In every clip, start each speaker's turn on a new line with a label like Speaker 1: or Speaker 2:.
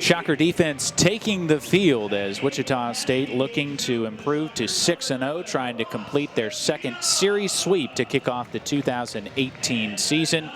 Speaker 1: Shocker defense taking the field as Wichita State looking to improve to 6-0, trying to complete their second series sweep to kick off the 2018 season.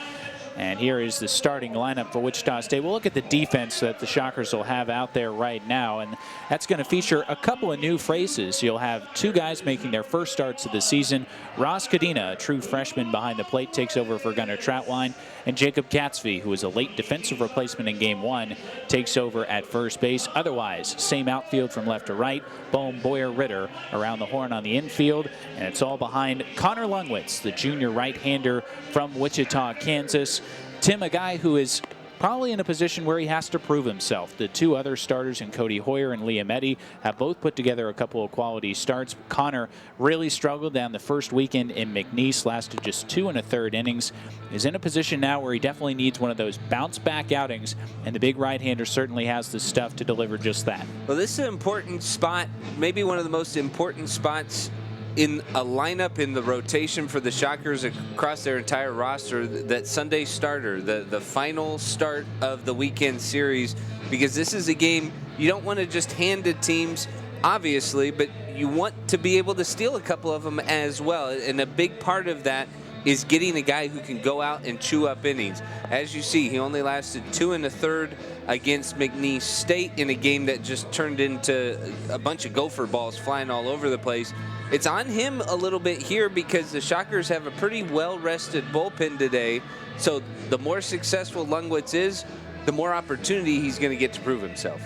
Speaker 1: And here is the starting lineup for Wichita State. We'll look at the defense that the Shockers will have out there right now, and that's going to feature a couple of new faces. You'll have two guys making their first starts of the season. Ross Cadena, a true freshman behind the plate, takes over for Gunnar Troutwine, and Jacob Gatsby, who is a late defensive replacement in Game 1, takes over at first base. Otherwise, same outfield from left to right. Bohm, Boyer, Ritter around the horn on the infield, and it's all behind Connor Lungwitz, the junior right-hander from Wichita, Kansas. Tim, a guy who is probably in a position where he has to prove himself. The two other starters in Cody Hoyer and Liam Eddy have both put together a couple of quality starts. Connor really struggled down the first weekend in McNeese, lasted just 2 1/3 innings. Is in a position now where he definitely needs one of those bounce-back outings, and the big right-hander certainly has the stuff to deliver just that.
Speaker 2: Well, this is an important spot, maybe one of the most important spots in a lineup in the rotation for the Shockers across their entire roster, that Sunday starter, the final start of the weekend series, because this is a game you don't want to just hand to teams, obviously, but you want to be able to steal a couple of them as well. And a big part of that is getting a guy who can go out and chew up innings. As you see, he only lasted 2 1/3 against McNeese State in a game that just turned into a bunch of gopher balls flying all over the place. It's on him a little bit here because the Shockers have a pretty well-rested bullpen today. So the more successful Lungwitz is, the more opportunity he's going to get to prove himself.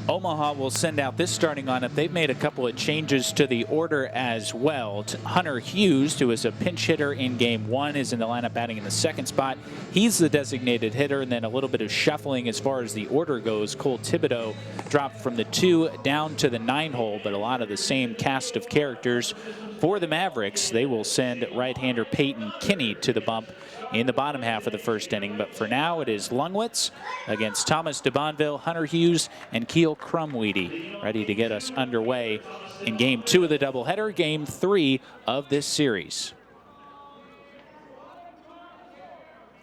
Speaker 1: Omaha will send out this starting lineup. They've made a couple of changes to the order as well. Hunter Hughes, who is a pinch hitter in Game 1, is in the lineup batting in the second spot. He's the designated hitter, and then a little bit of shuffling as far as the order goes. Cole Thibodeau dropped from the 2 down to the 9 hole, but a lot of the same cast of characters. For the Mavericks, they will send right-hander Peyton Kinney to the bump in the bottom half of the first inning. But for now, it is Lungwitz against Thomas DeBonville, Hunter Hughes, and Keel Crumweedy, ready to get us underway in Game 2 of the doubleheader, Game 3 of this series.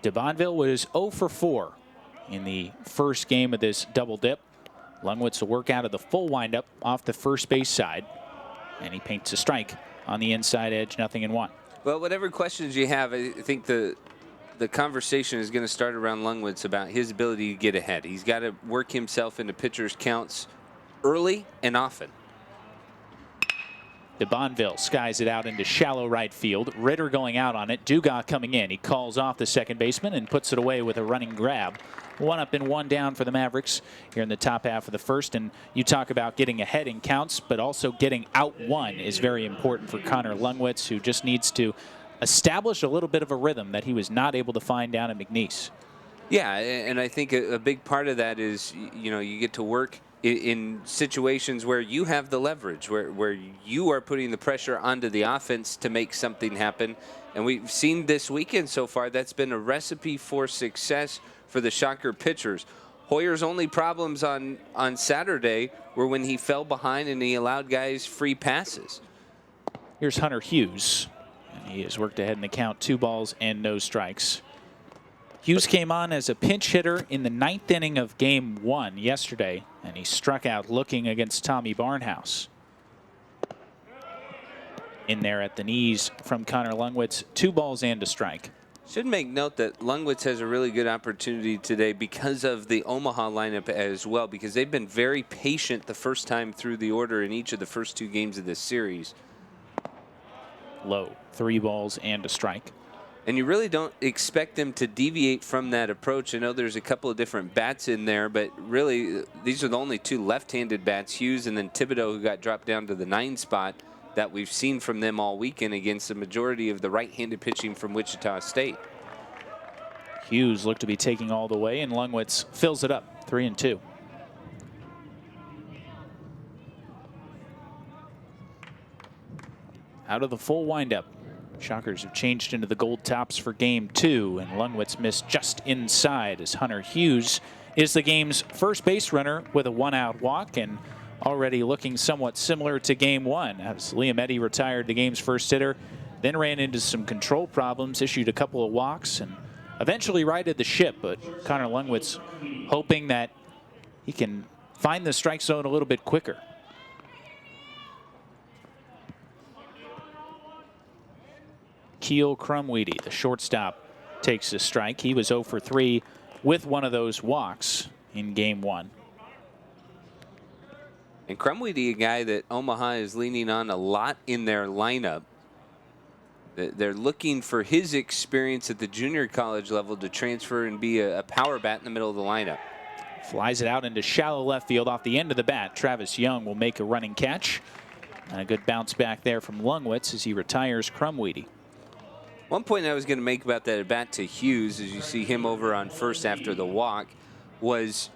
Speaker 1: DeBonville was 0 for 4 in the first game of this double dip. Lungwitz will work out of the full windup off the first base side, and he paints a strike on the inside edge, 0-1.
Speaker 2: Well, whatever questions you have, I think the conversation is going to start around Lungwitz about his ability to get ahead. He's got to work himself into pitchers' counts early and often.
Speaker 1: DeBonville skies it out into shallow right field. Ritter going out on it. Dugas coming in. He calls off the second baseman and puts it away with a running grab. 1 up and 1 down for the Mavericks here in the top half of the first. And you talk about getting ahead in counts, but also getting out 1 is very important for Connor Lungwitz, who just needs to establish a little bit of a rhythm that he was not able to find down at McNeese.
Speaker 2: Yeah, and I think a big part of that is, you get to work in situations where you have the leverage, where you are putting the pressure onto the offense to make something happen. And we've seen this weekend so far that's been a recipe for success for the Shocker pitchers. Hoyer's only problems on Saturday were when he fell behind and he allowed guys free passes.
Speaker 1: Here's Hunter Hughes. And he has worked ahead in the count, 2 balls and no strikes. Hughes came on as a pinch hitter in the 9th inning of Game 1 yesterday, and he struck out looking against Tommy Barnhouse. In there at the knees from Connor Lungwitz, 2 balls and a strike.
Speaker 2: Should make note that Lungwitz has a really good opportunity today because of the Omaha lineup as well, because they've been very patient the first time through the order in each of the first 2 games of this series.
Speaker 1: Low, 3 balls and a strike.
Speaker 2: And you really don't expect them to deviate from that approach. I know there's a couple of different bats in there, but really these are the only 2 left-handed bats, Hughes and then Thibodeau, who got dropped down to the 9 spot, that we've seen from them all weekend against the majority of the right-handed pitching from Wichita State.
Speaker 1: Hughes looked to be taking all the way, and Lungwitz fills it up, 3-2. Out of the full windup. Shockers have changed into the gold tops for Game 2, and Lungwitz missed just inside as Hunter Hughes is the game's first base runner with a 1-out walk, and already looking somewhat similar to Game 1 as Liam Eddy retired the game's first hitter, then ran into some control problems, issued a couple of walks, and eventually righted the ship, but Connor Lungwitz hoping that he can find the strike zone a little bit quicker. Keel Crumweedy, the shortstop, takes a strike. He was 0 for 3 with one of those walks in game 1.
Speaker 2: And Crumweedy, a guy that Omaha is leaning on a lot in their lineup. They're looking for his experience at the junior college level to transfer and be a power bat in the middle of the lineup.
Speaker 1: Flies it out into shallow left field off the end of the bat. Travis Young will make a running catch. And a good bounce back there from Lungwitz as he retires Crumweedy.
Speaker 2: One point I was going to make about that at bat to Hughes, as you see him over on first after the walk, was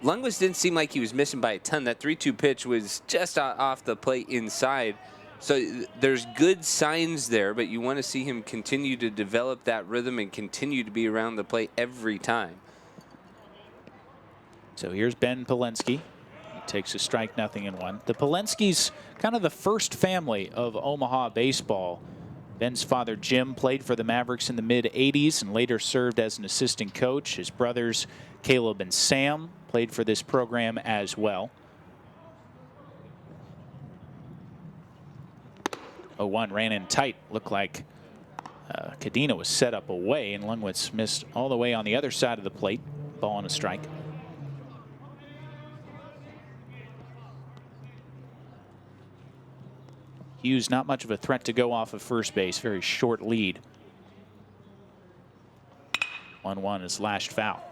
Speaker 2: Lungwitz didn't seem like he was missing by a ton. That 3-2 pitch was just off the plate inside. So there's good signs there, but you want to see him continue to develop that rhythm and continue to be around the plate every time.
Speaker 1: So here's Ben Polensky. He takes a strike, 0-1. The Polenskys, kind of the first family of Omaha baseball. Ben's father, Jim, played for the Mavericks in the mid-'80s and later served as an assistant coach. His brothers, Caleb and Sam, played for this program as well. 0-1 ran in tight. Looked like Cadena was set up away, and Lungwitz missed all the way on the other side of the plate. Ball and a strike. Hughes not much of a threat to go off of first base. Very short lead. 1-1 is lashed foul.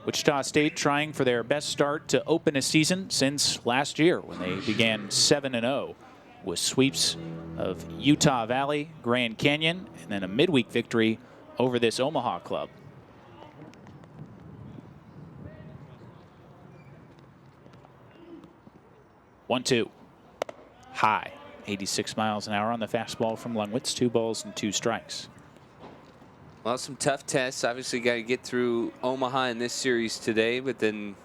Speaker 1: Wichita State trying for their best start to open a season since last year when they began 7-0 with sweeps of Utah Valley, Grand Canyon, and then a midweek victory over this Omaha club. One-two. High. 86 miles an hour on the fastball from Lungwitz. 2 balls and 2 strikes.
Speaker 2: Well, some tough tests. Obviously, got to get through Omaha in this series today, but then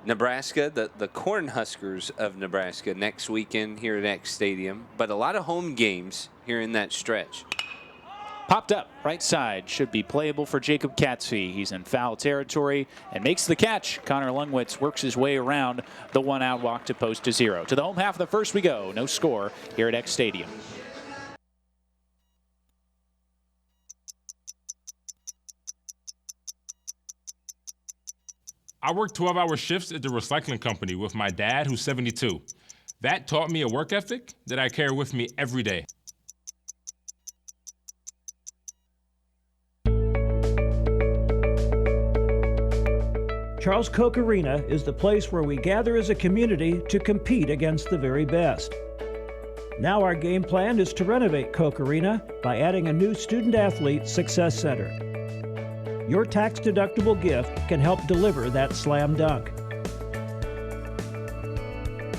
Speaker 2: Nebraska, the Cornhuskers of Nebraska, next weekend here at Eck Stadium. But a lot of home games here in that stretch.
Speaker 1: Popped up, right side, should be playable for Jacob Katzfee. He's in foul territory and makes the catch. Connor Lungwitz works his way around the 1-out walk to post to 0. To the home half of the first we go. No score here at Eck Stadium.
Speaker 3: I worked 12-hour shifts at the recycling company with my dad, who's 72. That taught me a work ethic that I carry with me every day.
Speaker 4: Charles Koch Arena is the place where we gather as a community to compete against the very best. Now our game plan is to renovate Koch Arena by adding a new student-athlete success center. Your tax-deductible gift can help deliver that slam dunk.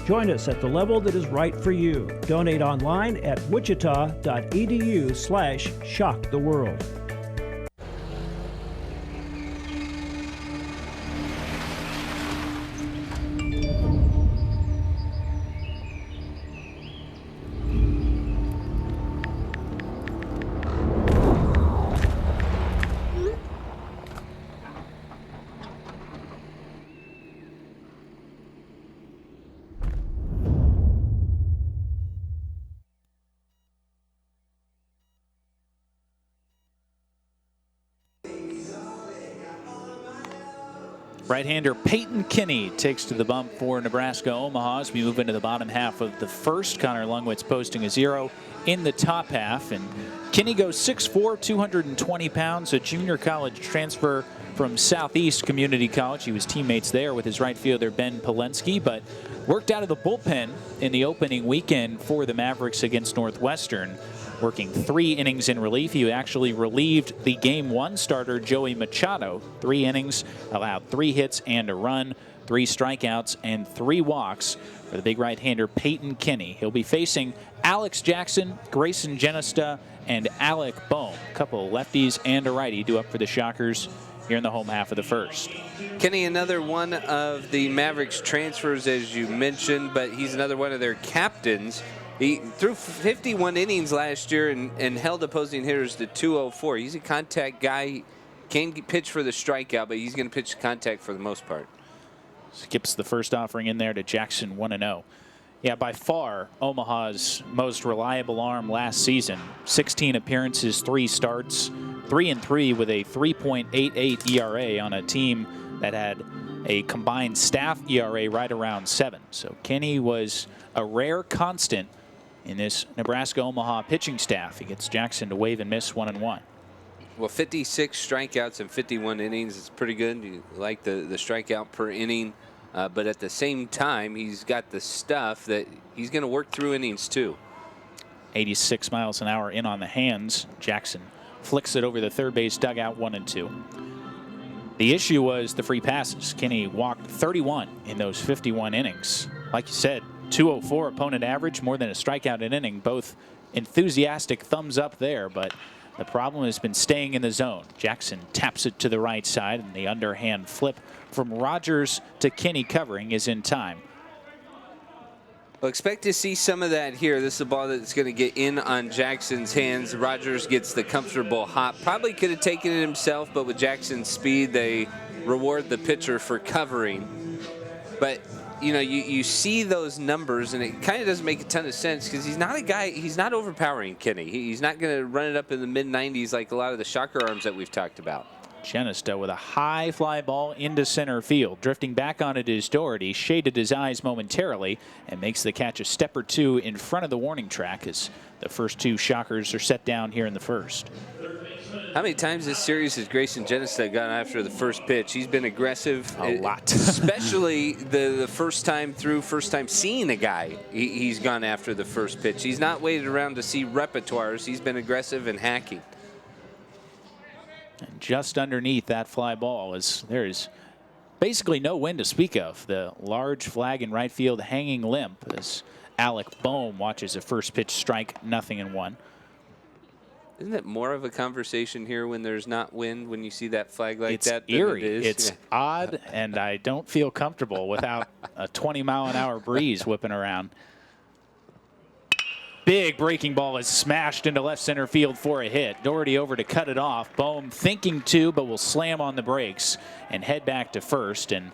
Speaker 4: Join us at the level that is right for you. Donate online at wichita.edu/shocktheworld.
Speaker 1: Right-hander Peyton Kinney takes to the bump for Nebraska Omaha as we move into the bottom half of the first. Connor Lungwitz posting a 0 in the top half. And Kinney goes 6'4", 220 pounds, a junior college transfer from Southeast Community College. He was teammates there with his right fielder Ben Polensky, but worked out of the bullpen in the opening weekend for the Mavericks against Northwestern. Working 3 innings in relief. He actually relieved the Game 1 starter, Joey Machado. 3 innings, allowed 3 hits and a run, 3 strikeouts, and 3 walks for the big right-hander Peyton Kinney. He'll be facing Alex Jackson, Grayson Genesta, and Alec Bohm. A couple of lefties and a righty due up for the Shockers here in the home half of the first.
Speaker 2: Kinney, another one of the Mavericks transfers, as you mentioned, but he's another one of their captains. He threw 51 innings last year and held opposing hitters to 204. He's a contact guy. Can pitch for the strikeout, but he's going to pitch the contact for the most part.
Speaker 1: Skips the first offering in there to Jackson, 1-0. Yeah, by far Omaha's most reliable arm last season. 16 appearances, 3 starts, 3-3 with a 3.88 ERA on a team that had a combined staff ERA right around 7. So Kenny was a rare constant in this Nebraska-Omaha pitching staff. He gets Jackson to wave and miss 1-1.
Speaker 2: Well, 56 strikeouts in 51 innings is pretty good. You like the strikeout per inning. But at the same time, he's got the stuff that he's going to work through innings too.
Speaker 1: 86 miles an hour in on the hands. Jackson flicks it over the third base dugout, 1-2. The issue was the free passes. Kenny walked 31 in those 51 innings. Like you said, 204 opponent average, more than a strikeout an inning. Both enthusiastic thumbs up there, but the problem has been staying in the zone. Jackson taps it to the right side, and the underhand flip from Rogers to Kenny covering is in time.
Speaker 2: Well, expect to see some of that here. This is a ball that's going to get in on Jackson's hands. Rogers gets the comfortable hop. Probably could have taken it himself, but with Jackson's speed, they reward the pitcher for covering. But, you know, you see those numbers, and it kind of doesn't make a ton of sense because he's not a guy, he's not overpowering Kenny. He's not going to run it up in the mid-90s like a lot of the shocker arms that we've talked about.
Speaker 1: Genesta with a high fly ball into center field. Drifting back on it is Doherty. Shaded his eyes momentarily and makes the catch a step or two in front of the warning track as the first 2 shockers are set down here in the first.
Speaker 2: How many times this series has Grayson Genesta gone after the first pitch? He's been aggressive.
Speaker 1: A lot.
Speaker 2: Especially the first time seeing a guy, he's gone after the first pitch. He's not waited around to see repertoires. He's been aggressive and hacking.
Speaker 1: And just underneath that fly ball is there's basically no wind to speak of. The large flag in right field hanging limp as Alec Boehm watches a first pitch strike, 0-1.
Speaker 2: Isn't it more of a conversation here when there's not wind, when you see that flag like that?
Speaker 1: It's eerie.
Speaker 2: It is?
Speaker 1: It's odd, and I don't feel comfortable without a 20-mile-an-hour breeze whipping around. Big breaking ball is smashed into left center field for a hit. Doherty over to cut it off. Boehm thinking to, but will slam on the brakes and head back to first. And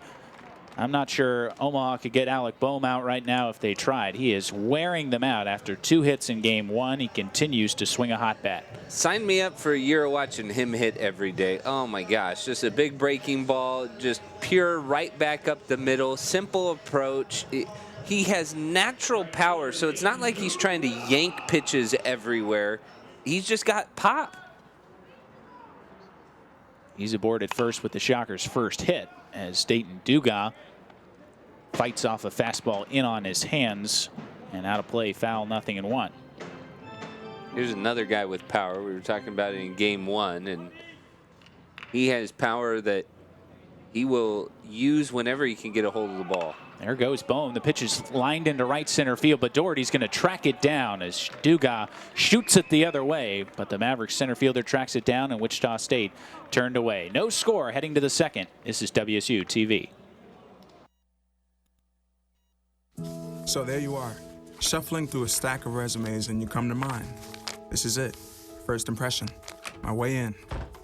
Speaker 1: I'm not sure Omaha could get Alec Boehm out right now if they tried. He is wearing them out after 2 hits in game 1. He continues to swing a hot bat.
Speaker 2: Sign me up for a year of watching him hit every day. Oh my gosh, just a big breaking ball, just pure right back up the middle, simple approach. He has natural power, so it's not like he's trying to yank pitches everywhere. He's just got pop.
Speaker 1: He's aboard at first with the Shockers' first hit as Dayton Dugas fights off a fastball in on his hands and out of play, foul, 0-1.
Speaker 2: Here's another guy with power. We were talking about it in game 1, and he has power that he will use whenever he can get a hold of the ball.
Speaker 1: There goes Boehm. The pitch is lined into right center field, but Doherty's going to track it down as Dugas shoots it the other way, but the Mavericks center fielder tracks it down, and Wichita State turned away. No score heading to the second. This is Wsu-tv.
Speaker 5: So there you are, shuffling through a stack of resumes, and you come to mine. This is it. First impression. My way in.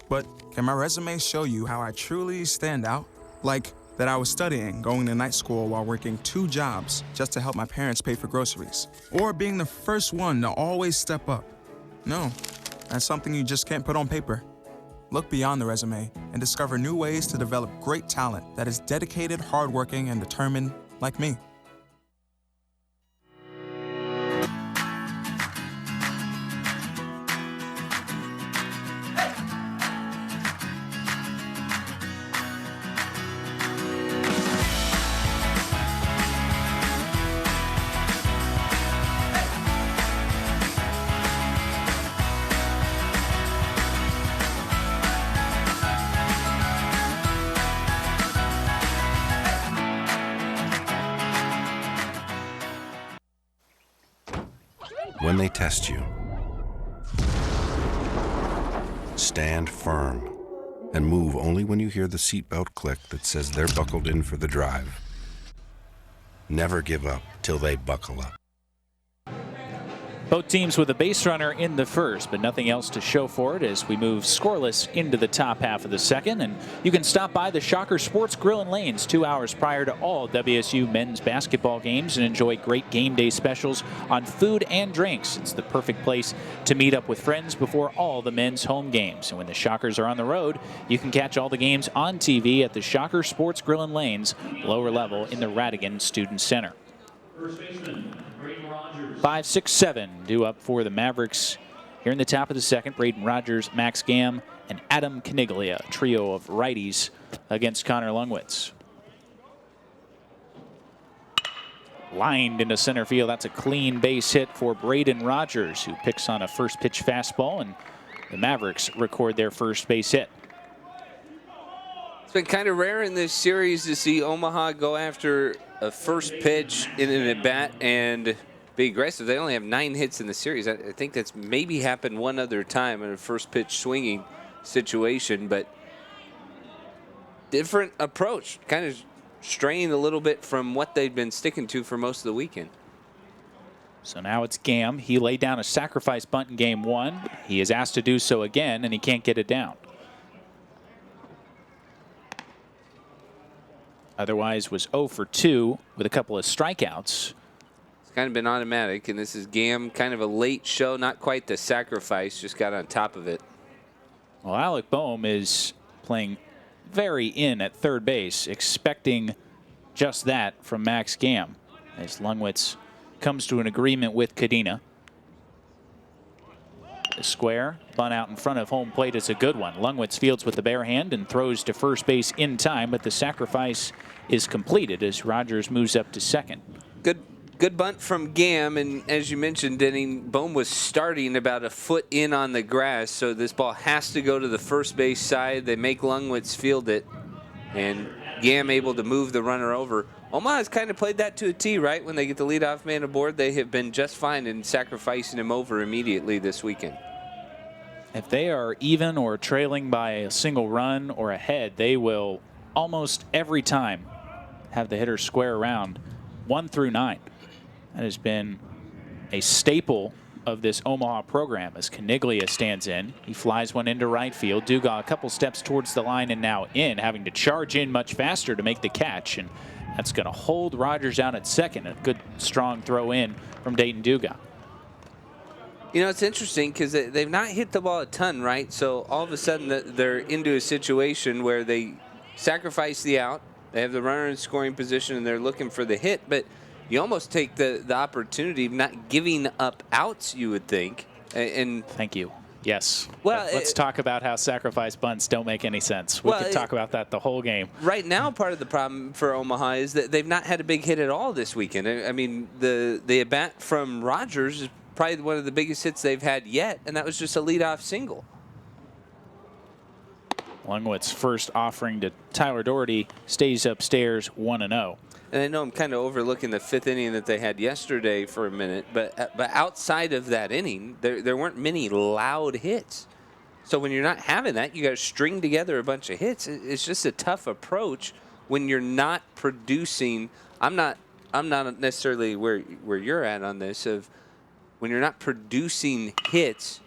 Speaker 5: But can my resume show you how I truly stand out? Like that I was studying, going to night school while working 2 jobs just to help my parents pay for groceries. Or being the first one to always step up. No, that's something you just can't put on paper. Look beyond the resume and discover new ways to develop great talent that is dedicated, hardworking, and determined like me.
Speaker 6: When they test you, stand firm and move only when you hear the seatbelt click that says they're buckled in for the drive. Never give up till they buckle up.
Speaker 1: Both teams with a base runner in the first, but nothing else to show for it as we move scoreless into the top half of the second. And you can stop by the Shocker Sports Grill and Lanes 2 hours prior to all WSU men's basketball games and enjoy great game day specials on food and drinks. It's the perfect place to meet up with friends before all the men's home games. And when the Shockers are on the road, you can catch all the games on TV at the Shocker Sports Grill and Lanes, lower level in the Radigan Student Center. 5, 6, 7 due up for the Mavericks here in the top of the second. Braden Rogers, Max Gamm, and Adam Caniglia, a trio of righties against Connor Lungwitz. Lined into center field. That's a clean base hit for Braden Rogers, who picks on a first pitch fastball, and the Mavericks record their first base hit.
Speaker 2: It's been kind of rare in this series to see Omaha go after a first pitch in an at-bat and be aggressive. They only have 9 hits in the series. I think that's maybe happened one other time in a first pitch swinging situation, but different approach, kind of straying a little bit from what they've been sticking to for most of the weekend.
Speaker 1: So now it's Gamm. He laid down a sacrifice bunt in game 1. He is asked to do so again, and he can't get it down. Otherwise was 0 for 2 with a couple of strikeouts.
Speaker 2: It's kind of been automatic, and this is Gamm, kind of a late show, not quite the sacrifice, just got on top of it.
Speaker 1: Well, Alec Boehm is playing very in at third base, expecting just that from Max Gamm as Lungwitz comes to an agreement with Cadena. The square, bunt out in front of home plate is a good one. Lungwitz fields with the bare hand and throws to first base in time, but the sacrifice is completed as Rogers moves up to second.
Speaker 2: Good bunt from Gamm, and as you mentioned, Denning, Boehm was starting about a foot in on the grass, so this ball has to go to the first base side. They make Lungwitz field it, and Gamm able to move the runner over. Omaha's kind of played that to a T, right? When they get the leadoff man aboard, they have been just fine in sacrificing him over immediately this weekend.
Speaker 1: If they are even or trailing by a single run or ahead, they will almost every time have the hitter square around 1 through 9. That has been a staple of this Omaha program as Caniglia stands in. He flies one into right field. Dugas a couple steps towards the line and now in, having to charge in much faster to make the catch. And that's going to hold Rogers out at second. A good, strong throw in from Dayton Dugas.
Speaker 2: You know, it's interesting because they've not hit the ball a ton, right? So all of a sudden they're into a situation where they sacrifice the out. They have the runner in scoring position and they're looking for the hit. But you almost take the opportunity of not giving up outs, you would think. And
Speaker 1: thank you. Yes.
Speaker 2: Well,
Speaker 1: let's talk about how sacrifice bunts don't make any sense. We could talk about that the whole game.
Speaker 2: Right now, part of the problem for Omaha is that they've not had a big hit at all this weekend. I mean, the at-bat from Rogers is probably one of the biggest hits they've had yet, and that was just a leadoff single.
Speaker 1: Lungwitz first offering to Tyler Doherty stays upstairs 1-0.
Speaker 2: And I know I'm kind of overlooking the 5th inning that they had yesterday for a minute, but outside of that inning, there weren't many loud hits. So when you're not having that, you got to string together a bunch of hits. It's just a tough approach when you're not producing. I'm not necessarily where you're at on this of when you're not producing hits.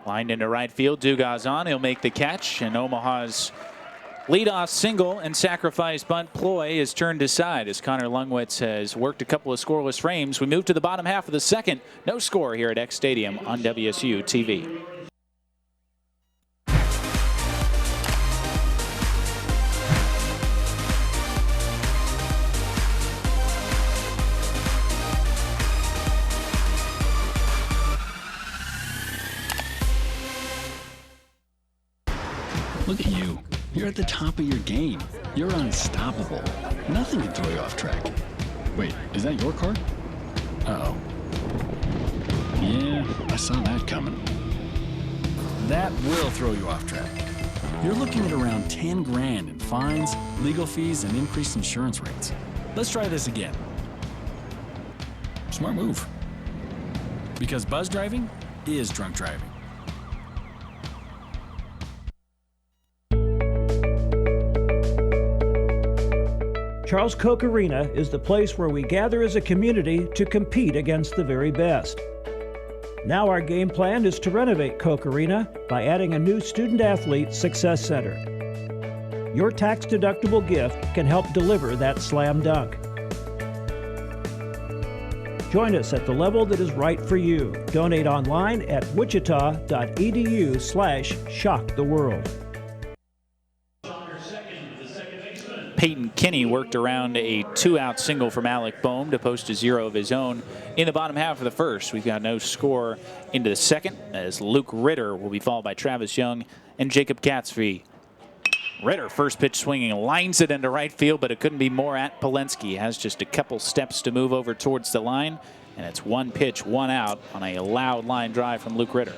Speaker 1: Lined into right field, Dugas on. He'll make the catch, and Omaha's leadoff single and sacrifice bunt ploy is turned aside as Connor Lungwitz has worked a couple of scoreless frames. We move to the bottom half of the second. No score here at Eck Stadium on Wsu-tv.
Speaker 7: Look at you. You're at the top of your game. You're unstoppable. Nothing can throw you off track. Wait, is that your car? Uh-oh. Yeah, I saw that coming. That will throw you off track. You're looking at around 10 grand in fines, legal fees, and increased insurance rates. Let's try this again. Smart move. Because buzz driving is drunk driving.
Speaker 4: Charles Koch Arena is the place where we gather as a community to compete against the very best. Now our game plan is to renovate Koch Arena by adding a new student-athlete success center. Your tax-deductible gift can help deliver that slam dunk. Join us at the level that is right for you. Donate online at wichita.edu/shocktheworld.
Speaker 1: Peyton Kinney worked around a 2-out single from Alec Boehm to post a 0 of his own in the bottom half of the first. We've got no score into the second as Luke Ritter will be followed by Travis Young and Jacob Gatsby. Ritter, first pitch swinging, lines it into right field, but it couldn't be more at Polensky. He has just a couple steps to move over towards the line, and it's 1 pitch, 1 out on a loud line drive from Luke Ritter.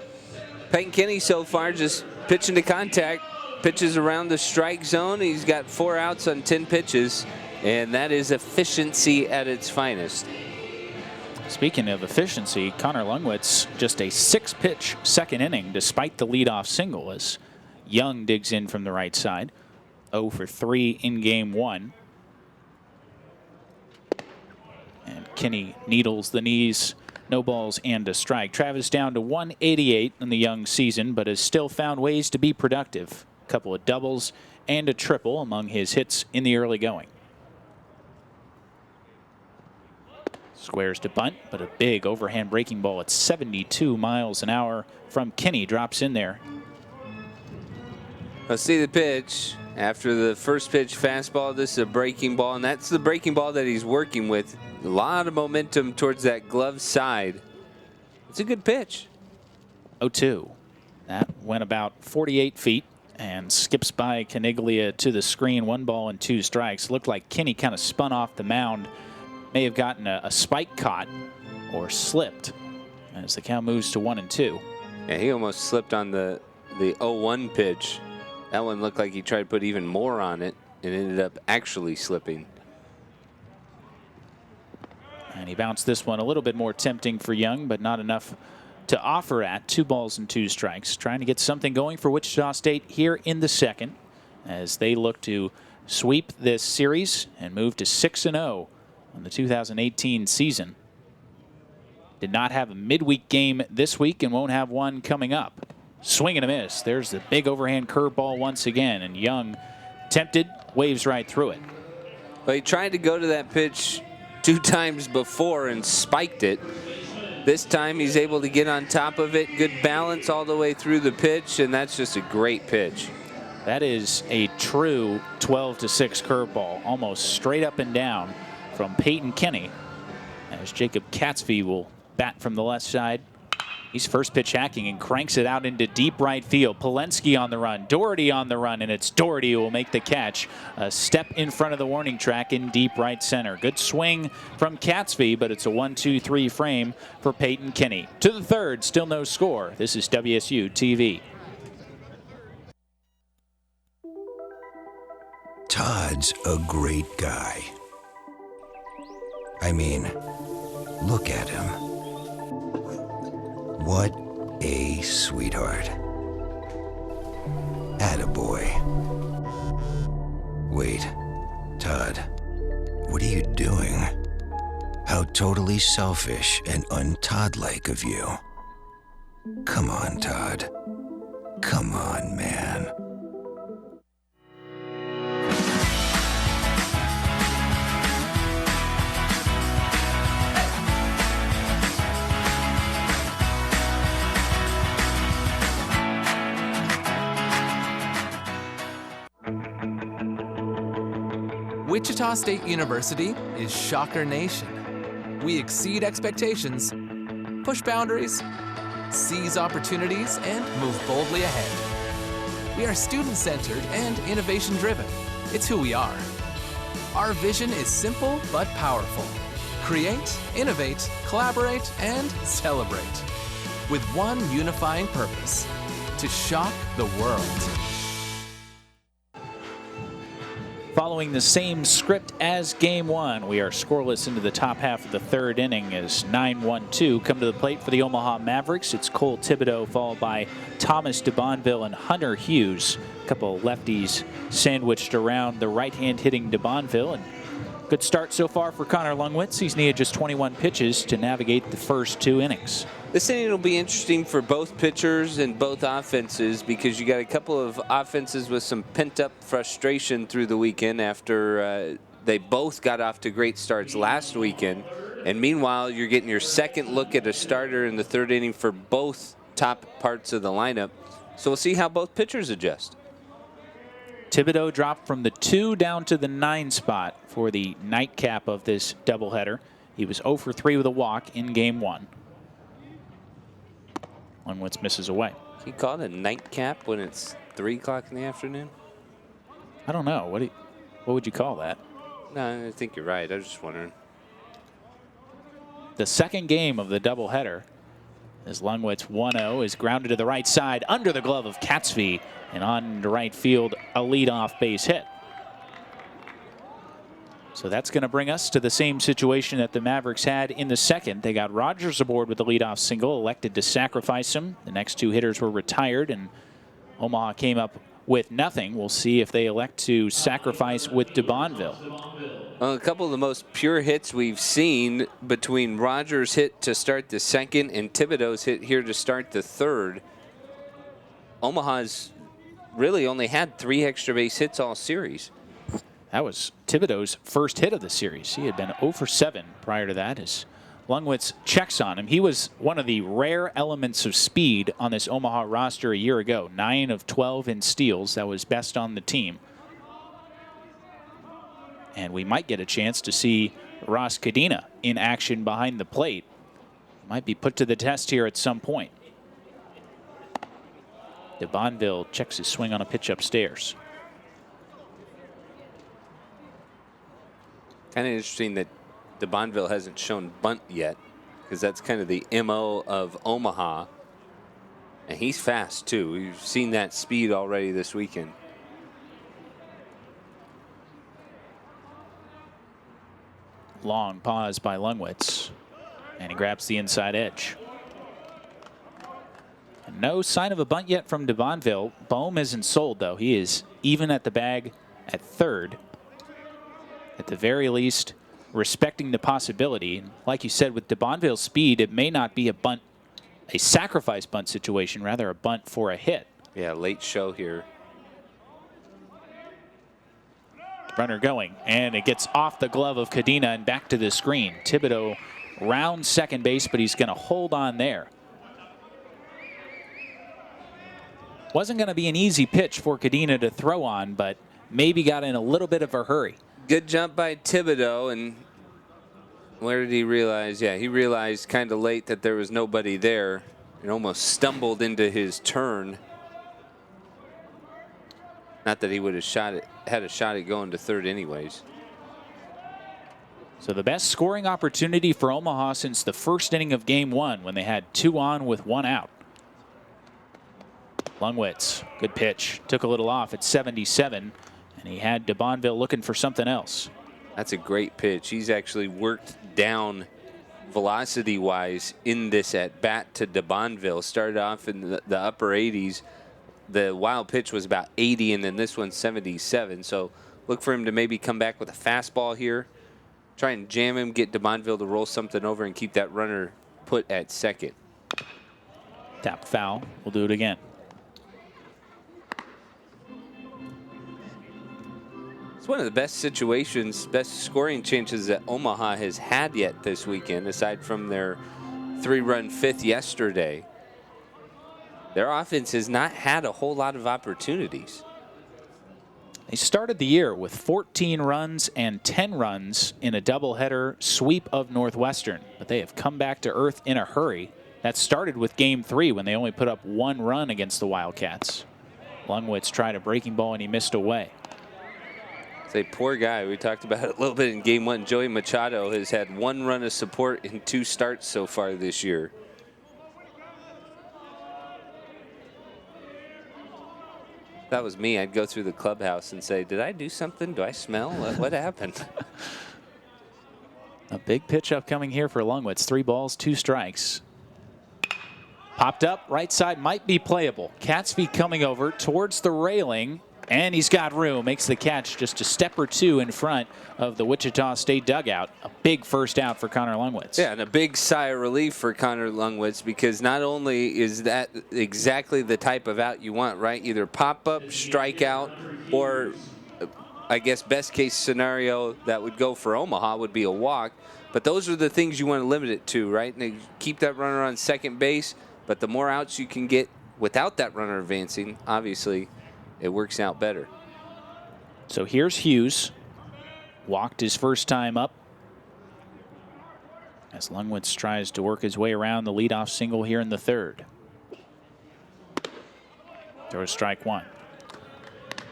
Speaker 2: Peyton Kinney so far just pitching to contact, pitches around the strike zone. He's got 4 outs on 10 pitches, and that is efficiency at its finest.
Speaker 1: Speaking of efficiency, Connor Lungwitz, just a 6-pitch second inning despite the leadoff single as Young digs in from the right side. 0 for 3 in game 1. And Kinney needles the knees. No balls and a strike. Travis down to 188 in the Young season, but has still found ways to be productive. A couple of doubles and a triple among his hits in the early going. Squares to bunt, but a big overhand breaking ball at 72 miles an hour from Kinney drops in there.
Speaker 2: Let's see the pitch. After the first pitch fastball, this is a breaking ball, and that's the breaking ball that he's working with. A lot of momentum towards that glove side. It's a good pitch.
Speaker 1: 0-2. That went about 48 feet and skips by Caniglia to the screen. 1 ball and 2 strikes. Looked like Kinney kind of spun off the mound. May have gotten a spike caught or slipped as the count moves to 1-2.
Speaker 2: Yeah, he almost slipped on the 0-1 pitch. That one looked like he tried to put even more on it and ended up actually slipping.
Speaker 1: And he bounced this one a little bit more tempting for Young, but not enough to offer at. 2 balls and 2 strikes. Trying to get something going for Wichita State here in the second as they look to sweep this series and move to 6-0 on the 2018 season. Did not have a midweek game this week and won't have one coming up. Swing and a miss. There's the big overhand curveball once again, and Young tempted, waves right through it.
Speaker 2: Well, he tried to go to that pitch 2 times before and spiked it. This time he's able to get on top of it. Good balance all the way through the pitch, and that's just a great pitch.
Speaker 1: That is a true 12-6 curveball, almost straight up and down from Peyton Kinney. As Jacob Gatsby will bat from the left side. He's first pitch hacking and cranks it out into deep right field. Polensky on the run, Doherty on the run, and it's Doherty who will make the catch. A step in front of the warning track in deep right center. Good swing from Gatsby, but it's a 1-2-3 frame for Peyton Kinney. To the third, still no score. This is Wsu-tv.
Speaker 8: Todd's a great guy. I mean, look at him. What a sweetheart. Attaboy. Wait, Todd, what are you doing? How totally selfish and un-Todd-like of you. Come on, Todd. Come on, man.
Speaker 9: Wichita State University is Shocker Nation. We exceed expectations, push boundaries, seize opportunities, and move boldly ahead. We are student-centered and innovation-driven. It's who we are. Our vision is simple but powerful. Create, innovate, collaborate, and celebrate. With one unifying purpose: to shock the world.
Speaker 1: Following the same script as game 1, we are scoreless into the top half of the third inning as 9-1-2 come to the plate for the Omaha Mavericks. It's Cole Thibodeau followed by Thomas DeBonville and Hunter Hughes. A couple of lefties sandwiched around the right-hand hitting DeBonville, and Good start so far for Connor Lungwitz. He's needed just 21 pitches to navigate the first 2 innings.
Speaker 2: This inning will be interesting for both pitchers and both offenses because you got a couple of offenses with some pent-up frustration through the weekend after they both got off to great starts last weekend. And meanwhile, you're getting your second look at a starter in the 3rd inning for both top parts of the lineup. So we'll see how both pitchers adjust.
Speaker 1: Thibodeau dropped from the 2 down to the 9 spot for the nightcap of this doubleheader. He was 0 for 3 with a walk in game 1. Lungwitz misses away.
Speaker 2: Can you call it a nightcap when it's 3 o'clock in the afternoon?
Speaker 1: I don't know. What would you call that?
Speaker 2: No, I think you're right. I was just wondering.
Speaker 1: The second game of the doubleheader, as Lungwitz 1-0 is grounded to the right side under the glove of Catsby, and on to right field, a leadoff base hit. So that's going to bring us to the same situation that the Mavericks had in the second. They got Rogers aboard with the leadoff single, elected to sacrifice him. The next 2 hitters were retired, and Omaha came up with nothing. We'll see if they elect to sacrifice with DeBonville.
Speaker 2: Well, a couple of the most pure hits we've seen between Rogers' hit to start the second and Thibodeau's hit here to start the third. Omaha's really only had 3 extra base hits all series.
Speaker 1: That was Thibodeau's first hit of the series. He had been 0 for 7 prior to that as Lungwitz checks on him. He was one of the rare elements of speed on this Omaha roster a year ago. 9 of 12 in steals. That was best on the team. And we might get a chance to see Ross Cadena in action behind the plate. Might be put to the test here at some point. DeBonville checks his swing on a pitch upstairs.
Speaker 2: Kind of interesting that DeBonville hasn't shown bunt yet, because that's kind of the MO of Omaha. And he's fast, too. We've seen that speed already this weekend.
Speaker 1: Long pause by Lungwitz, and he grabs the inside edge. And no sign of a bunt yet from DeBonville. Bohm isn't sold, though. He is even at the bag at third. At the very least, respecting the possibility. Like you said, with DeBonville's speed, it may not be a bunt, a sacrifice bunt situation, rather a bunt for a hit.
Speaker 2: Yeah, late show here.
Speaker 1: Runner going, and it gets off the glove of Cadena and back to the screen. Thibodeau rounds second base, but he's going to hold on there. Wasn't going to be an easy pitch for Cadena to throw on, but maybe got in a little bit of a hurry.
Speaker 2: Good jump by Thibodeau, and where did he realize? Yeah, he realized kind of late that there was nobody there and almost stumbled into his turn. Not that he would have had a shot at going to third anyways.
Speaker 1: So the best scoring opportunity for Omaha since the first inning of game 1 when they had 2 on with 1 out. Lungwitz, good pitch. Took a little off at 77, and he had DeBonville looking for something else.
Speaker 2: That's a great pitch. He's actually worked down velocity-wise in this at-bat to DeBonville. Started off in the upper 80s. The wild pitch was about 80, and then this one's 77. So look for him to maybe come back with a fastball here. Try and jam him, get DeBonville to roll something over and keep that runner put at second.
Speaker 1: Tap foul. We'll do it again.
Speaker 2: It's one of the best situations, best scoring chances that Omaha has had yet this weekend, aside from their 3-run fifth yesterday. Their offense has not had a whole lot of opportunities.
Speaker 1: They started the year with 14 runs and 10 runs in a doubleheader sweep of Northwestern, but they have come back to earth in a hurry. That started with game 3 when they only put up 1 run against the Wildcats. Lungwitz tried a breaking ball and he missed away.
Speaker 2: It's a poor guy. We talked about it a little bit in game 1. Joey Machado has had 1 run of support in 2 starts so far this year. If that was me, I'd go through the clubhouse and say, did I do something? Do I smell? What happened?
Speaker 1: A big pitch upcoming here for Lungwitz. 3 balls, 2 strikes. Popped up, right side might be playable. Catsby coming over towards the railing. And he's got room, makes the catch just a step or two in front of the Wichita State dugout. A big first out for Connor Lungwitz.
Speaker 2: Yeah, and a big sigh of relief for Connor Lungwitz, because not only is that exactly the type of out you want, right? Either pop-up, strikeout, or I guess best case scenario that would go for Omaha would be a walk. But those are the things you want to limit it to, right? And keep that runner on second base, but the more outs you can get without that runner advancing, obviously, it works out better.
Speaker 1: So here's Hughes. Walked his first time up, as Lungwitz tries to work his way around the leadoff single here in the third. Throws strike one.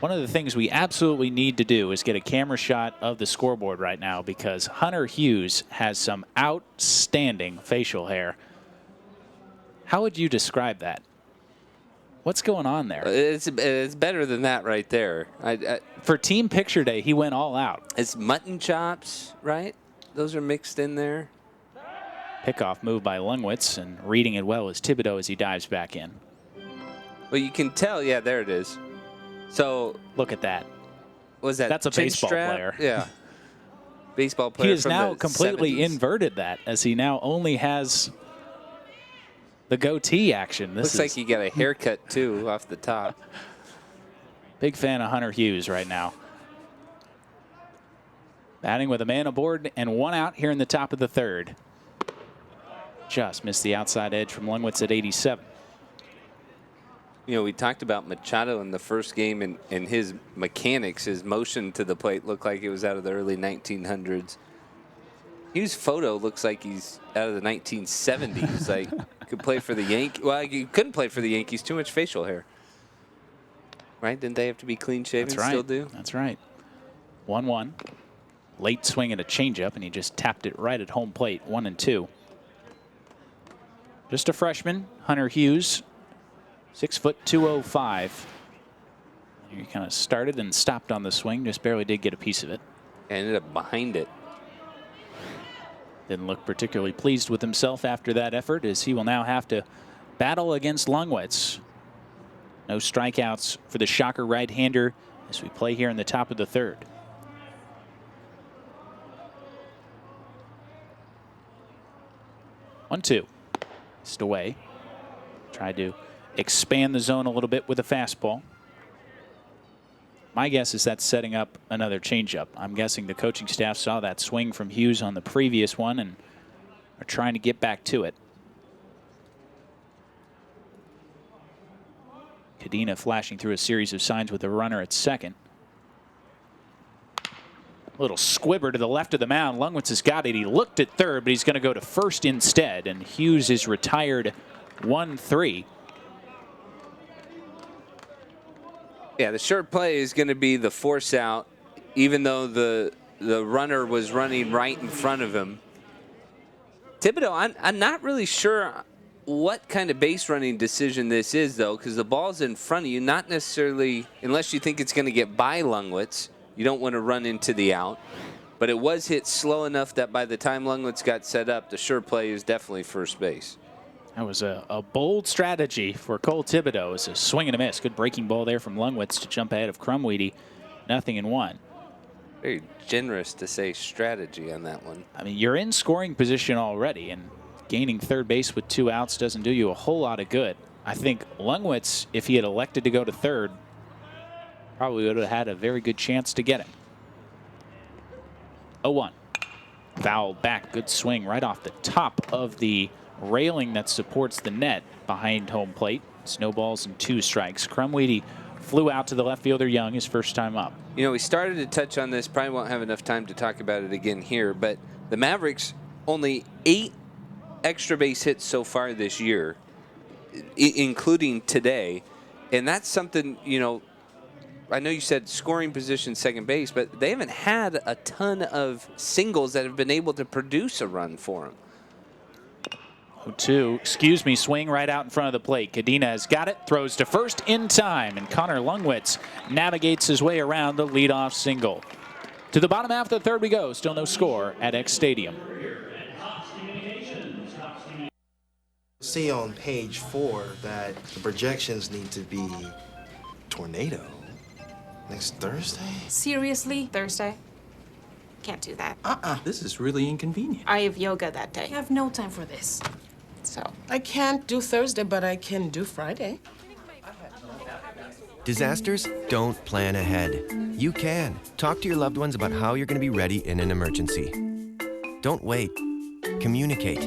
Speaker 1: One of the things we absolutely need to do is get a camera shot of the scoreboard right now, because Hunter Hughes has some outstanding facial hair. How would you describe that? What's going on there?
Speaker 2: It's better than that right there.
Speaker 1: For team picture day, he went all out.
Speaker 2: It's mutton chops, right? Those are mixed in there.
Speaker 1: Pickoff move by Lungwitz, and reading it well is Thibodeau as he dives back in.
Speaker 2: Well, you can tell. Yeah, there it is. So
Speaker 1: look at that.
Speaker 2: Was that?
Speaker 1: That's a baseball player.
Speaker 2: Yeah. Baseball player.
Speaker 1: He has
Speaker 2: from
Speaker 1: now
Speaker 2: the
Speaker 1: completely
Speaker 2: 70s.
Speaker 1: inverted that, as he now only has the goatee action.
Speaker 2: Looks like he got a haircut too off the top.
Speaker 1: Big fan of Hunter Hughes right now. Batting with a man aboard and one out here in the top of the third. Just missed the outside edge from Lungwitz at 87.
Speaker 2: You know, we talked about Machado in the first game, and his mechanics, his motion to the plate looked like it was out of the early 1900s. Hughes' photo looks like he's out of the 1970s. Like, could play for the Yankees. Well, he couldn't play for the Yankees. Too much facial hair. Right? Didn't they have to be clean shaven?
Speaker 1: That's right.
Speaker 2: Still do?
Speaker 1: That's right. 1-1. Late swing at a changeup, and he just tapped it right at home plate. 1-2. Just a freshman, Hunter Hughes, 6 foot 205. He kind of started and stopped on the swing, just barely did get a piece of it.
Speaker 2: Ended up behind it.
Speaker 1: Didn't look particularly pleased with himself after that effort, as he will now have to battle against Lungwitz. No strikeouts for the Shocker right-hander as we play here in the top of the third. 1-2. Just away. Tried to expand the zone a little bit with a fastball. My guess is that's setting up another changeup. I'm guessing the coaching staff saw that swing from Hughes on the previous one and are trying to get back to it. Cadena flashing through a series of signs with a runner at second. A little squibber to the left of the mound. Lungwitz has got it. He looked at third, but he's going to go to first instead, and Hughes is retired 1-3.
Speaker 2: Yeah, the short play is going to be the force out, even though the runner was running right in front of him. Thibodeau, I'm not really sure what kind of base running decision this is, though, because the ball's in front of you, not necessarily, unless you think it's going to get by Lungwitz. You don't want to run into the out. But it was hit slow enough that by the time Lungwitz got set up, the sure play is definitely first base.
Speaker 1: That was a bold strategy for Cole Thibodeau. It's a swing and a miss. Good breaking ball there from Lungwitz to jump ahead of Crumweedy. 0-1.
Speaker 2: Very generous to say strategy on that one.
Speaker 1: I mean, you're in scoring position already, and gaining third base with 2 outs doesn't do you a whole lot of good. I think Lungwitz, if he had elected to go to third, probably would have had a very good chance to get him. 0-1. Foul back. Good swing right off the top of the railing that supports the net behind home plate. Snowballs and 2 strikes. Crumweedy flew out to the left fielder Young his first time up.
Speaker 2: You know, we started to touch on this. Probably won't have enough time to talk about it again here, but the Mavericks only 8 extra base hits so far this year, including today. And that's something, you know, I know you said scoring position second base, but they haven't had a ton of singles that have been able to produce a run for them.
Speaker 1: 0-2, swing right out in front of the plate. Cadena has got it, throws to first in time, and Connor Lungwitz navigates his way around the leadoff single. To the bottom half of the third we go. Still no score at Eck Stadium.
Speaker 10: See on page 4 that the projections need to be tornado. Next Thursday?
Speaker 11: Seriously? Thursday? Can't do that.
Speaker 12: This is really inconvenient.
Speaker 11: I have yoga that day. I have no time for this. So.
Speaker 13: I can't do Thursday, but I can do Friday.
Speaker 14: Disasters don't plan ahead. You can. Talk to your loved ones about how you're going to be ready in an emergency. Don't wait. Communicate.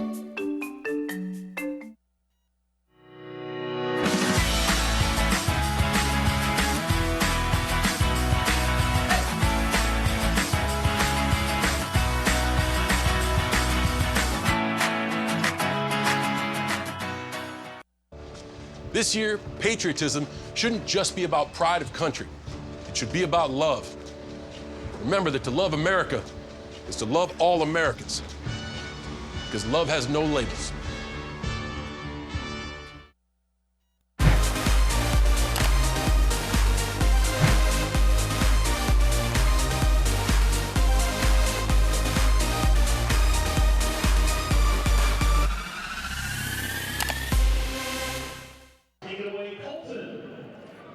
Speaker 15: This year, patriotism shouldn't just be about pride of country. It should be about love. Remember that to love America is to love all Americans, because love has no labels.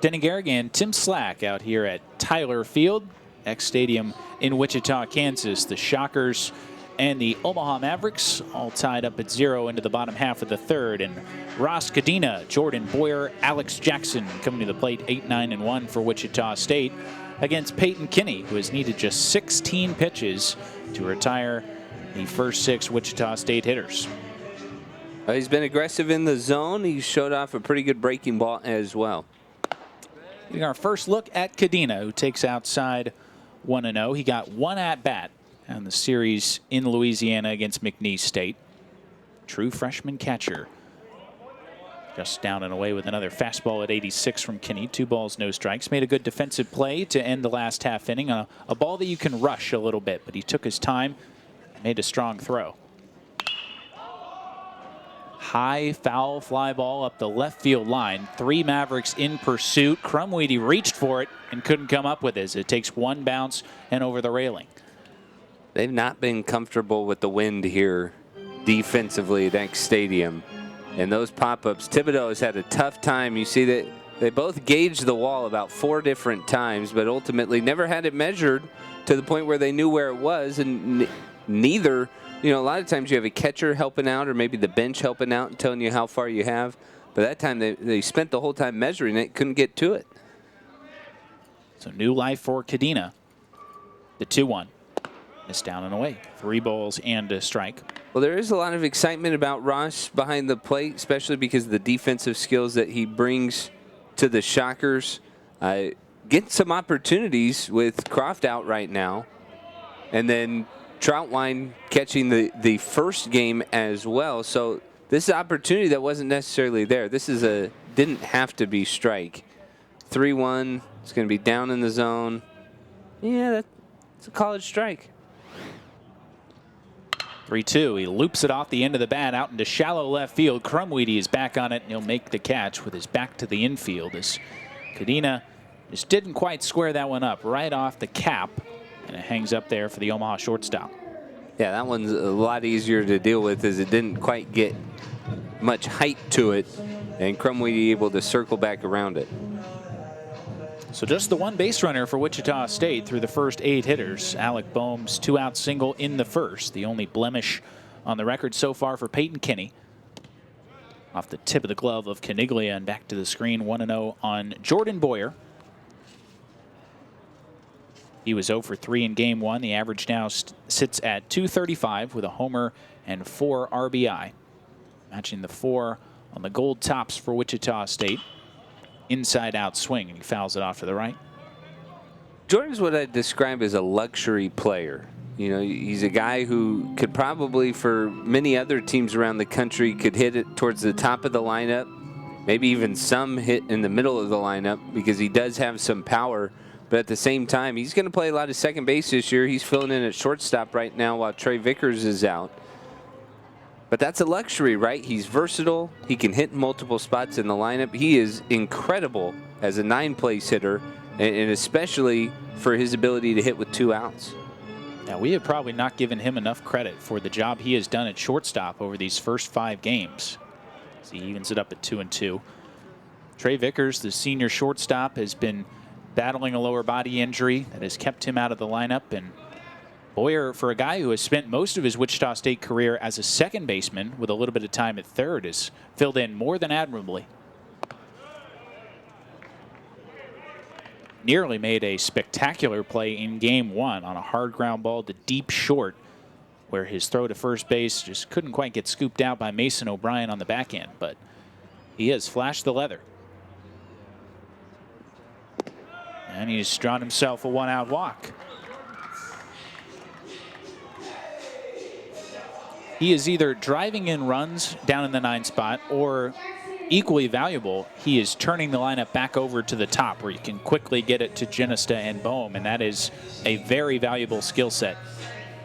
Speaker 1: Denny Garrigan, Tim Slack out here at Tyler Field, Eck Stadium in Wichita, Kansas. The Shockers and the Omaha Mavericks all tied up at 0 into the bottom half of the third. And Ross Cadena, Jordan Boyer, Alex Jackson coming to the plate 8-9-1 for Wichita State against Peyton Kinney, who has needed just 16 pitches to retire the first 6 Wichita State hitters.
Speaker 2: He's been aggressive in the zone. He showed off a pretty good breaking ball as well.
Speaker 1: Getting our first look at Cadena, who takes outside 1-0. He got 1 at-bat on the series in Louisiana against McNeese State. True freshman catcher. Just down and away with another fastball at 86 from Kinney. 2 balls, no strikes. Made a good defensive play to end the last half inning. A ball that you can rush a little bit, but he took his time, made a strong throw. High foul fly ball up the left field line. 3 Mavericks in pursuit. Crumweedy reached for it and couldn't come up with it. It takes 1 bounce and over the railing.
Speaker 2: They've not been comfortable with the wind here defensively at Eck Stadium. And those pop-ups, Thibodeau has had a tough time. You see that they both gauged the wall about 4 different times, but ultimately never had it measured to the point where they knew where it was, and neither. You know, a lot of times you have a catcher helping out or maybe the bench helping out and telling you how far you have. But that time they spent the whole time measuring it, couldn't get to it.
Speaker 1: So new life for Cadena. The 2-1. Missed down and away. 3 balls and a strike.
Speaker 2: Well, there is a lot of excitement about Ross behind the plate, especially because of the defensive skills that he brings to the Shockers. Getting some opportunities with Croft out right now. And then Troutwine catching the first game as well. So this is an opportunity that wasn't necessarily there. This is didn't have to be strike. 3-1. It's going to be down in the zone. Yeah, that's a college strike.
Speaker 1: 3-2. He loops it off the end of the bat out into shallow left field. Crumweedy is back on it, and he'll make the catch with his back to the infield as Cadena just didn't quite square that one up right off the cap. And it hangs up there for the Omaha shortstop.
Speaker 2: Yeah, that one's a lot easier to deal with as it didn't quite get much height to it. And Crumweedy able to circle back around it.
Speaker 1: So just the 1 base runner for Wichita State through the first 8 hitters. Alec Bohm's 2-out single in the first. The only blemish on the record so far for Peyton Kinney. Off the tip of the glove of Caniglia and back to the screen. 1-0 on Jordan Boyer. He was 0 for 3 in Game 1. The average now sits at .235 with a homer and 4 RBI. Matching the 4 on the gold tops for Wichita State. Inside-out swing, and he fouls it off to the right.
Speaker 2: Jordan's what I'd describe as a luxury player. You know, he's a guy who could probably, for many other teams around the country, could hit it towards the top of the lineup. Maybe even some hit in the middle of the lineup because he does have some power. But at the same time, he's going to play a lot of second base this year. He's filling in at shortstop right now while Trey Vickers is out. But that's a luxury, right? He's versatile. He can hit multiple spots in the lineup. He is incredible as a 9-place hitter, and especially for his ability to hit with 2 outs.
Speaker 1: Now, we have probably not given him enough credit for the job he has done at shortstop over these first 5 games. So he evens it up at 2-2. Trey Vickers, the senior shortstop, has been battling a lower body injury that has kept him out of the lineup. And Boyer, for a guy who has spent most of his Wichita State career as a second baseman with a little bit of time at third, has filled in more than admirably. Nearly made a spectacular play in game one on a hard ground ball to deep short, where his throw to first base just couldn't quite get scooped out by Mason O'Brien on the back end, but he has flashed the leather. And he's drawn himself a one-out walk. He is either driving in runs down in the 9th spot, or equally valuable, he is turning the lineup back over to the top where you can quickly get it to Genesta and Bohm, and that is a very valuable skill set.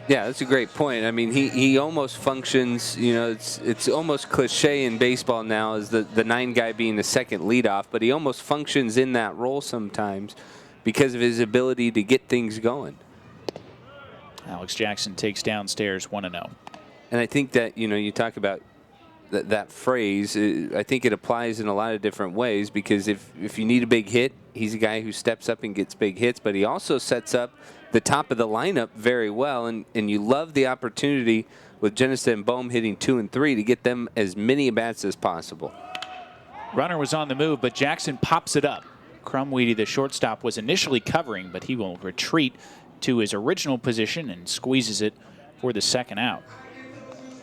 Speaker 2: Yeah, that's a great point. I mean, he almost functions, you know, it's almost cliche in baseball now as the 9 guy being the second leadoff, but he almost functions in that role sometimes because of his ability to get things going.
Speaker 1: Alex Jackson takes downstairs 1-0.
Speaker 2: And I think that, you know, you talk about that phrase, I think it applies in a lot of different ways, because if you need a big hit, he's a guy who steps up and gets big hits, but he also sets up the top of the lineup very well, and you love the opportunity with Genesta and Bohm hitting 2 and 3 to get them as many bats as possible.
Speaker 1: Runner was on the move, but Jackson pops it up. Crumweedy, the shortstop, was initially covering, but he will retreat to his original position and squeezes it for the second out.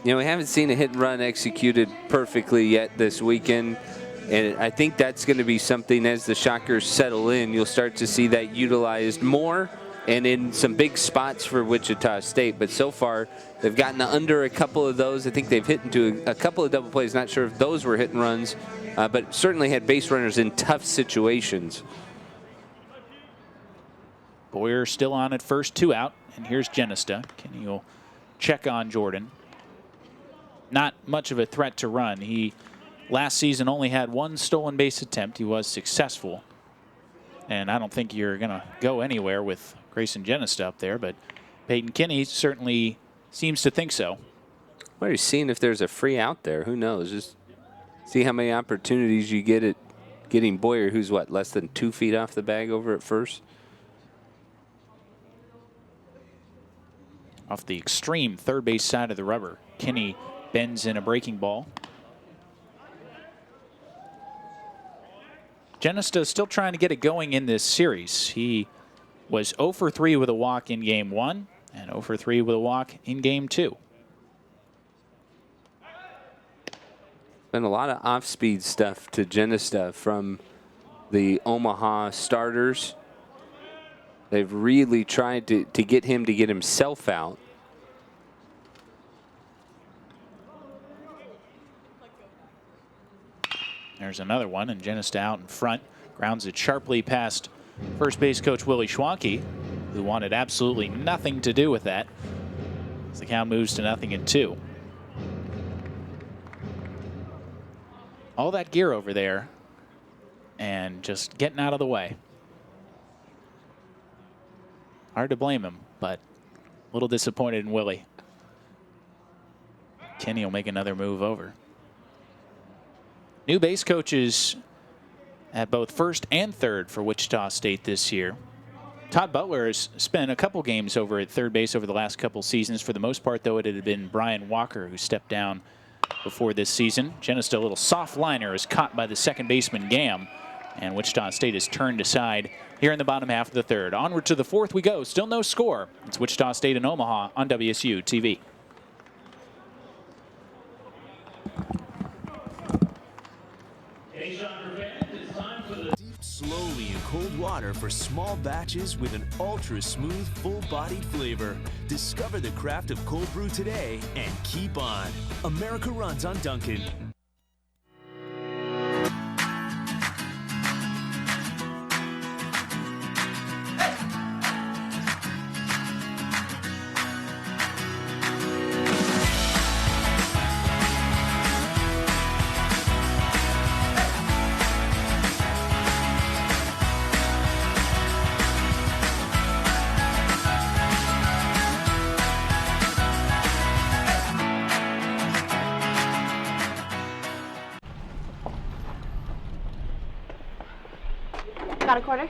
Speaker 2: You know, we haven't seen a hit and run executed perfectly yet this weekend, and I think that's going to be something as the Shockers settle in. You'll start to see that utilized more and in some big spots for Wichita State. But so far, they've gotten under a couple of those. I think they've hit into a couple of double plays. Not sure if those were hit and runs, but certainly had base runners in tough situations.
Speaker 1: Boyer still on at first, 2 out, and here's Genesta. Kenny will check on Jordan. Not much of a threat to run. He last season only had 1 stolen base attempt. He was successful. And I don't think you're going to go anywhere with Grayson Genesta up there, but Peyton Kinney certainly seems to think so.
Speaker 2: Well, you're seeing if there's a free out there. Who knows? Just see how many opportunities you get at getting Boyer, who's what, less than 2 feet off the bag over at first?
Speaker 1: Off the extreme third base side of the rubber, Kinney bends in a breaking ball. Genesta still trying to get it going in this series. He was 0 for 3 with a walk in game 1 and 0 for 3 with a walk in game 2.
Speaker 2: Been a lot of off-speed stuff to Genesta from the Omaha starters. They've really tried to get him to get himself out.
Speaker 1: There's another one, and Genesta out in front. Grounds it sharply past first base coach Willie Schwanke, who wanted absolutely nothing to do with that, as the count moves to 0-2. All that gear over there, and just getting out of the way. Hard to blame him, but a little disappointed in Willie. Kenny will make another move over. New base coaches at both first and third for Wichita State this year. Todd Butler has spent a couple games over at third base over the last couple seasons. For the most part, though, it had been Brian Walker who stepped down before this season. Genesta, a little soft liner, is caught by the second baseman Gam, and Wichita State is turned aside here in the bottom half of the third. Onward to the fourth we go. Still no score. It's Wichita State and Omaha on WSU-TV.
Speaker 16: Slowly in cold water for small batches with an ultra-smooth, full-bodied flavor. Discover the craft of cold brew today and keep on. America runs on Dunkin'.
Speaker 11: Got a quarter?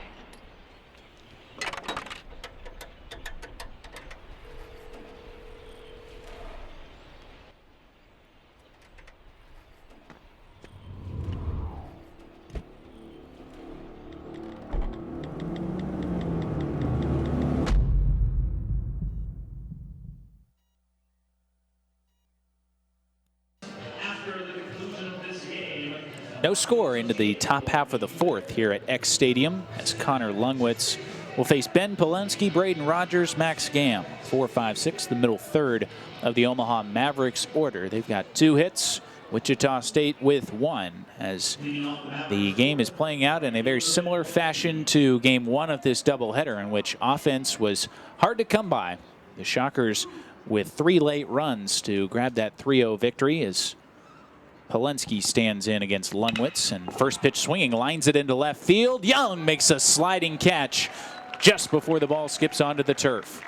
Speaker 1: No score into the top half of the fourth here at Eck Stadium as Connor Lungwitz will face Ben Polensky, Braden Rogers, Max Gamm. 4, 5, 6, the middle third of the Omaha Mavericks order. They've got 2 hits. Wichita State with 1, as the game is playing out in a very similar fashion to game 1 of this doubleheader, in which offense was hard to come by. The Shockers with 3 late runs to grab that 3-0 victory as Polensky stands in against Lungwitz, and first pitch swinging, lines it into left field. Young makes a sliding catch just before the ball skips onto the turf.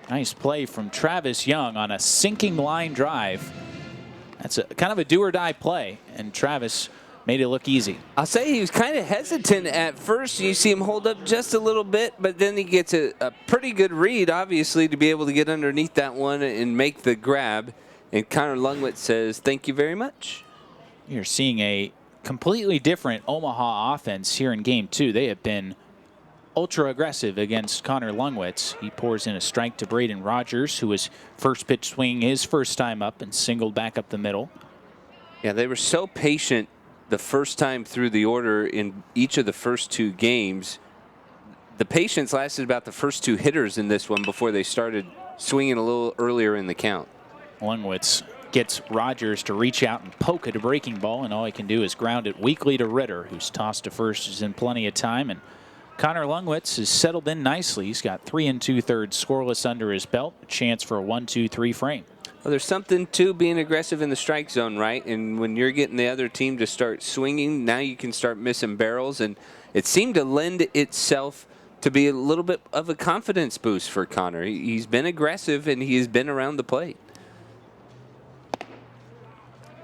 Speaker 1: Nice play from Travis Young on a sinking line drive. That's kind of a do-or-die play, and Travis made it look easy.
Speaker 2: I'll say he was kind of hesitant at first. You see him hold up just a little bit, but then he gets a pretty good read, obviously, to be able to get underneath that one and make the grab. And Connor Lungwitz says, thank you very much.
Speaker 1: You're seeing a completely different Omaha offense here in game 2. They have been ultra aggressive against Connor Lungwitz. He pours in a strike to Braden Rogers, who was first pitch swinging his first time up and singled back up the middle.
Speaker 2: Yeah, they were so patient the first time through the order in each of the first 2 games. The patience lasted about the first 2 hitters in this one before they started swinging a little earlier in the count.
Speaker 1: Lungwitz gets Rogers to reach out and poke at a breaking ball, and all he can do is ground it weakly to Ritter, who's tossed to first, is in plenty of time. And Connor Lungwitz has settled in nicely. He's got 3 2/3 scoreless under his belt, a chance for a 1-2-3 frame.
Speaker 2: Well, there's something to being aggressive in the strike zone, right? And when you're getting the other team to start swinging, now you can start missing barrels. And it seemed to lend itself to be a little bit of a confidence boost for Connor. He's been aggressive, and he has been around the plate.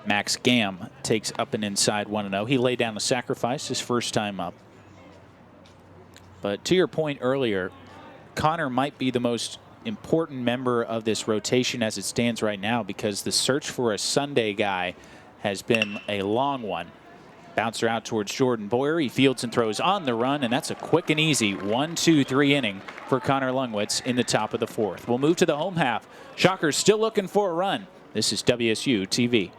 Speaker 1: Max Gamm takes up and inside 1-0. He laid down a sacrifice his first time up. But to your point earlier, Connor might be the most important member of this rotation as it stands right now, because the search for a Sunday guy has been a long one. Bouncer out towards Jordan Boyer. He fields and throws on the run, and that's a quick and easy 1-2-3 inning for Connor Lungwitz in the top of the fourth. We'll move to the home half. Shockers still looking for a run. This is WSU-TV.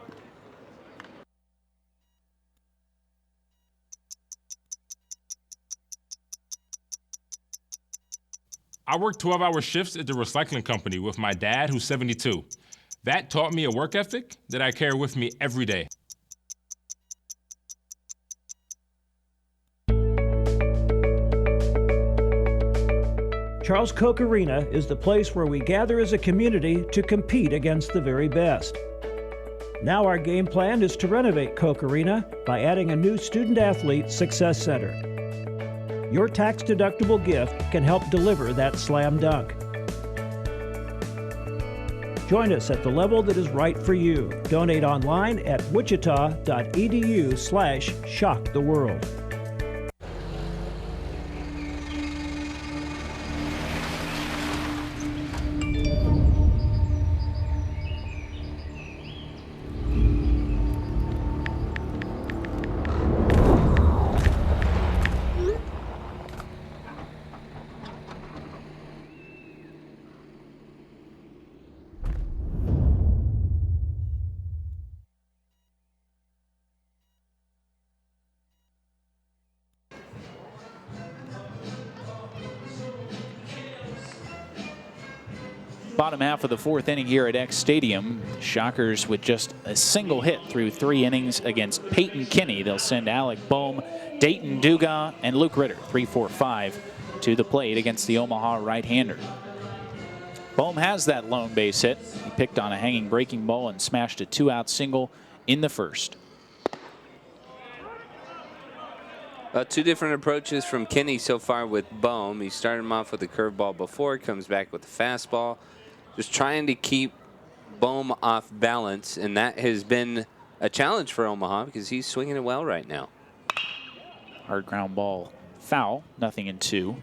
Speaker 3: I worked 12-hour shifts at the recycling company with my dad, who's 72. That taught me a work ethic that I carry with me every day.
Speaker 4: Charles Koch Arena is the place where we gather as a community to compete against the very best. Now our game plan is to renovate Koch Arena by adding a new student-athlete success center. Your tax-deductible gift can help deliver that slam dunk. Join us at the level that is right for you. Donate online at wichita.edu/shocktheworld.
Speaker 1: Bottom half of the fourth inning here at Eck Stadium. Shockers with just a single hit through 3 innings against Peyton Kinney. They'll send Alec Boehm, Dayton Dugas, and Luke Ritter, 3, 4, 5, to the plate against the Omaha right-hander. Boehm has that lone base hit. He picked on a hanging breaking ball and smashed a 2-out single in the first.
Speaker 2: 2 different approaches from Kinney so far with Boehm. He started him off with a curveball before, comes back with a fastball. Just trying to keep Boehm off balance, and that has been a challenge for Omaha because he's swinging it well right now.
Speaker 1: Hard ground ball foul, 0-2.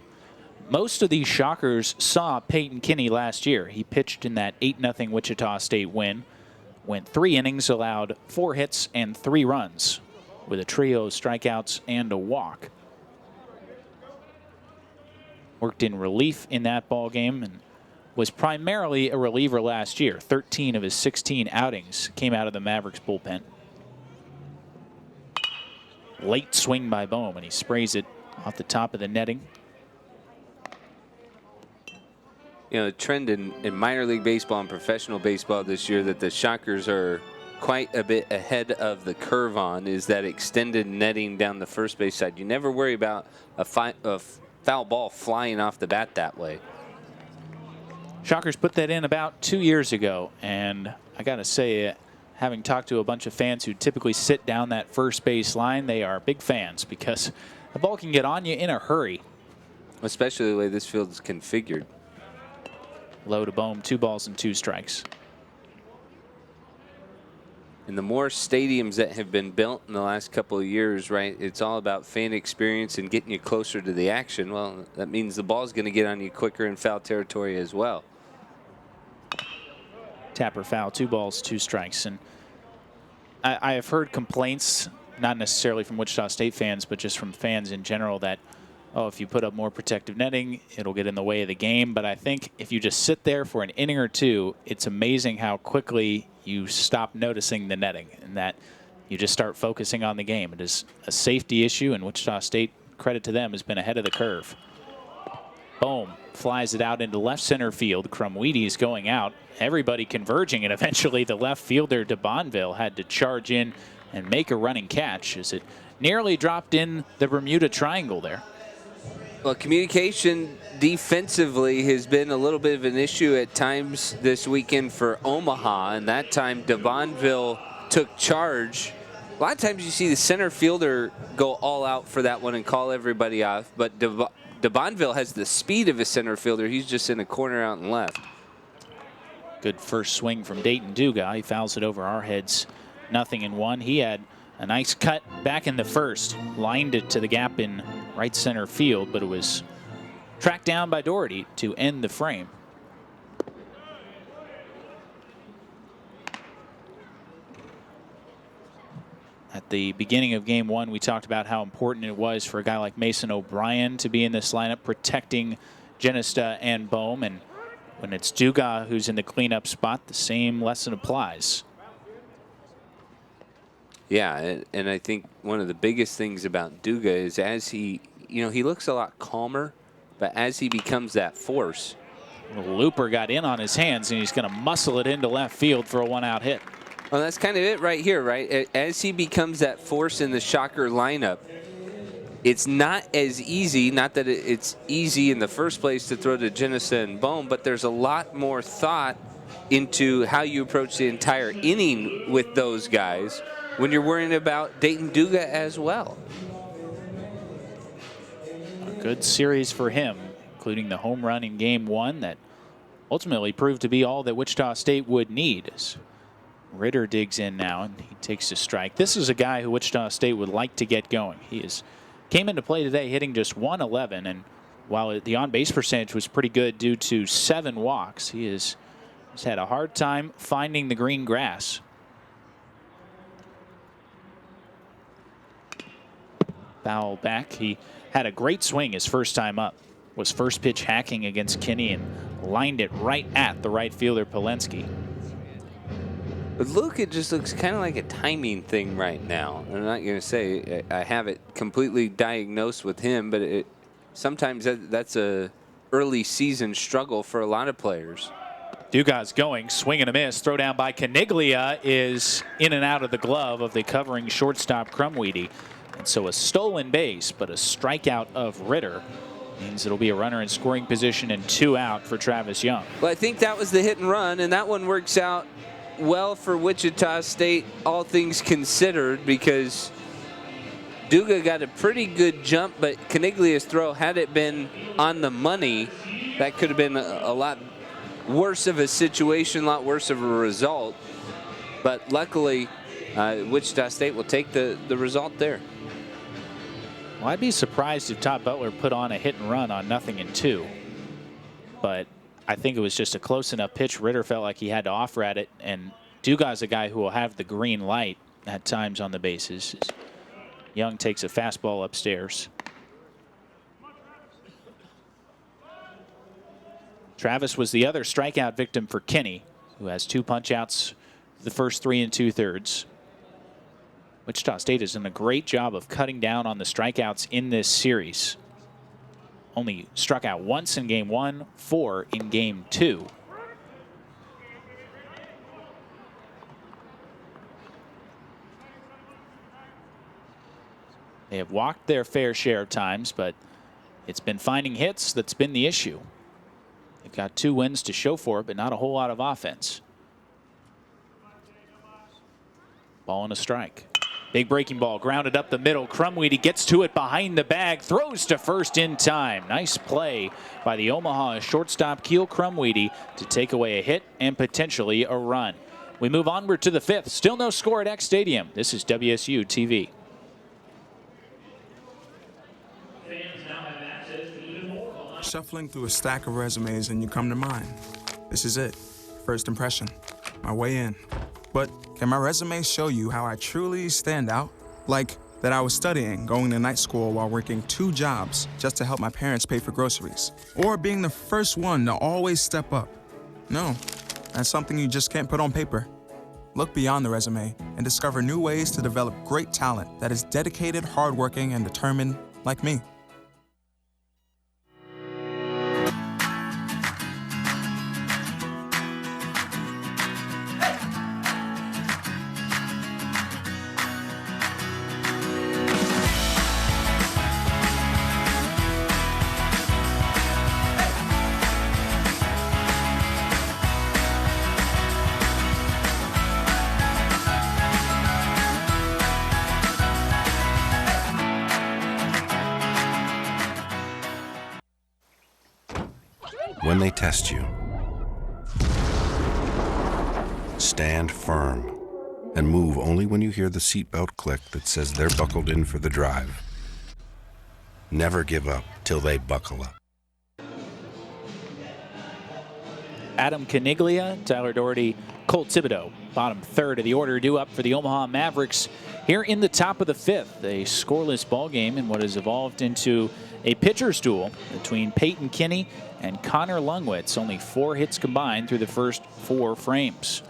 Speaker 1: Most of these Shockers saw Peyton Kinney last year. He pitched in that 8-0 Wichita State win. Went 3 innings, allowed 4 hits and 3 runs with a trio of strikeouts and a walk. Worked in relief in that ball game and was primarily a reliever last year. 13 of his 16 outings came out of the Mavericks bullpen. late swing by Bohm, and he sprays it off the top of the netting.
Speaker 2: You know, the trend in minor league baseball and professional baseball this year that the Shockers are quite a bit ahead of the curve on is that extended netting down the first base side. You never worry about a foul ball flying off the bat that way.
Speaker 1: Shockers put that in about 2 years ago, and I got to say, having talked to a bunch of fans who typically sit down that first base line, they are big fans because the ball can get on you in a hurry.
Speaker 2: Especially the way this field is configured.
Speaker 1: Low to Bohm, 2 balls and 2 strikes.
Speaker 2: And the more stadiums that have been built in the last couple of years, right, it's all about fan experience and getting you closer to the action. Well, that means the ball's going to get on you quicker in foul territory as well.
Speaker 1: Tapper foul, 2 balls, 2 strikes. And I have heard complaints, not necessarily from Wichita State fans, but just from fans in general that, oh, if you put up more protective netting, it'll get in the way of the game. But I think if you just sit there for an inning or two, it's amazing how quickly you stop noticing the netting and that you just start focusing on the game. It is a safety issue, and Wichita State, credit to them, has been ahead of the curve. Bohm flies it out into left center field. Krumwiede is going out. Everybody converging, and eventually the left fielder, DeBonville, had to charge in and make a running catch as it nearly dropped in the Bermuda Triangle there.
Speaker 2: Well, communication defensively has been a little bit of an issue at times this weekend for Omaha, and that time DeBonville took charge. A lot of times you see the center fielder go all out for that one and call everybody off, but DeBonville has the speed of a center fielder. He's just in a corner out and left.
Speaker 1: Good first swing from Dayton Duga. He fouls it over our heads, 0-1. He had a nice cut back in the first, lined it to the gap in right center field, but it was tracked down by Doherty to end the frame. At the beginning of game 1, we talked about how important it was for a guy like Mason O'Brien to be in this lineup protecting Genesta and Bohm, and when it's Duga who's in the cleanup spot, the same lesson applies.
Speaker 2: Yeah, and I think one of the biggest things about Duga is as he looks a lot calmer, but as he becomes that force.
Speaker 1: The looper got in on his hands, and he's going to muscle it into left field for a 1-out hit.
Speaker 2: Well, that's kind of it right here, right? As he becomes that force in the Shocker lineup, it's not as easy, not that it's easy in the first place to throw to Genesta and Bohm, but there's a lot more thought into how you approach the entire inning with those guys when you're worrying about Dayton Duga as well.
Speaker 1: A good series for him, including the home run in game 1 that ultimately proved to be all that Wichita State would need. As Ritter digs in now, and he takes a strike. This is a guy who Wichita State would like to get going. He came into play today hitting just .111, and while the on-base percentage was pretty good due to 7 walks, he has had a hard time finding the green grass. Foul back. He had a great swing his first time up. Was first pitch hacking against Kinney and lined it right at the right fielder Polensky.
Speaker 2: But look, it just looks kind of like a timing thing right now. I'm not going to say I have it completely diagnosed with him, but sometimes that's a early season struggle for a lot of players.
Speaker 1: Dugas going, swing and a miss. Throw down by Caniglia is in and out of the glove of the covering shortstop Krumwiede. And so a stolen base, but a strikeout of Ritter means it'll be a runner in scoring position and 2 out for Travis Young.
Speaker 2: Well, I think that was the hit and run, and that one works out well for Wichita State, all things considered, because Duga got a pretty good jump, but Caniglia's throw, had it been on the money, that could have been a lot worse of a situation, a lot worse of a result. But luckily, Wichita State will take the result there.
Speaker 1: Well, I'd be surprised if Todd Butler put on a hit and run on 0-2. But I think it was just a close enough pitch. Ritter felt like he had to offer at it, and Duga's a guy who will have the green light at times on the bases. Young takes a fastball upstairs. Travis was the other strikeout victim for Kinney, who has 2 punch-outs the first 3 2/3. Wichita State has done a great job of cutting down on the strikeouts in this series. Only struck out once in game 1, 4 in game 2. They have walked their fair share of times, but it's been finding hits that's been the issue. They've got 2 wins to show for it, but not a whole lot of offense. Ball and a strike. Big breaking ball grounded up the middle. Crumweedy gets to it behind the bag, throws to first in time. Nice play by the Omaha shortstop Keel Crumweedy to take away a hit and potentially a run. We move onward to the 5th. Still no score at Eck Stadium. This is Wsu-tv.
Speaker 5: Shuffling through a stack of resumes and you come to mine. This is it. First impression. My way in. But can my resume show you how I truly stand out? Like that I was studying, going to night school while working 2 jobs just to help my parents pay for groceries. Or being the first one to always step up. No, that's something you just can't put on paper. Look beyond the resume and discover new ways to develop great talent that is dedicated, hardworking, and determined like me.
Speaker 6: When they test you, stand firm and move only when you hear the seatbelt click that says they're buckled in for the drive. Never give up till they buckle up.
Speaker 1: Adam Caniglia, Tyler Doherty, Cole Thibodeau, bottom 3rd of the order, due up for the Omaha Mavericks here in the top of the 5th. A scoreless ball game in what has evolved into a pitcher's duel between Peyton Kinney and Connor Lungwitz. Only 4 hits combined through the first 4 frames.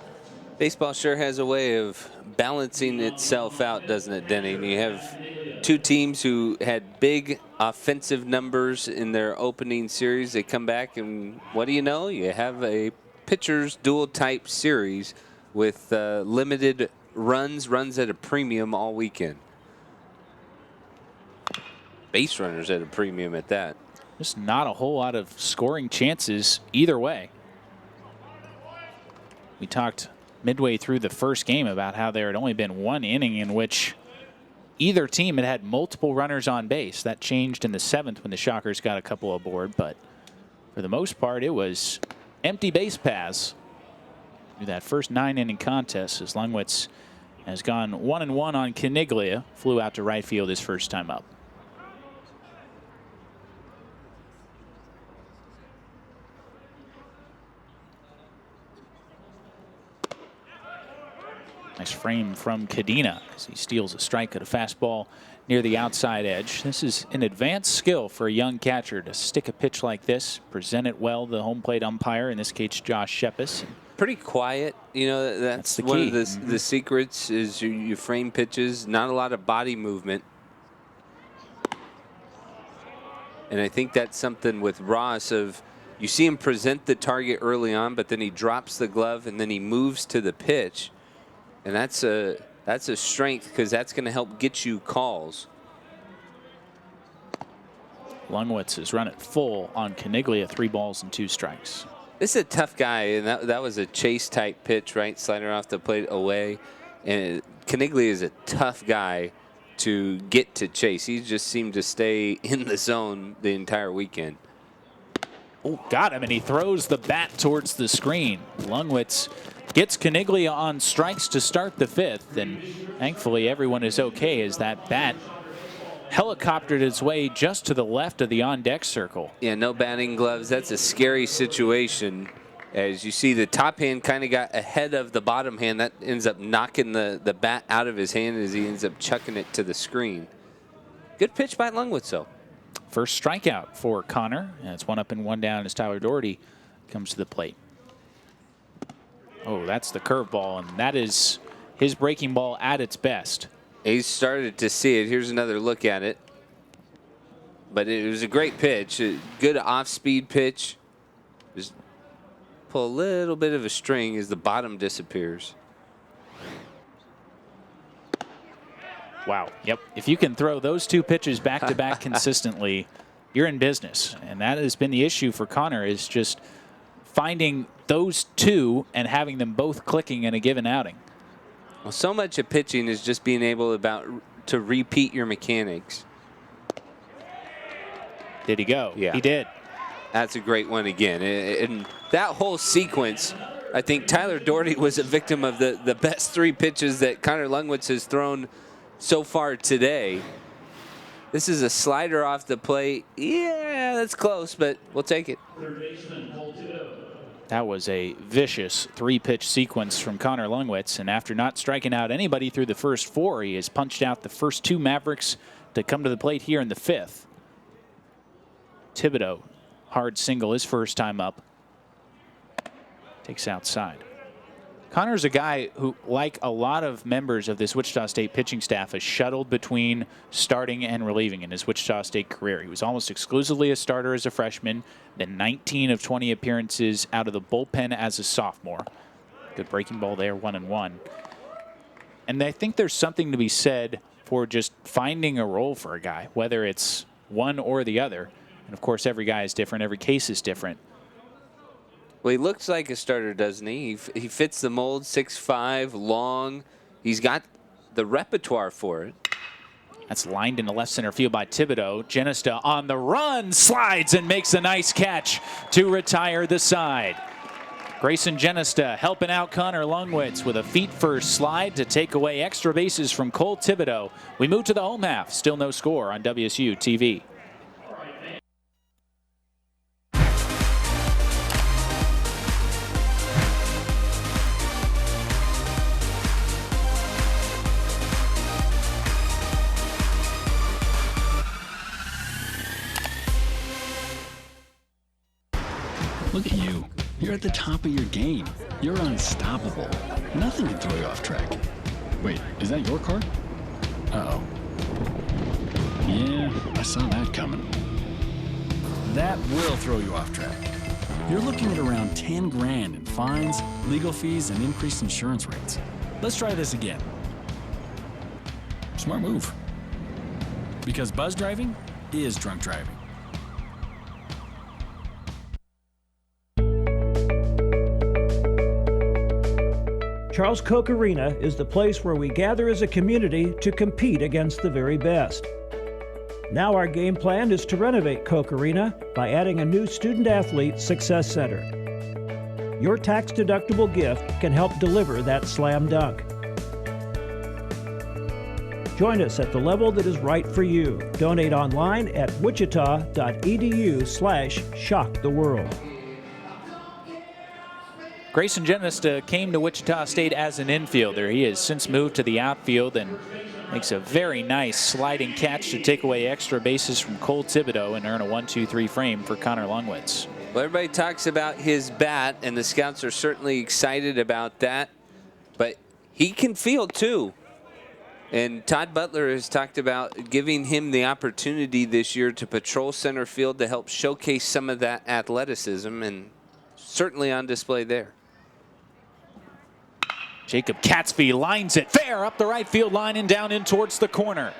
Speaker 2: Baseball sure has a way of balancing itself out, doesn't it, Denny? You have 2 teams who had big offensive numbers in their opening series. They come back, and what do you know? You have a pitcher's duel type series with limited runs at a premium all weekend. Base runners at a premium at that.
Speaker 1: Just not a whole lot of scoring chances either way. We talked midway through the first game about how there had only been 1 inning in which either team had multiple runners on base. That changed in the 7th when the Shockers got a couple aboard, but for the most part it was empty base paths through that first 9-inning contest as Lungwitz has gone 1-1 on Caniglia, flew out to right field his first time up. Nice frame from Cadena as he steals a strike at a fastball near the outside edge. This is an advanced skill for a young catcher to stick a pitch like this, present it well to the home plate umpire, in this case Josh Shepis.
Speaker 2: Pretty quiet, you know, that's one of the secrets is you frame pitches, not a lot of body movement. And I think that's something with Ross of, you see him present the target early on, but then he drops the glove and then he moves to the pitch. And that's a strength because that's going to help get you calls.
Speaker 1: Lungwitz has run it full on Caniglia, 3 balls and 2 strikes.
Speaker 2: This is a tough guy, and that was a chase type pitch, right? Slider off the plate away. And Caniglia is a tough guy to get to chase. He just seemed to stay in the zone the entire weekend.
Speaker 1: Oh, got him, and he throws the bat towards the screen. Lungwitz gets Caniglia on strikes to start the 5th, and thankfully everyone is okay as that bat helicoptered its way just to the left of the on-deck circle.
Speaker 2: Yeah, no batting gloves. That's a scary situation. As you see, the top hand kind of got ahead of the bottom hand. That ends up knocking the bat out of his hand as he ends up chucking it to the screen. Good pitch by Lungwitz, though.
Speaker 1: First strikeout for Connor, and it's 1 up and 1 down as Tyler Doherty comes to the plate. Oh, that's the curveball, and that is his breaking ball at its best.
Speaker 2: He started to see it. Here's another look at it. But it was a great pitch. A good off-speed pitch. Just pull a little bit of a string as the bottom disappears.
Speaker 1: Wow. Yep. If you can throw those two pitches back-to-back consistently, you're in business. And that has been the issue for Connor, is just finding those two and having them both clicking in a given outing.
Speaker 2: Well, so much of pitching is just being able to repeat your mechanics.
Speaker 1: Did he go?
Speaker 2: Yeah.
Speaker 1: He did.
Speaker 2: That's a great one again. And that whole sequence, I think Tyler Doherty was a victim of the best three pitches that Connor Lungwitz has thrown so far today. This is a slider off the plate. Yeah, that's close, but we'll take it.
Speaker 1: That was a vicious three-pitch sequence from Connor Lungwitz, and after not striking out anybody through the first four, he has punched out the first two Mavericks to come to the plate here in the fifth. Thibodeau, hard single his first time up. Takes outside. Connor's a guy who, like a lot of members of this Wichita State pitching staff, has shuttled between starting and relieving in his Wichita State career. He was almost exclusively a starter as a freshman, then 19 of 20 appearances out of the bullpen as a sophomore. Good breaking ball there, 1-1. And I think there's something to be said for just finding a role for a guy, whether it's one or the other. And of course, every guy is different. Every case is different.
Speaker 2: Well, he looks like a starter, doesn't he? He fits the mold, 6'5", long. He's got the repertoire for it.
Speaker 1: That's lined into left center field by Thibodeau. Genesta on the run, slides and makes a nice catch to retire the side. Grayson Genesta helping out Connor Lungwitz with a feet-first slide to take away extra bases from Cole Thibodeau. We move to the home half. Still no score on Wsu-tv.
Speaker 7: Look at you. You're at the top of your game. You're unstoppable. Nothing can throw you off track. Wait, is that your car? Uh-oh. Yeah, I saw that coming. That will throw you off track. You're looking at around 10 grand in fines, legal fees, and increased insurance rates. Let's try this again. Smart move. Because buzz driving is drunk driving.
Speaker 4: Charles Koch Arena is the place where we gather as a community to compete against the very best. Now our game plan is to renovate Koch Arena by adding a new student-athlete success center. Your tax-deductible gift can help deliver that slam dunk. Join us at the level that is right for you. Donate online at wichita.edu/shocktheworld.
Speaker 1: Grayson Genesta came to Wichita State as an infielder. He has since moved to the outfield and makes a very nice sliding catch to take away extra bases from Cole Thibodeau and earn a 1-2-3 frame for Connor Lungwitz.
Speaker 2: Well, everybody talks about his bat, and the scouts are certainly excited about that. But he can field, too. And Todd Butler has talked about giving him the opportunity this year to patrol center field to help showcase some of that athleticism, and certainly on display there.
Speaker 1: Jacob Catsby lines it fair up the right field line and down in towards the corner.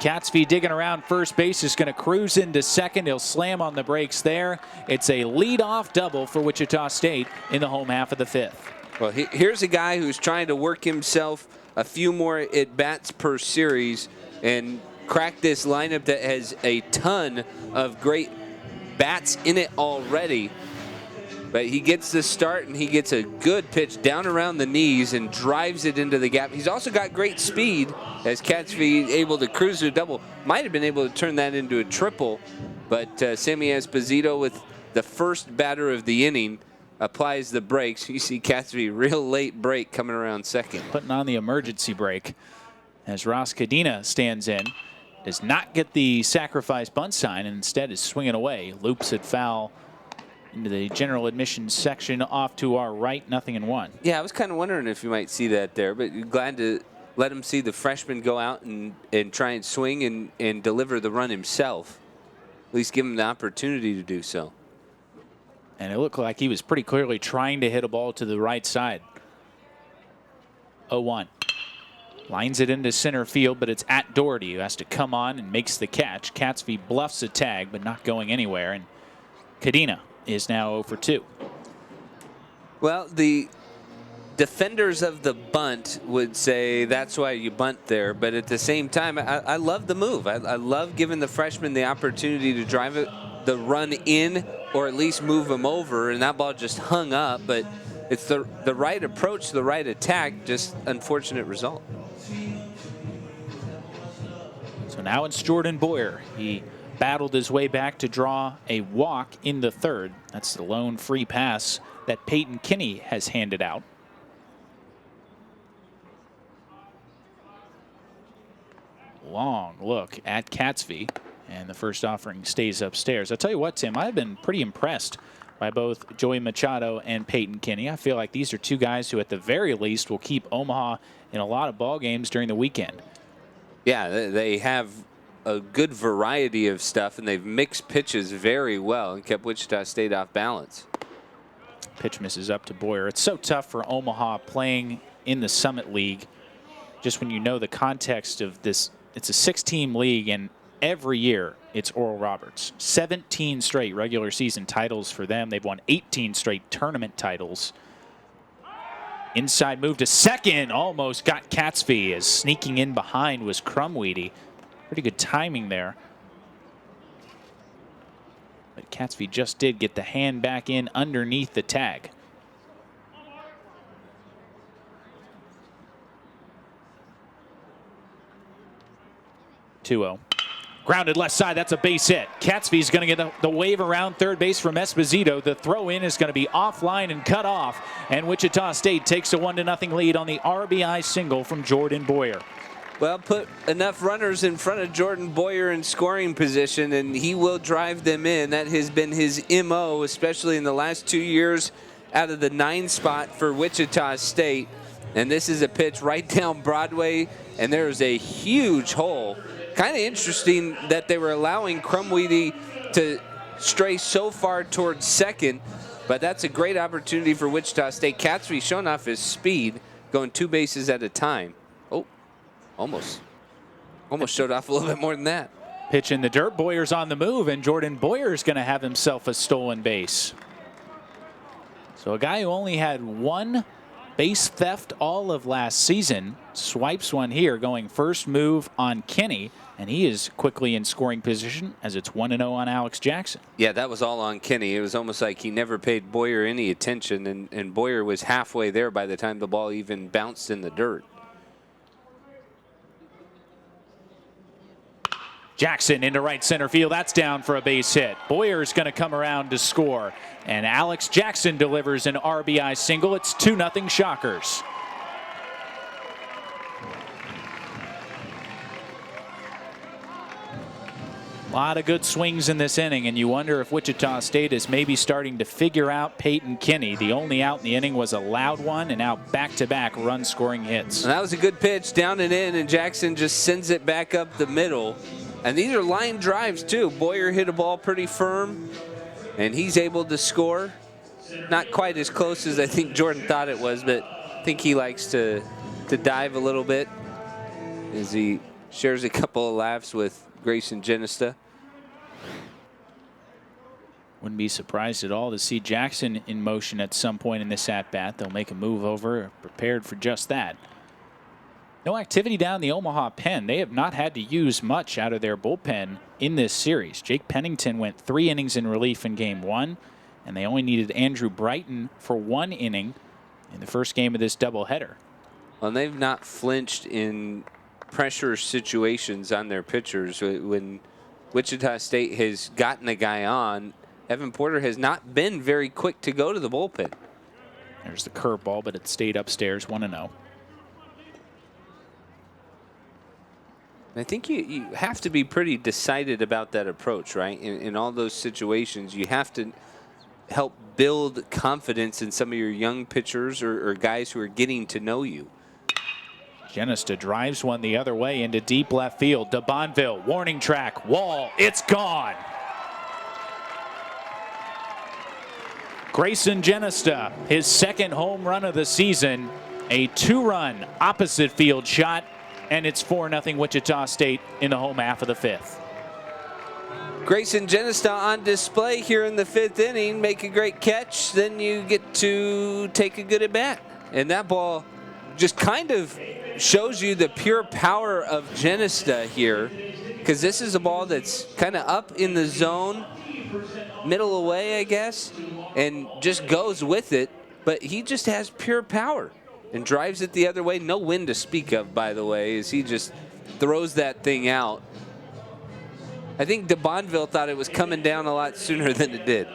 Speaker 1: Catsby digging around first base is going to cruise into second. He'll slam on the brakes there. It's a leadoff double for Wichita State in the home half of the fifth.
Speaker 2: Well, here's a guy who's trying to work himself a few more at-bats per series and crack this lineup that has a ton of great bats in it already. But he gets the start, and he gets a good pitch down around the knees and drives it into the gap. He's also got great speed, as Catsby able to cruise to a double. Might have been able to turn that into a triple, but Sammy Esposito, with the first batter of the inning, applies the brakes. You see Catsby, real late break coming around second.
Speaker 1: Putting on the emergency brake as Ross Cadena stands in. Does not get the sacrifice bunt sign, and instead is swinging away. Loops it foul into the general admissions section off to our right, 0-1.
Speaker 2: Yeah, I was kind of wondering if you might see that there, but glad to let him see the freshman go out and try and swing and deliver the run himself. At least give him the opportunity to do so.
Speaker 1: And it looked like he was pretty clearly trying to hit a ball to the right side. 0-1. Lines it into center field, but it's at Doherty, who has to come on and makes the catch. Catesby bluffs a tag, but not going anywhere. And Cadena is now 0 for 2.
Speaker 2: Well, the defenders of the bunt would say that's why you bunt there. But at the same time, I love the move. I love giving the freshman the opportunity to drive the run in or at least move him over. And that ball just hung up. But it's the right approach, the right attack, just unfortunate result.
Speaker 1: So now it's Jordan Boyer. He battled his way back to draw a walk in the third. That's the lone free pass that Peyton Kinney has handed out. Long look at Catesby, and the first offering stays upstairs. I'll tell you what, Tim, I've been pretty impressed by both Joey Machado and Peyton Kinney. I feel like these are two guys who at the very least will keep Omaha in a lot of ball games during the weekend.
Speaker 2: Yeah, they have a good variety of stuff, and they've mixed pitches very well and kept Wichita State off balance.
Speaker 1: Pitch misses up to Boyer. It's so tough for Omaha playing in the Summit League, just when you know the context of this. It's a 6-team league, and every year it's Oral Roberts. 17 straight regular season titles for them. They've won 18 straight tournament titles. Inside move to second, almost got Catesby, as sneaking in behind was Crumweedy. Pretty good timing there. But Catesby just did get the hand back in underneath the tag. (2-0). Grounded left side, that's a base hit. Catesby's going to get the wave around third base from Esposito. The throw in is going to be offline and cut off. And Wichita State takes a 1-0 lead on the RBI single from Jordan Boyer.
Speaker 2: Well, put enough runners in front of Jordan Boyer in scoring position, and he will drive them in. That has been his MO, especially in the last 2 years out of the 9 spot for Wichita State. And this is a pitch right down Broadway, and there is a huge hole. Kind of interesting that they were allowing Crumweedy to stray so far towards second, but that's a great opportunity for Wichita State. Catesby showing off his speed, going 2 bases at a time. Oh, almost showed off a little bit more than that.
Speaker 1: Pitch in the dirt, Boyer's on the move, and Jordan Boyer's going to have himself a stolen base. So a guy who only had 1 base theft all of last season swipes one here, going first move on Kinney, and he is quickly in scoring position as it's 1-0 on Alex Jackson.
Speaker 2: Yeah, that was all on Kinney. It was almost like he never paid Boyer any attention, and Boyer was halfway there by the time the ball even bounced in the dirt.
Speaker 1: Jackson into right center field. That's down for a base hit. Boyer's going to come around to score, and Alex Jackson delivers an RBI single. It's 2-0 Shockers. A lot of good swings in this inning, and you wonder if Wichita State is maybe starting to figure out Peyton Kinney. The only out in the inning was a loud one, and now back-to-back run-scoring hits.
Speaker 2: And that was a good pitch, down and in, and Jackson just sends it back up the middle. And these are line drives, too. Boyer hit a ball pretty firm, and he's able to score. Not quite as close as I think Jordan thought it was, but I think he likes to dive a little bit as he shares a couple of laughs with Grayson Genista.
Speaker 1: Wouldn't be surprised at all to see Jackson in motion at some point in this at-bat. They'll make a move over, prepared for just that. No activity down the Omaha pen. They have not had to use much out of their bullpen in this series. Jake Pennington went 3 innings in relief in game 1, and they only needed Andrew Brighton for 1 inning in the first game of this doubleheader.
Speaker 2: Well, they've not flinched in pressure situations on their pitchers. When Wichita State has gotten a guy on, Evan Porter has not been very quick to go to the bullpen.
Speaker 1: There's the curveball, but it stayed upstairs, 1-0.
Speaker 2: I think you have to be pretty decided about that approach, right? In all those situations, you have to help build confidence in some of your young pitchers or guys who are getting to know you.
Speaker 1: Genesta drives one the other way into deep left field. To Bonville, warning track, wall, it's gone. Grayson Genesta, his second home run of the season, a 2-run opposite field shot, and it's 4-0 Wichita State in the home half of the 5th.
Speaker 2: Grayson Genesta on display here in the 5th inning. Make a great catch, then you get to take a good at bat. And that ball just kind of shows you the pure power of Genesta here, because this is a ball that's kind of up in the zone, middle away, I guess, and just goes with it. But he just has pure power and drives it the other way. No wind to speak of, by the way, as he just throws that thing out. I think de Bonville thought it was coming down a lot sooner than it did.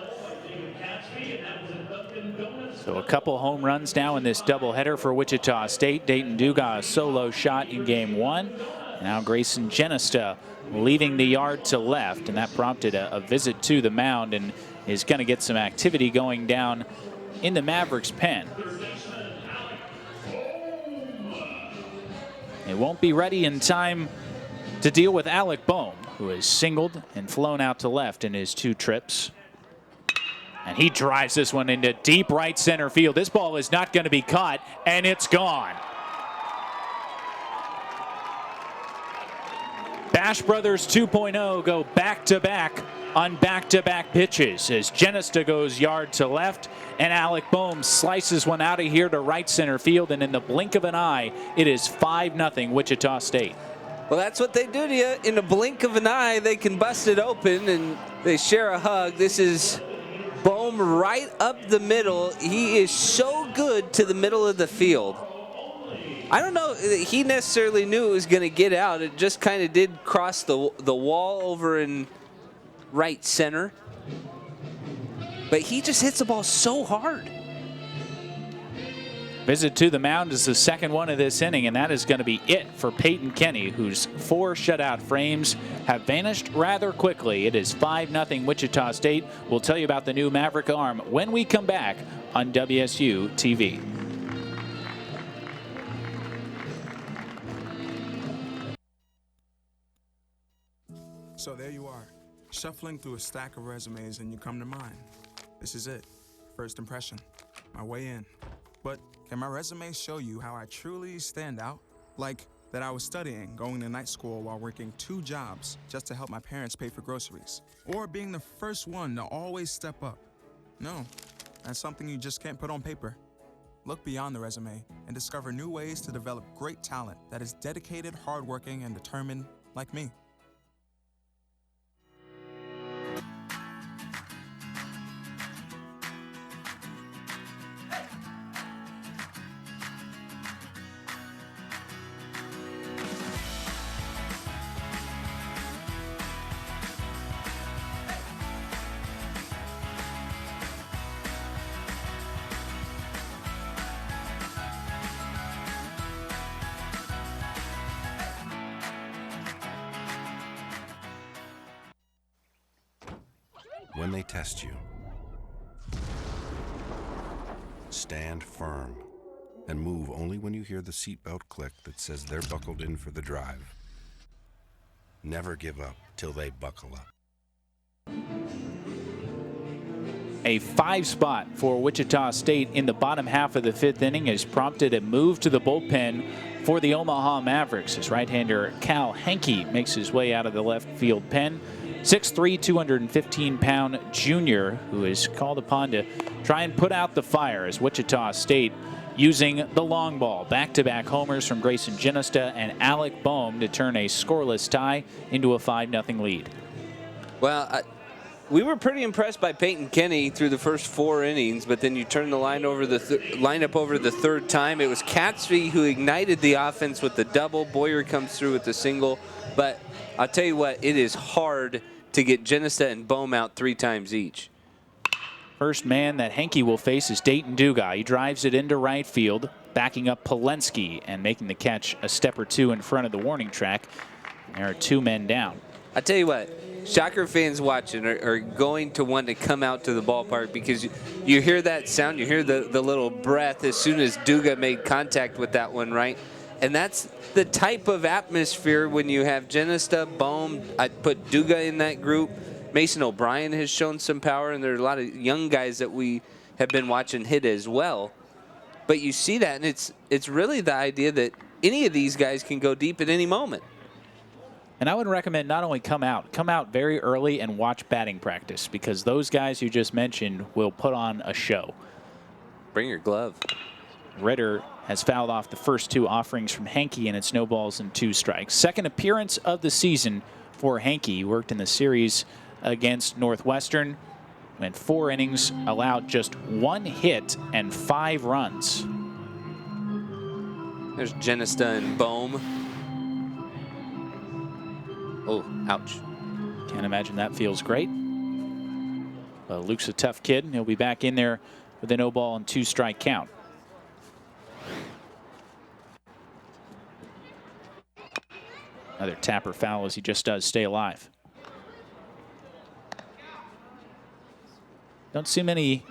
Speaker 1: So a couple home runs now in this doubleheader for Wichita State. Dayton Dugas, a solo shot in game 1. Now Grayson Genesta leaving the yard to left, and that prompted a visit to the mound and is going to get some activity going down in the Mavericks' pen. It won't be ready in time to deal with Alec Bohm, who has singled and flown out to left in his 2 trips. And he drives this one into deep right center field. This ball is not going to be caught, and it's gone. Bash Brothers 2.0 go back-to-back on back-to-back pitches as Genesta goes yard to left, and Alec Bohm slices one out of here to right center field, and in the blink of an eye, it is 5-0 Wichita State.
Speaker 2: Well, that's what they do to you. In a blink of an eye, they can bust it open, and they share a hug. This is Bohm right up the middle. He is so good to the middle of the field. I don't know that he necessarily knew it was going to get out. It just kind of did cross the wall over in right center. But he just hits the ball so hard.
Speaker 1: Visit to the mound is the second one of this inning, and that is going to be it for Peyton Kenny, whose 4 shutout frames have vanished rather quickly. It is 5-0 Wichita State. We'll tell you about the new Maverick arm when we come back on Wsu-tv.
Speaker 5: So there you are, shuffling through a stack of resumes and you come to mine. This is it, first impression, my way in. But can my resume show you how I truly stand out? Like that I was studying, going to night school while working 2 jobs just to help my parents pay for groceries. Or being the first one to always step up. No, that's something you just can't put on paper. Look beyond the resume and discover new ways to develop great talent that is dedicated, hardworking, and determined like me.
Speaker 6: When they test you, stand firm and move only when you hear the seatbelt click that says they're buckled in for the drive. Never give up till they buckle up.
Speaker 1: A 5 spot for Wichita State in the bottom half of the 5th inning has prompted a move to the bullpen for the Omaha Mavericks as right-hander Cal Henke makes his way out of the left field pen. 6'3", 215-pound junior who is called upon to try and put out the fire as Wichita State using the long ball. Back-to-back homers from Grayson Genesta and Alec Bohm to turn a scoreless tie into a 5-0 lead.
Speaker 2: Well, we were pretty impressed by Peyton Kenny through the first 4 innings, but then you turn the lineup over the 3rd time. It was Catsby who ignited the offense with the double. Boyer comes through with the single. But I'll tell you what, it is hard to get Genesta and Bohm out 3 times each.
Speaker 1: First man that Henke will face is Dayton Dugas. He drives it into right field, backing up Polensky and making the catch a step or 2 in front of the warning track. There are 2 men down.
Speaker 2: I tell you what, Shocker fans watching are going to want to come out to the ballpark because you hear that sound, you hear the little breath as soon as Dugas made contact with that one, right? And that's the type of atmosphere when you have Genesta, Bohm. I'd put Duga in that group. Mason O'Brien has shown some power, and there are a lot of young guys that we have been watching hit as well. But you see that, and it's really the idea that any of these guys can go deep at any moment.
Speaker 1: And I would recommend not only come out very early and watch batting practice, because those guys you just mentioned will put on a show.
Speaker 2: Bring your glove.
Speaker 1: Ritter has fouled off the first 2 offerings from Henke, and it's no balls and 2 strikes. Second appearance of the season for Henke. He worked in the series against Northwestern. Went 4 innings, allowed just 1 hit and 5 runs.
Speaker 2: There's Genesta and Bohm. Oh, ouch.
Speaker 1: Can't imagine that feels great. But Luke's a tough kid, and he'll be back in there with a no ball and 2 strike count. Another tapper foul as he just does stay alive. Don't see many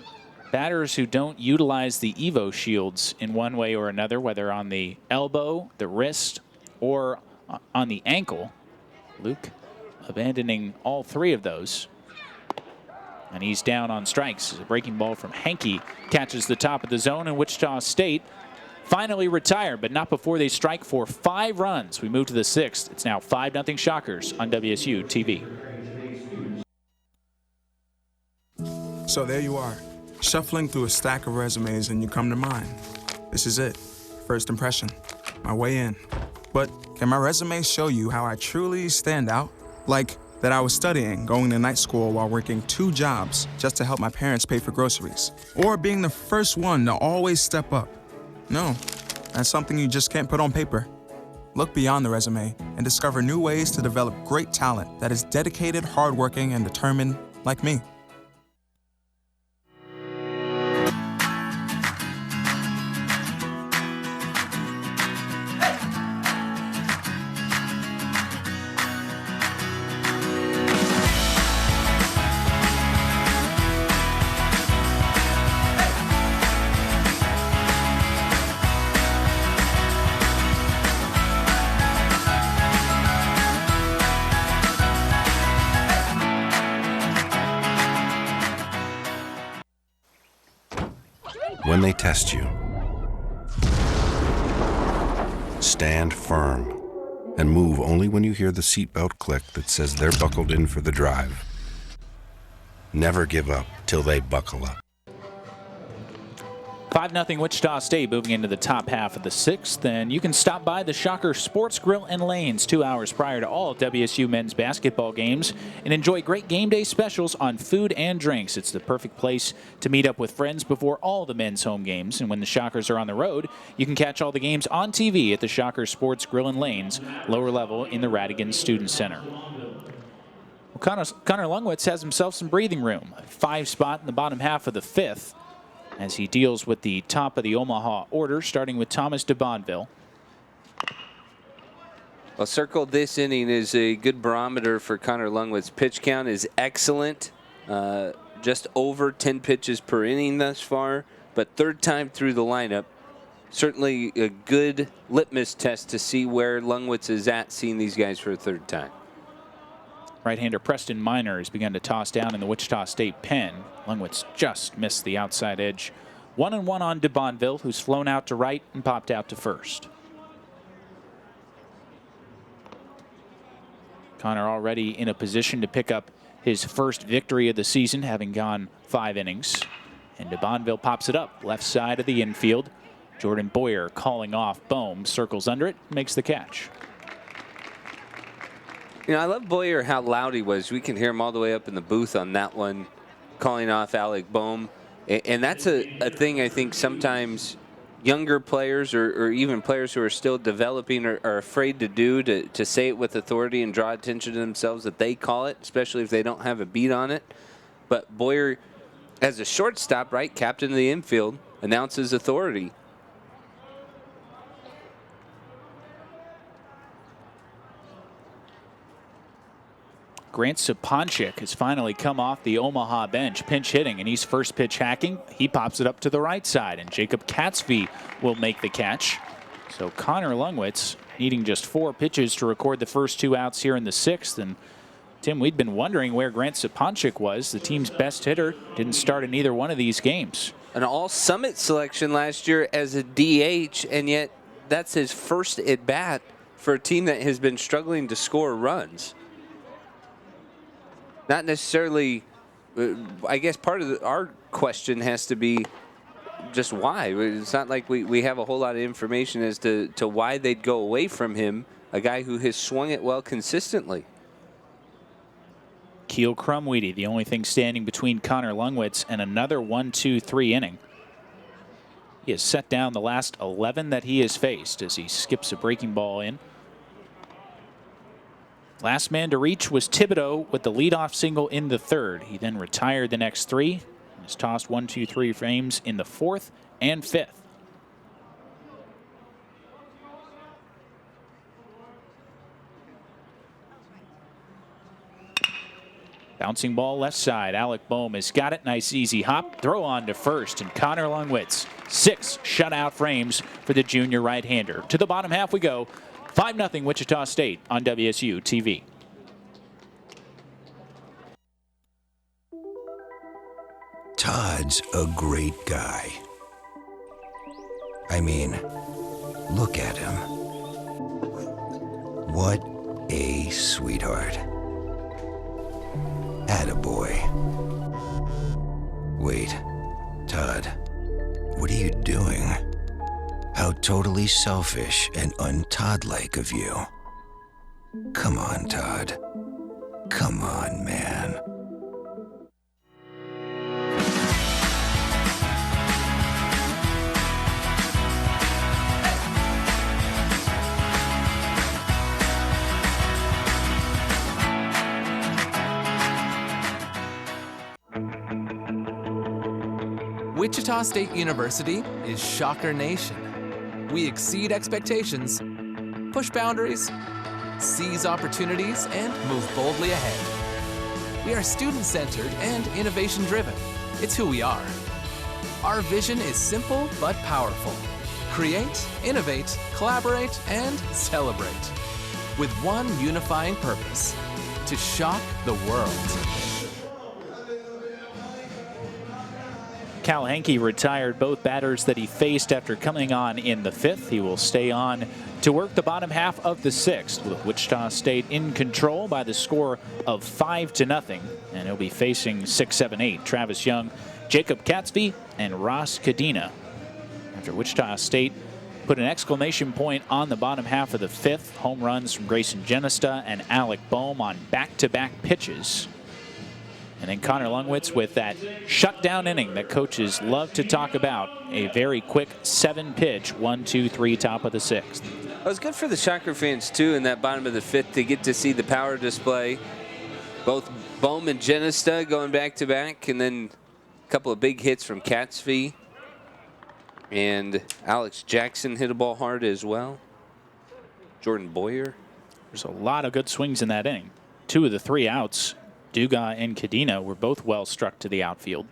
Speaker 1: batters who don't utilize the Evo shields in one way or another, whether on the elbow, the wrist, or on the ankle. Luke abandoning all 3 of those. And he's down on strikes. A breaking ball from Henke catches the top of the zone, and Wichita State finally retired, but not before they strike for 5 runs. We move to the 6th. It's now 5-0 Shockers on Wsu-tv.
Speaker 5: So there you are, shuffling through a stack of resumes, and you come to mine. This is it, first impression, my way in. But can my resume show you how I truly stand out? Like that I was studying, going to night school while working 2 jobs just to help my parents pay for groceries. Or being the first one to always step up. No, that's something you just can't put on paper. Look beyond the resume and discover new ways to develop great talent that is dedicated, hardworking, and determined like me.
Speaker 6: When they test you, stand firm and move only when you hear the seatbelt click that says they're buckled in for the drive. Never give up till they buckle up.
Speaker 1: 5-0 Wichita State moving into the top half of the 6th. And you can stop by the Shocker Sports Grill and Lanes 2 hours prior to all WSU men's basketball games and enjoy great game day specials on food and drinks. It's the perfect place to meet up with friends before all the men's home games. And when the Shockers are on the road, you can catch all the games on TV at the Shocker Sports Grill and Lanes, lower level in the Radigan Student Center. Well, Connor Lungwitz has himself some breathing room. A 5 spot in the bottom half of the 5th. As he deals with the top of the Omaha order, starting with Thomas de Bonneville.
Speaker 2: Well, circled this inning is a good barometer for Connor Lungwitz. Pitch count is excellent, just over 10 pitches per inning thus far, but 3rd time through the lineup. Certainly a good litmus test to see where Lungwitz is at, seeing these guys for a 3rd time.
Speaker 1: Right-hander Preston Minor has begun to toss down in the Wichita State pen. Lungwitz just missed the outside edge. 1-1 on de Bonneville, who's flown out to right and popped out to first. Connor already in a position to pick up his first victory of the season, having gone 5 innings. And de Bonneville pops it up, left side of the infield. Jordan Boyer calling off Bohm, circles under it, makes the catch.
Speaker 2: You know, I love Boyer, how loud he was. We can hear him all the way up in the booth on that one, calling off Alec Bohm. And that's a thing I think sometimes younger players or even players who are still developing are afraid to do, to say it with authority and draw attention to themselves that they call it, especially if they don't have a beat on it. But Boyer, as a shortstop, right, captain of the infield, announces authority.
Speaker 1: Grant Saponchik has finally come off the Omaha bench, pinch hitting, and he's first pitch hacking. He pops it up to the right side, and Jacob Katzvey will make the catch. So Connor Lungwitz needing just 4 pitches to record the first 2 outs here in the 6th. And Tim, we'd been wondering where Grant Saponchik was, the team's best hitter. Didn't start in either one of these games.
Speaker 2: An all-summit selection last year as a DH, and yet that's his first at-bat for a team that has been struggling to score runs. Not necessarily, I guess part of our question has to be just why. It's not like we have a whole lot of information as to why they'd go away from him, a guy who has swung it well consistently.
Speaker 1: Keel Crumweedy, the only thing standing between Connor Lungwitz and another 1-2-3 inning. He has set down the last 11 that he has faced as he skips a breaking ball in. Last man to reach was Thibodeau with the leadoff single in the 3rd. He then retired the next 3 and has tossed 1-2-3 frames in the 4th and 5th. Bouncing ball left side. Alec Boehm has got it. Nice easy hop. Throw on to first. And Connor Lungwitz, 6 shutout frames for the junior right-hander. To the bottom half we go. 5-0 Wichita State on Wsu-tv.
Speaker 8: Todd's a great guy. I mean, look at him. What a sweetheart. Attaboy. Wait, Todd, what are you doing? How totally selfish and un-Todd-like of you. Come on, Todd. Come on, man.
Speaker 9: Wichita State University is Shocker Nation. We exceed expectations, push boundaries, seize opportunities, and move boldly ahead. We are student-centered and innovation-driven. It's who we are. Our vision is simple but powerful. Create, innovate, collaborate, and celebrate. With one unifying purpose: to shock the world.
Speaker 1: Cal Henke retired both batters that he faced after coming on in the 5th. He will stay on to work the bottom half of the 6th, with Wichita State in control by the score of 5-0. And he'll be facing 6, 7, 8 Travis Young, Jacob Katzby, and Ross Cadena. After Wichita State put an exclamation point on the bottom half of the 5th, home runs from Grayson Genesta and Alec Boehm on back-to-back pitches. And then Connor Lungwitz with that shutdown inning that coaches love to talk about. A very quick 7-pitch, 1-2-3 top of the 6th.
Speaker 2: It was good for the Shocker fans, too, in that bottom of the 5th to get to see the power display. Both Boehm and Genesta going back-to-back, and then a couple of big hits from Katzby. And Alex Jackson hit a ball hard as well. Jordan Boyer.
Speaker 1: There's a lot of good swings in that inning. 2 of the 3 outs, Duga and Cadena, were both well struck to the outfield.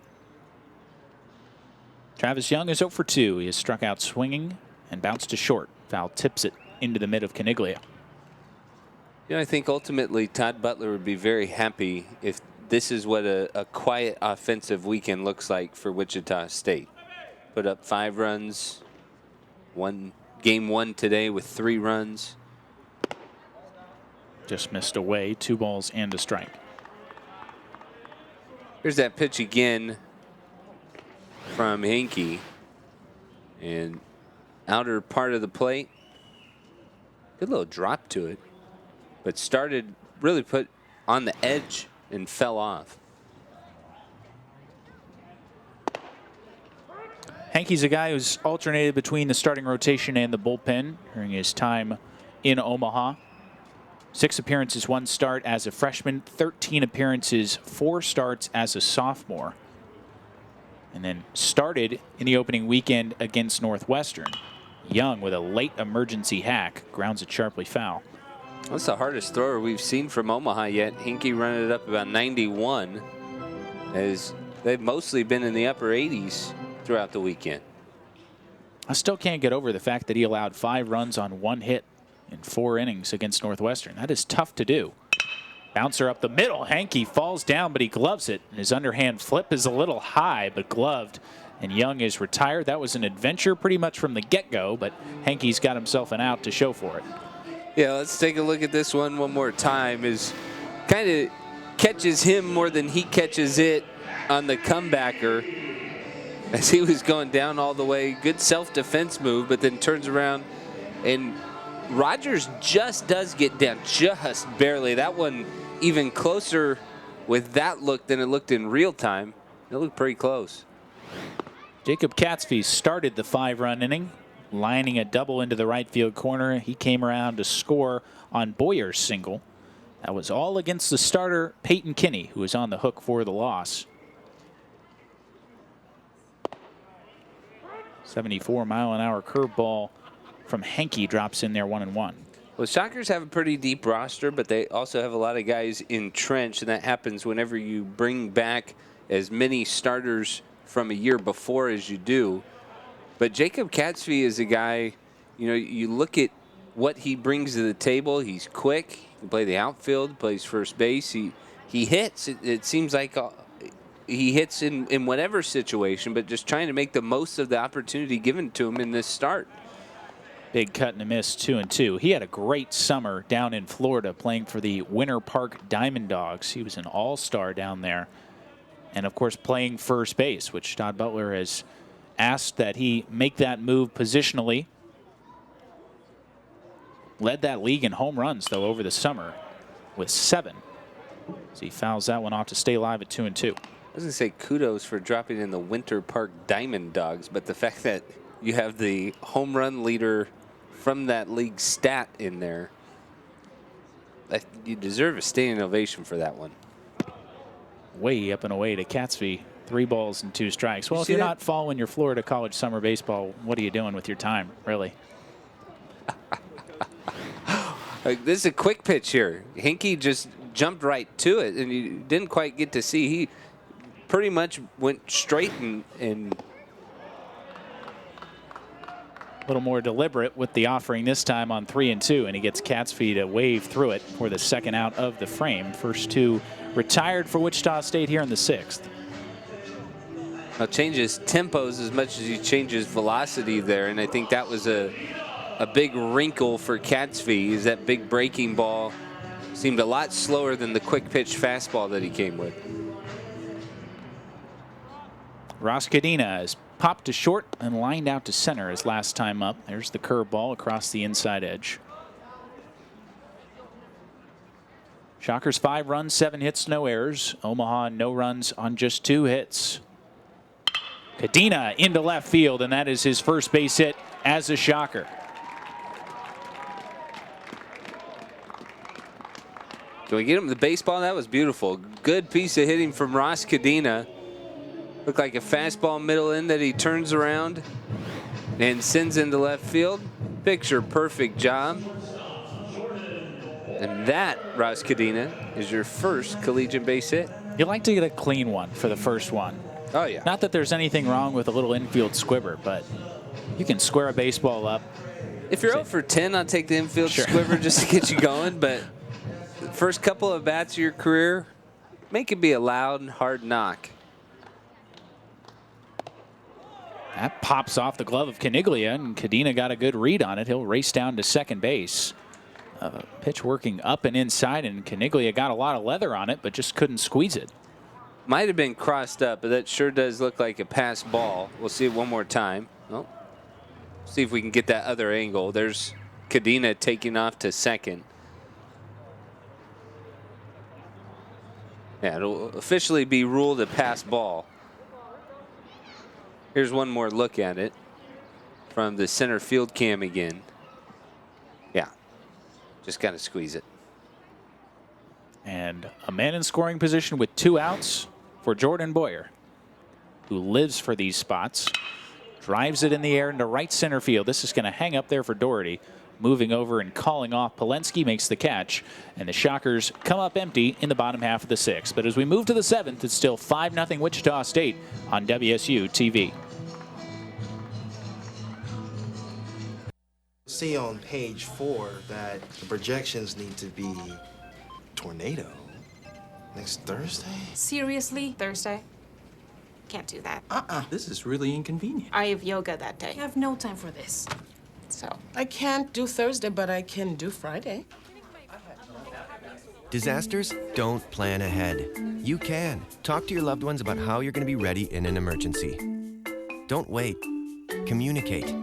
Speaker 1: Travis Young is 0 for 2. He has struck out swinging and bounced to short. Foul tips it into the mid of Caniglia.
Speaker 2: You know, I think ultimately Todd Butler would be very happy if this is what a quiet offensive weekend looks like for Wichita State. Put up 5 runs. Game 1 today with 3 runs.
Speaker 1: Just missed away. 2 balls and a strike.
Speaker 2: Here's that pitch again from Henke. And outer part of the plate. Good little drop to it. But started, really put on the edge and fell off.
Speaker 1: Henke's a guy who's alternated between the starting rotation and the bullpen during his time in Omaha. 6 appearances, 1 start as a freshman, 13 appearances, 4 starts as a sophomore. And then started in the opening weekend against Northwestern. Young with a late emergency hack, grounds it sharply foul.
Speaker 2: That's the hardest thrower we've seen from Omaha yet. Henke running it up about 91, as they've mostly been in the upper 80s throughout the weekend.
Speaker 1: I still can't get over the fact that he allowed 5 runs on 1 hit in 4 innings against Northwestern. That is tough to do. Bouncer up the middle. Hankey falls down, but he gloves it. And his underhand flip is a little high, but gloved. And Young is retired. That was an adventure pretty much from the get-go, but Hankey's got himself an out to show for it.
Speaker 2: Yeah, let's take a look at this one more time. Is kind of catches him more than he catches it on the comebacker as he was going down all the way. Good self-defense move, but then turns around, and Rogers just does get down, just barely. That one even closer with that look than it looked in real time. It looked pretty close.
Speaker 1: Jacob Katzfee started the 5-run inning, lining a double into the right field corner. He came around to score on Boyer's single. That was all against the starter, Peyton Kinney, who was on the hook for the loss. 74-mile-an-hour curveball from Hankey drops in there 1-1.
Speaker 2: Well, Shockers have a pretty deep roster, but they also have a lot of guys entrenched, and that happens whenever you bring back as many starters from a year before as you do. But Jacob Katzfee is a guy, you know, you look at what he brings to the table. He's quick. He can play the outfield, plays first base. He hits. It seems like he hits in whatever situation, but just trying to make the most of the opportunity given to him in this start.
Speaker 1: Big cut and a miss, 2-2. He had a great summer down in Florida playing for the Winter Park Diamond Dogs. He was an all-star down there. And, of course, playing first base, which Todd Butler has asked that he make that move positionally. Led that league in home runs, though, over the summer with 7. So he fouls that one off to stay alive at 2-2.
Speaker 2: I was going to say kudos for dropping in the Winter Park Diamond Dogs, but the fact that you have the home run leader from that league stat in there, you deserve a standing ovation for that one.
Speaker 1: Way up and away to Katzfee. 3 balls and 2 strikes. Well, if you're not following your Florida college summer baseball, what are you doing with your time, really?
Speaker 2: This is a quick pitch here. Hankey just jumped right to it, and you didn't quite get to see. He pretty much went straight and
Speaker 1: a little more deliberate with the offering this time on 3-2, and he gets Katzfee to wave through it for the second out of the frame. First 2 retired for Wichita State here in the 6th.
Speaker 2: Now changes tempos as much as he changes velocity there, and I think that was a big wrinkle for Katzfee. Is that big breaking ball seemed a lot slower than the quick pitch fastball that he came with.
Speaker 1: Ross Cadena is popped to short and lined out to center his last time up. There's the curveball across the inside edge. Shockers 5 runs, 7 hits, no errors. Omaha no runs on just 2 hits. Cadena into left field, and that is his first base hit as a Shocker.
Speaker 2: Can we get him the baseball? That was beautiful. Good piece of hitting from Ross Cadena. Looked like a fastball middle in that he turns around and sends into left field. Picture perfect job. And that, Ross Cadena, is your first collegiate base hit.
Speaker 1: You like to get a clean one for the first one.
Speaker 2: Oh, yeah.
Speaker 1: Not that there's anything wrong with a little infield squibber, but you can square a baseball up.
Speaker 2: If you're 0 for 10, I'll take the infield squibber just to get you going. But first couple of bats of your career, make it be a loud and hard knock.
Speaker 1: That pops off the glove of Caniglia, and Cadena got a good read on it. He'll race down to second base. Pitch working up and inside, and Caniglia got a lot of leather on it, but just couldn't squeeze it.
Speaker 2: Might have been crossed up, but that sure does look like a pass ball. We'll see it one more time. Well, see if we can get that other angle. There's Cadena taking off to second. Yeah, it'll officially be ruled a pass ball. Here's one more look at it from the center field cam again. Yeah, just got to squeeze it.
Speaker 1: And a man in scoring position with 2 outs for Jordan Boyer, who lives for these spots. Drives it in the air into right center field. This is going to hang up there for Doherty. Moving over and calling off. Polensky makes the catch, and the Shockers come up empty in the bottom half of the 6th. But as we move to the 7th, it's still 5-0 Wichita State on WSU-TV.
Speaker 10: see on page 4 that the projections need to be tornado next Thursday.
Speaker 11: Seriously? Thursday? Can't do that.
Speaker 12: This is really inconvenient.
Speaker 11: I have yoga that day.
Speaker 13: I have no time for this.
Speaker 11: So,
Speaker 13: I can't do Thursday, but I can do Friday.
Speaker 14: Disasters don't plan ahead. You can. Talk to your loved ones about how you're going to be ready in an emergency. Don't wait. Communicate.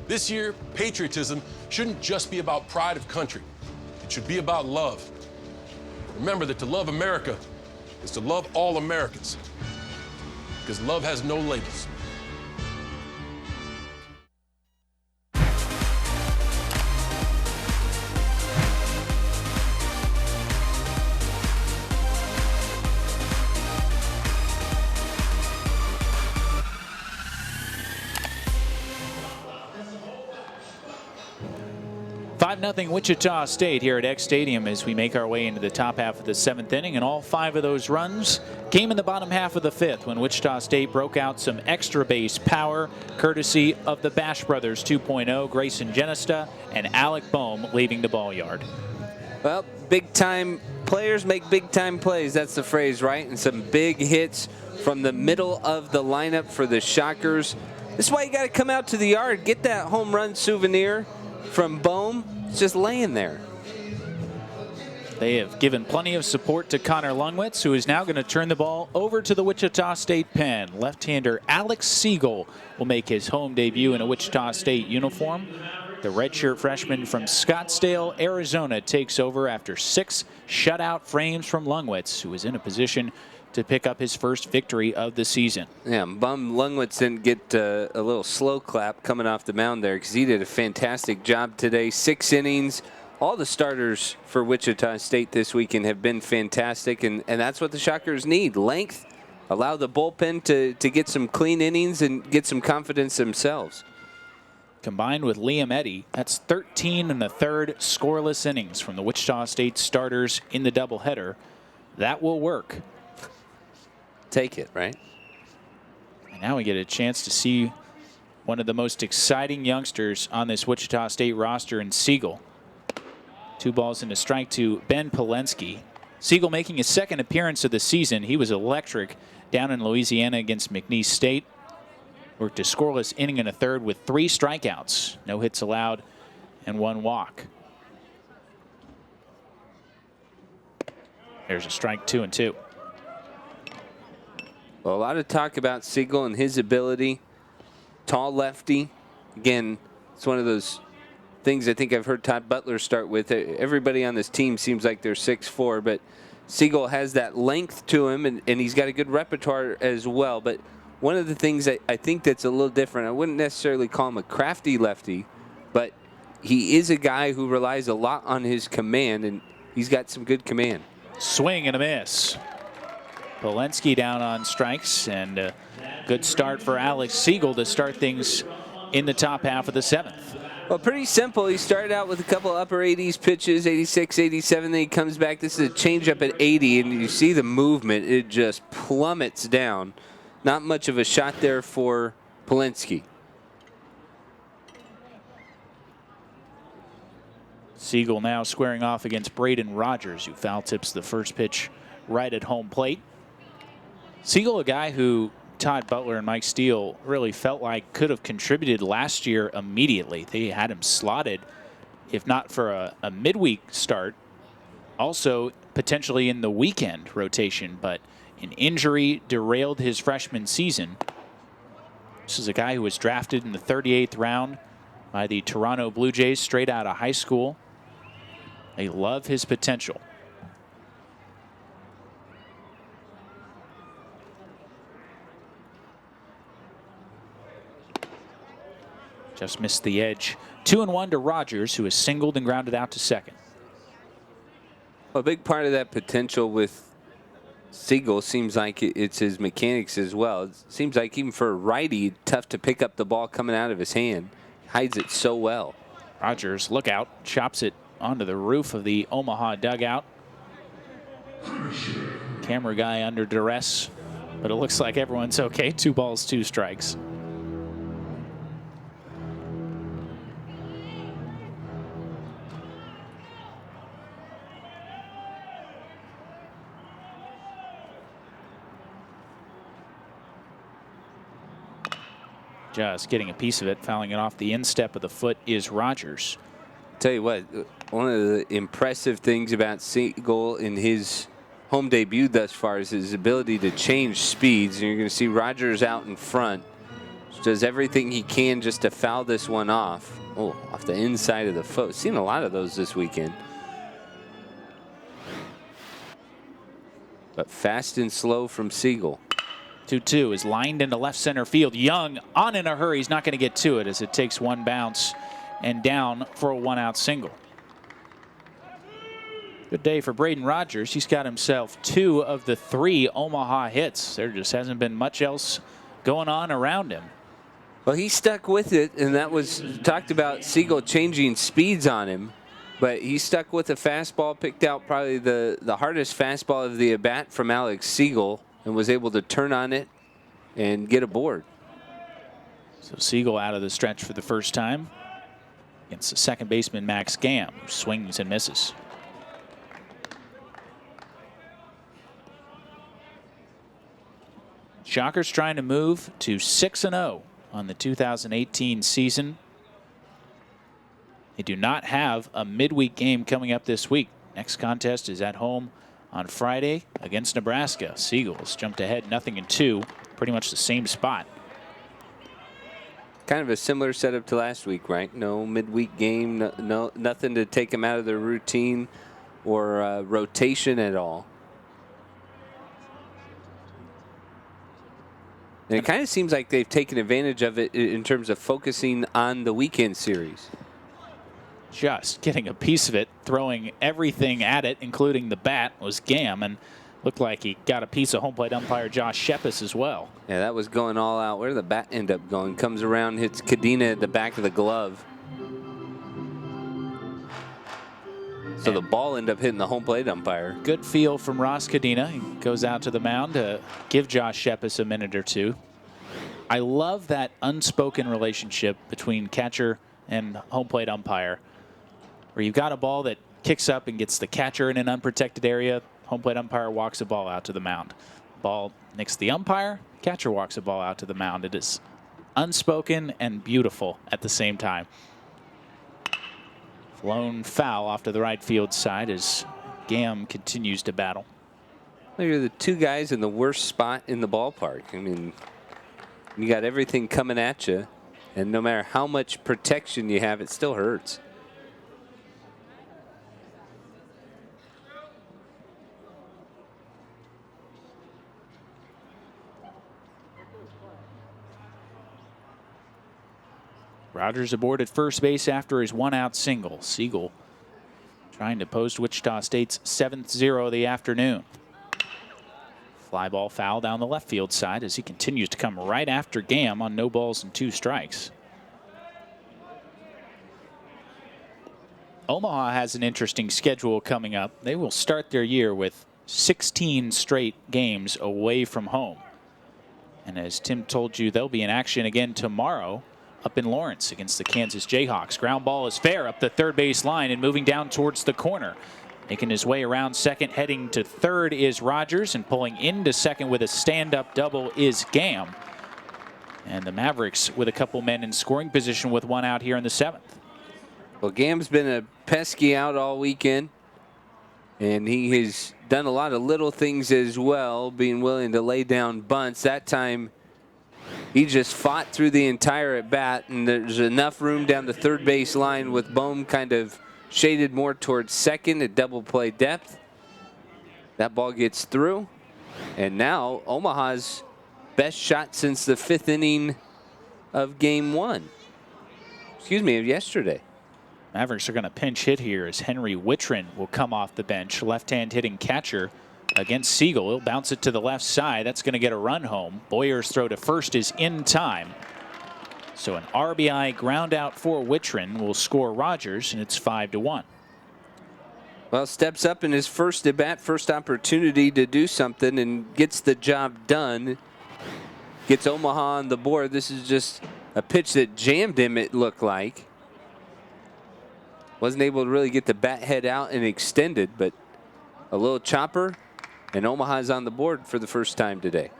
Speaker 15: This year, patriotism shouldn't just be about pride of country. It should be about love. Remember that to love America is to love all Americans, because love has no labels.
Speaker 1: Nothing Wichita State here at Eck Stadium as we make our way into the top half of the 7th inning, and all 5 of those runs came in the bottom half of the 5th when Wichita State broke out some extra base power courtesy of the Bash Brothers 2.0, Grayson Genesta and Alec Boehm leaving the ball yard.
Speaker 2: Well, big time players make big time plays. That's the phrase, right? And some big hits from the middle of the lineup for the Shockers. This is why you got to come out to the yard, get that home run souvenir from Boehm. It's just laying there.
Speaker 1: They have given plenty of support to Connor Lungwitz, who is now going to turn the ball over to the Wichita State pen. Left-hander Alex Siegel will make his home debut in a Wichita State uniform. The redshirt freshman from Scottsdale, Arizona, takes over after 6 shutout frames from Lungwitz, who is in a position to pick up his first victory of the season.
Speaker 2: Yeah, bum Lungwitz didn't get a little slow clap coming off the mound there, because he did a fantastic job today. 6 innings. All the starters for Wichita State this weekend have been fantastic, and that's what the Shockers need. Length, allow the bullpen to get some clean innings and get some confidence themselves.
Speaker 1: Combined with Liam Eddy, that's 13 1/3 scoreless innings from the Wichita State starters in the doubleheader. That will work.
Speaker 2: Take it, right?
Speaker 1: And now we get a chance to see one of the most exciting youngsters on this Wichita State roster in Siegel. 2 balls and a strike to Ben Polensky. Siegel making his 2nd appearance of the season. He was electric down in Louisiana against McNeese State. Worked a scoreless inning and a third with 3 strikeouts. No hits allowed and 1 walk. There's a strike, 2-2.
Speaker 2: Well, a lot of talk about Siegel and his ability. Tall lefty. Again, it's one of those things I think I've heard Todd Butler start with. Everybody on this team seems like they're 6'4", but Siegel has that length to him, and he's got a good repertoire as well. But one of the things that I think that's a little different, I wouldn't necessarily call him a crafty lefty, but he is a guy who relies a lot on his command, and he's got some good command. Swing and a miss.
Speaker 1: Polensky down on strikes, and a good start for Alex Siegel to start things in the top half of the 7th.
Speaker 2: Well, pretty simple. He started out with a couple upper 80s pitches, 86, 87. Then he comes back. This is a changeup at 80, and you see the movement. It just plummets down. Not much of a shot there for Polensky.
Speaker 1: Siegel now squaring off against Braden Rogers, who foul tips the first pitch right at home plate. Siegel, a guy who Todd Butler and Mike Steele really felt like could have contributed last year immediately. They had him slotted, if not for a midweek start, also potentially in the weekend rotation, but an injury derailed his freshman season. This is a guy who was drafted in the 38th round by the Toronto Blue Jays straight out of high school. They love his potential. Just missed the edge. 2-1 to Rogers, who is singled and grounded out to second.
Speaker 2: A big part of that potential with Siegel seems like it's his mechanics as well. It seems like even for a righty, tough to pick up the ball coming out of his hand. Hides it so well.
Speaker 1: Rogers, look out, chops it onto the roof of the Omaha dugout. Camera guy under duress, but it looks like everyone's okay. 2 balls, 2 strikes. Just getting a piece of it, fouling it off the instep of the foot is Rogers.
Speaker 2: Tell you what, one of the impressive things about Siegel in his home debut thus far is his ability to change speeds. And you're going to see Rogers out in front. Does everything he can just to foul this one off. Oh, off the inside of the foot. Seen a lot of those this weekend. But fast and slow from Siegel.
Speaker 1: 2-2 is lined into left center field. Young on in a hurry. He's not going to get to it as it takes 1 bounce and down for a 1-out single. Good day for Braden Rogers. He's got himself 2 of the 3 Omaha hits. There just hasn't been much else going on around him.
Speaker 2: Well, he stuck with it, and that was talked about Siegel changing speeds on him. But he stuck with a fastball, picked out probably the hardest fastball of the at-bat from Alex Siegel, and was able to turn on it and get aboard.
Speaker 1: So Siegel out of the stretch for the first time against the second baseman Max Gamm, who swings and misses. Shockers trying to move to 6-0 on the 2018 season. They do not have a midweek game coming up this week. Next contest is at home on Friday against Nebraska. Seagulls jumped ahead 0-2, pretty much the same spot.
Speaker 2: Kind of a similar setup to last week, right? No midweek game, nothing to take them out of their routine or rotation at all. And it kind of seems like they've taken advantage of it in terms of focusing on the weekend series.
Speaker 1: Just getting a piece of it, throwing everything at it, including the bat, was Gamm, and looked like he got a piece of home plate umpire Josh Shepis as well.
Speaker 2: Yeah, that was going all out. Where did the bat end up going? Comes around, hits Cadena at the back of the glove. So the ball ended up hitting the home plate umpire.
Speaker 1: Good feel from Ross Cadena. He goes out to the mound to give Josh Shepis a minute or 2. I love that unspoken relationship between catcher and home plate umpire, where you've got a ball that kicks up and gets the catcher in an unprotected area. Home plate umpire walks the ball out to the mound. Ball nicks the umpire. Catcher walks the ball out to the mound. It is unspoken and beautiful at the same time. Flown foul off to the right field side as Gamm continues to battle.
Speaker 2: You're the 2 guys in the worst spot in the ballpark. I mean, you got everything coming at you, and no matter how much protection you have, it still hurts.
Speaker 1: Rogers aboard at first base after his 1-out single. Siegel trying to post Wichita State's 7th-0 of the afternoon. Fly ball foul down the left field side as he continues to come right after Gamm on no balls and 2 strikes. Omaha has an interesting schedule coming up. They will start their year with 16 straight games away from home. And as Tim told you, they'll be in action again tomorrow up in Lawrence against the Kansas Jayhawks. Ground ball is fair up the third base line and moving down towards the corner. Making his way around second, heading to third is Rogers, and pulling into second with a stand-up double is Gamm. And the Mavericks with a couple men in scoring position with 1 out here in the 7th.
Speaker 2: Well, Gamm's been a pesky out all weekend, and he has done a lot of little things as well, being willing to lay down bunts. That time, he just fought through the entire at-bat, and there's enough room down the third base line with Bohm kind of shaded more towards second at double play depth. That ball gets through, and now Omaha's best shot since the 5th inning of game 1. Excuse me, of yesterday.
Speaker 1: Mavericks are going to pinch hit here as Henry Wittrin will come off the bench. Left-hand hitting catcher against Siegel. He'll bounce it to the left side. That's going to get a run home. Boyer's throw to first is in time. So an RBI ground out for Wittrin will score Rogers, and it's 5-1.
Speaker 2: Well, steps up in his first at bat, first opportunity to do something, and gets the job done. Gets Omaha on the board. This is just a pitch that jammed him, it looked like. Wasn't able to really get the bat head out and extended, but a little chopper, and Omaha's on the board for the first time today.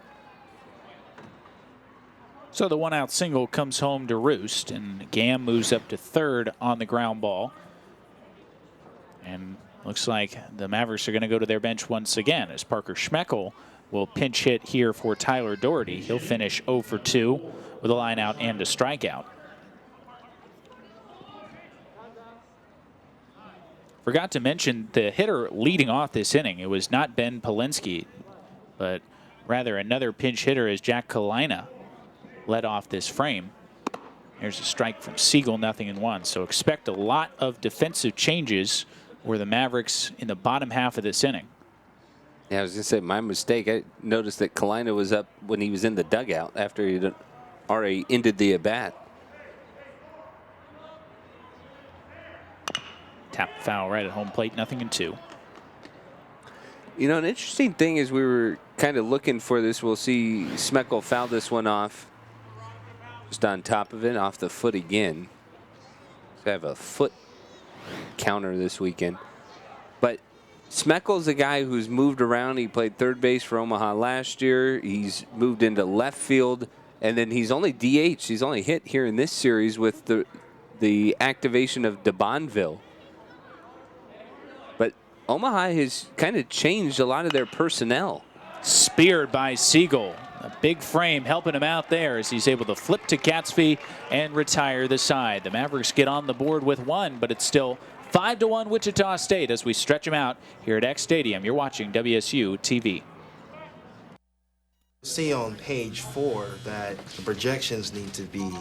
Speaker 1: So the one-out single comes home to roost, and Gam moves up to third on the ground ball. And looks like the Mavericks are going to go to their bench once again as Parker Schmeckel will pinch hit here for Tyler Doherty. He'll finish 0 for 2 with a line out and a strikeout. Forgot to mention the hitter leading off this inning. It was not Ben Polinsky, but rather another pinch hitter as Jack Kalina led off this frame. There's a strike from Siegel, 0-1. So expect a lot of defensive changes for the Mavericks in the bottom half of this inning.
Speaker 2: Yeah, I was going to say, my mistake. I noticed that Kalina was up when he was in the dugout after he'd already ended the at-bat.
Speaker 1: Tap foul right at home plate, 0-2.
Speaker 2: You know, an interesting thing is we were kind of looking for this. We'll see Schmeckel foul this one off. Just on top of it, off the foot again. So I have a foot counter this weekend. But Schmeckel's a guy who's moved around. He played third base for Omaha last year. He's moved into left field. And then he's only DH. He's only hit here in this series with the activation of DeBonville. But Omaha has kind of changed a lot of their personnel.
Speaker 1: Speared by Siegel. A big frame helping him out there as he's able to flip to Gatsby and retire the side. The Mavericks get on the board with one, but it's still 5-1 Wichita State as we stretch them out here at Eck Stadium. You're watching Wsu-tv.
Speaker 10: See on page 4 that the projections need to be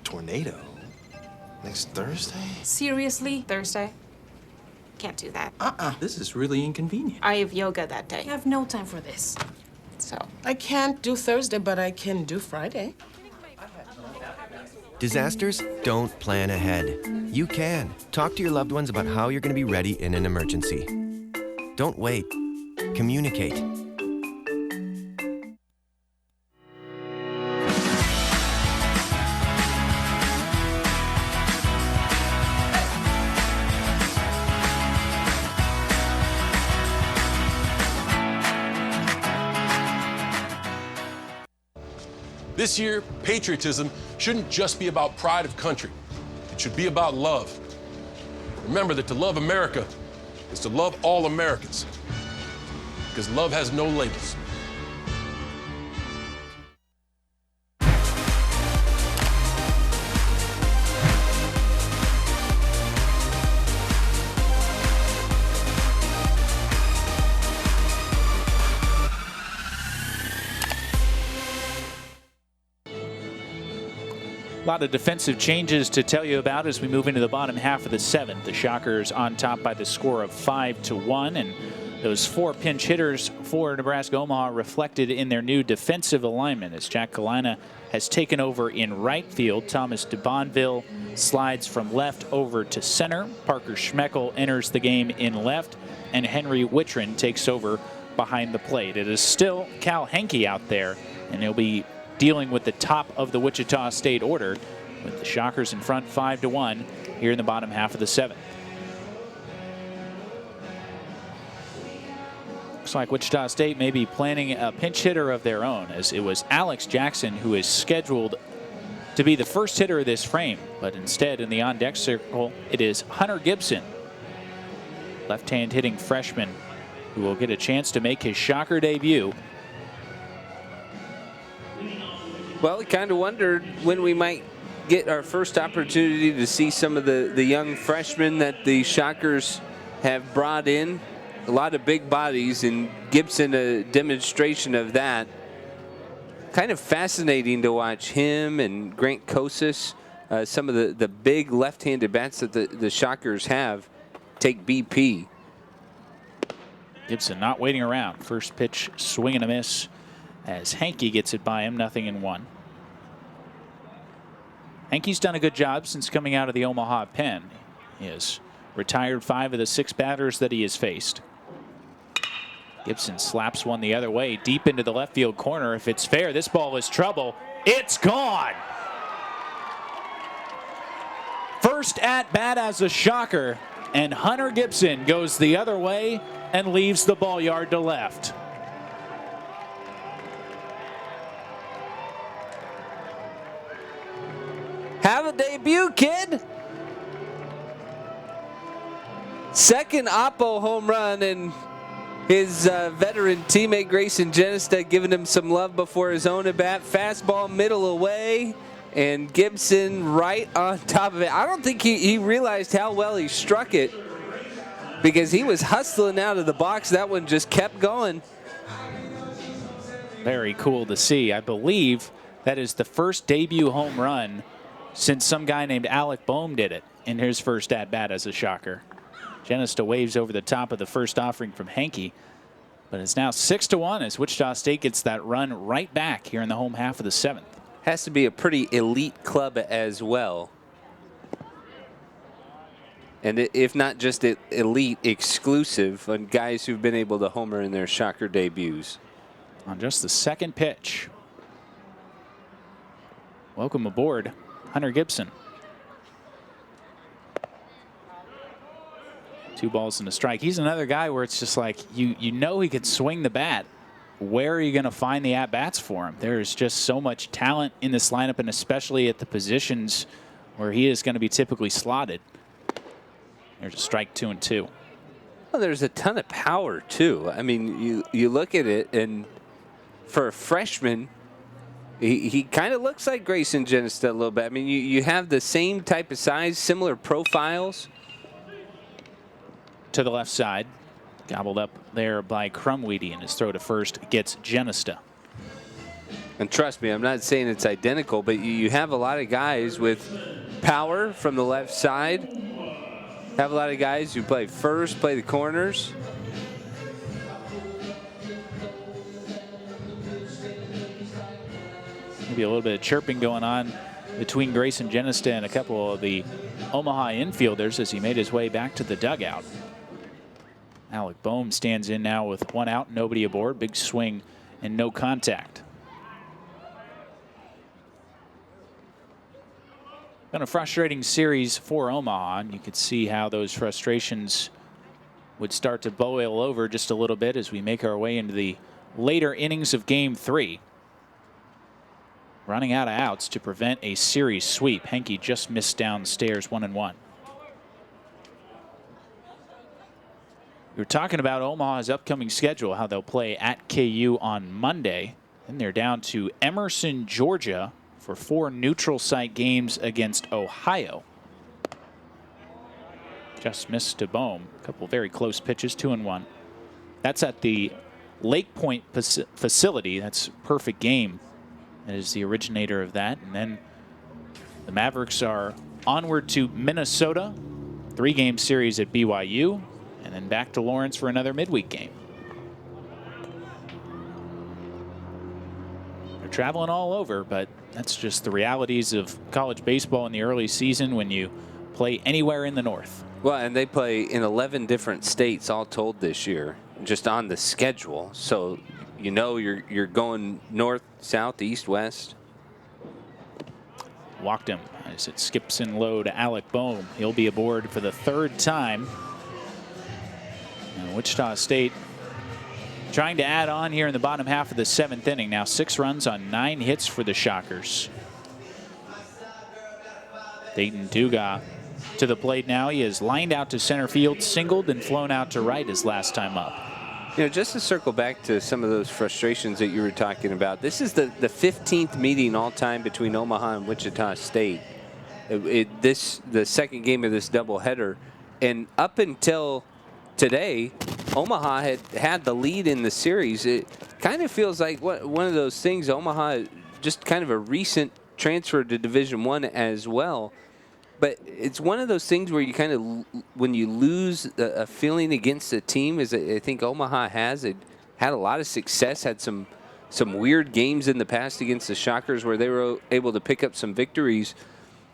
Speaker 10: tornado next Thursday.
Speaker 11: Seriously? Thursday? Can't do that.
Speaker 12: This is really inconvenient.
Speaker 11: I have yoga that day.
Speaker 13: I have no time for this.
Speaker 11: So
Speaker 13: I can't do Thursday, but I can do Friday.
Speaker 14: Disasters don't plan ahead. You can. Talk to your loved ones about how you're going to be ready in an emergency. Don't wait. Communicate.
Speaker 15: This year, patriotism shouldn't just be about pride of country. It should be about love. Remember that to love America is to love all Americans, because love has no labels.
Speaker 1: A lot of defensive changes to tell you about as we move into the bottom half of the seventh. The Shockers on top by the score of 5-1, and those 4 pinch hitters for Nebraska Omaha reflected in their new defensive alignment as Jack Kalina has taken over in right field. Thomas DeBonville slides from left over to center. Parker Schmeckel enters the game in left, and Henry Wittrin takes over behind the plate. It is still Cal Henke out there, and he'll be dealing with the top of the Wichita State order with the Shockers in front 5-1 here in the bottom half of the seventh. Looks like Wichita State may be planning a pinch hitter of their own, as it was Alex Jackson who is scheduled to be the first hitter of this frame, but instead in the on-deck circle it is Hunter Gibson, left-hand hitting freshman, who will get a chance to make his Shocker debut.
Speaker 2: Well, we kind of wondered when we might get our first opportunity to see some of the young freshmen that the Shockers have brought in. A lot of big bodies, and Gibson a demonstration of that. Kind of fascinating to watch him and Grant Kosis, some of the big left-handed bats that the Shockers have, take BP.
Speaker 1: Gibson not waiting around. First pitch, swing and a miss as Hankey gets it by him, 0-1. Hankey's done a good job since coming out of the Omaha pen. He has retired 5 of the 6 batters that he has faced. Gibson slaps one the other way, deep into the left field corner. If it's fair, this ball is trouble. It's gone. First at bat as a shocker, and Hunter Gibson goes the other way and leaves the ball yard to left.
Speaker 2: Have a debut, kid. Second Oppo home run, and his veteran teammate Grayson Genesta giving him some love before his own at bat. Fastball middle away, and Gibson right on top of it. I don't think he realized how well he struck it because he was hustling out of the box. That one just kept going.
Speaker 1: Very cool to see. I believe that is the first debut home run since some guy named Alec Boehm did it in his first at-bat as a shocker. Genesta waves over the top of the first offering from Hankey, but it's now 6-1 as Wichita State gets that run right back here in the home half of the 7th.
Speaker 2: Has to be a pretty elite club as well. And if not just elite, exclusive on guys who've been able to homer in their shocker debuts.
Speaker 1: On just the second pitch. Welcome aboard, Hunter Gibson. 2 balls and a strike. He's another guy where it's just like, you know he could swing the bat. Where are you going to find the at-bats for him? There's just so much talent in this lineup, and especially at the positions where he is going to be typically slotted. There's a strike, 2-2.
Speaker 2: Well, there's a ton of power, too. I mean, you look at it, and for a freshman, he kind of looks like Grayson Genesta a little bit. I mean, you have the same type of size, similar profiles.
Speaker 1: To the left side, gobbled up there by Crumweedy, and his throw to first gets Genesta.
Speaker 2: And trust me, I'm not saying it's identical, but you have a lot of guys with power from the left side. Have a lot of guys who play first, play the corners.
Speaker 1: Maybe a little bit of chirping going on between Grayson Genesta and a couple of the Omaha infielders as he made his way back to the dugout. Alec Boehm stands in now with 1 out, nobody aboard. Big swing and no contact. Been a frustrating series for Omaha, and you could see how those frustrations would start to boil over just a little bit as we make our way into the later innings of Game 3. Running out of outs to prevent a series sweep. Hankey just missed downstairs, 1-1. We were talking about Omaha's upcoming schedule, how they'll play at KU on Monday. Then they're down to Emerson, Georgia for 4 neutral site games against Ohio. Just missed to Boehm. A couple very close pitches, 2-1. That's at the Lake Point facility. That's perfect game. That is the originator of that. And then the Mavericks are onward to Minnesota. 3-game series at BYU. And then back to Lawrence for another midweek game. They're traveling all over, but that's just the realities of college baseball in the early season when you play anywhere in the north.
Speaker 2: Well, and they play in 11 different states all told this year, just on the schedule. So you know you're going north, south, east, west.
Speaker 1: Walked him as it skips in low to Alec Boehm. He'll be aboard for the 3rd time. And Wichita State trying to add on here in the bottom half of the 7th inning. Now 6 runs on 9 hits for the Shockers. Dayton Duga to the plate now. He is lined out to center field, singled, and flown out to right his last time up.
Speaker 2: You know, just to circle back to some of those frustrations that you were talking about, this is the 15th meeting all time between Omaha and Wichita State. The second game of this doubleheader, and up until today, Omaha had the lead in the series. It kind of feels like one of those things. Omaha, just kind of a recent transfer to Division I as well. But it's one of those things where you kind of, when you lose a feeling against a team, as I think Omaha has, it had a lot of success, had some weird games in the past against the Shockers where they were able to pick up some victories.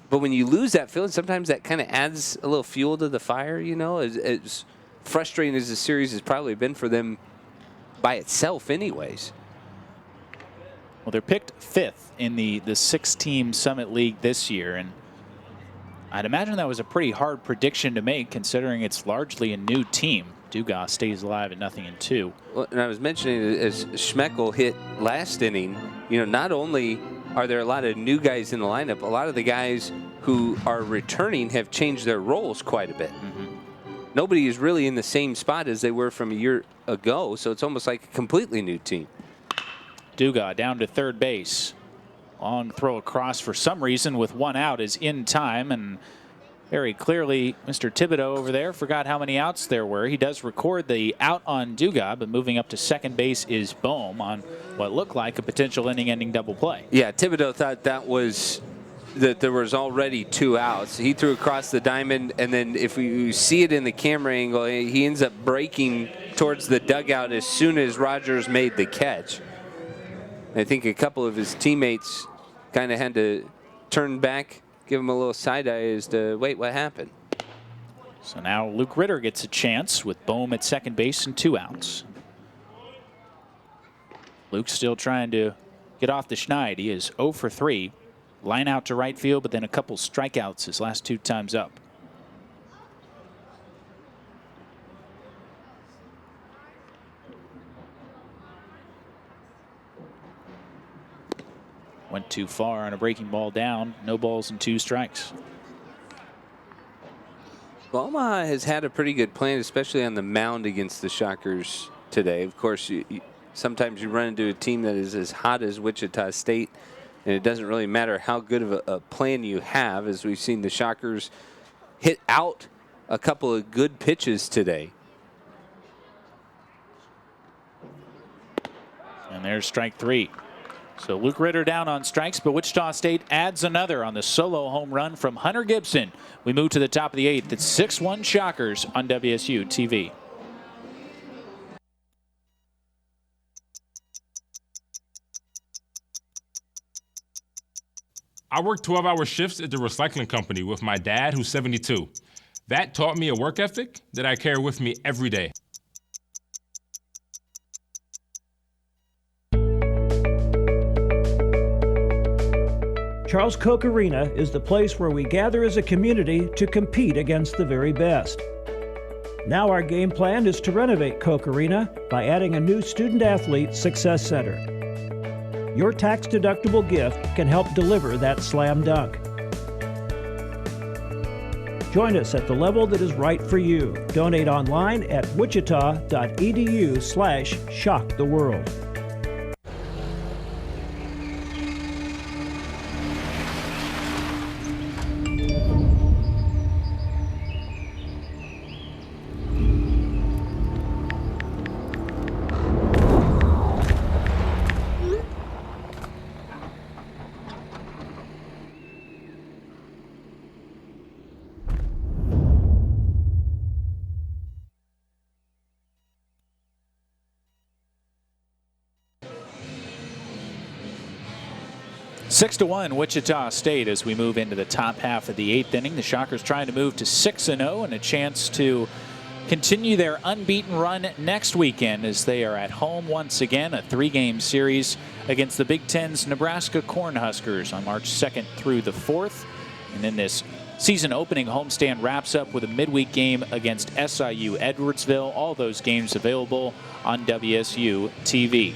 Speaker 2: But when you lose that feeling, sometimes that kind of adds a little fuel to the fire, you know, as frustrating as the series has probably been for them by itself anyways.
Speaker 1: Well, they're picked 5th in the 6-team Summit League this year, and I'd imagine that was a pretty hard prediction to make considering it's largely a new team. Dugas stays alive at 0-2.
Speaker 2: Well, and I was mentioning as Schmeckel hit last inning, you know, not only are there a lot of new guys in the lineup, a lot of the guys who are returning have changed their roles quite a bit. Nobody is really in the same spot as they were from a year ago, so it's almost like a completely new team.
Speaker 1: Dugas down to third base. Long throw across for some reason with 1 out is in time, and very clearly Mr. Thibodeau over there forgot how many outs there were. He does record the out on Dugas, but moving up to second base is Bohm on what looked like a potential inning-ending double play.
Speaker 2: Yeah, Thibodeau thought that there was already 2 outs. He threw across the diamond, and then if you see it in the camera angle, he ends up breaking towards the dugout as soon as Rogers made the catch. I think a couple of his teammates kind of had to turn back, give him a little side eye as to, wait, what happened?
Speaker 1: So now Luke Ritter gets a chance with Bohm at second base and 2 outs. Luke's still trying to get off the schneid. He is 0 for 3. Line out to right field, but then a couple strikeouts his last 2 times up. Went too far on a breaking ball down. No balls and 2 strikes.
Speaker 2: Well, Omaha has had a pretty good plan, especially on the mound against the Shockers today. Of course, sometimes you run into a team that is as hot as Wichita State, and it doesn't really matter how good of a plan you have, as we've seen the Shockers hit out a couple of good pitches today.
Speaker 1: And there's strike 3. So Luke Ritter down on strikes, but Wichita State adds another on the solo home run from Hunter Gibson. We move to the top of the 8th. It's 6-1 Shockers on WSU-TV.
Speaker 3: I worked 12-hour shifts at the recycling company with my dad, who's 72. That taught me a work ethic that I carry with me every day.
Speaker 4: Charles Koch Arena is the place where we gather as a community to compete against the very best. Now our game plan is to renovate Koch Arena by adding a new student-athlete success center. Your tax-deductible gift can help deliver that slam dunk. Join us at the level that is right for you. Donate online at wichita.edu/shocktheworld.
Speaker 1: Six to 1 Wichita State as we move into the top half of the 8th inning. The Shockers trying to move to 6-0 and a chance to continue their unbeaten run next weekend as they are at home once again, a 3-game series against the Big Ten's Nebraska Cornhuskers on March 2nd through the 4th. And then this season opening homestand wraps up with a midweek game against SIU Edwardsville. All those games available on WSU-TV.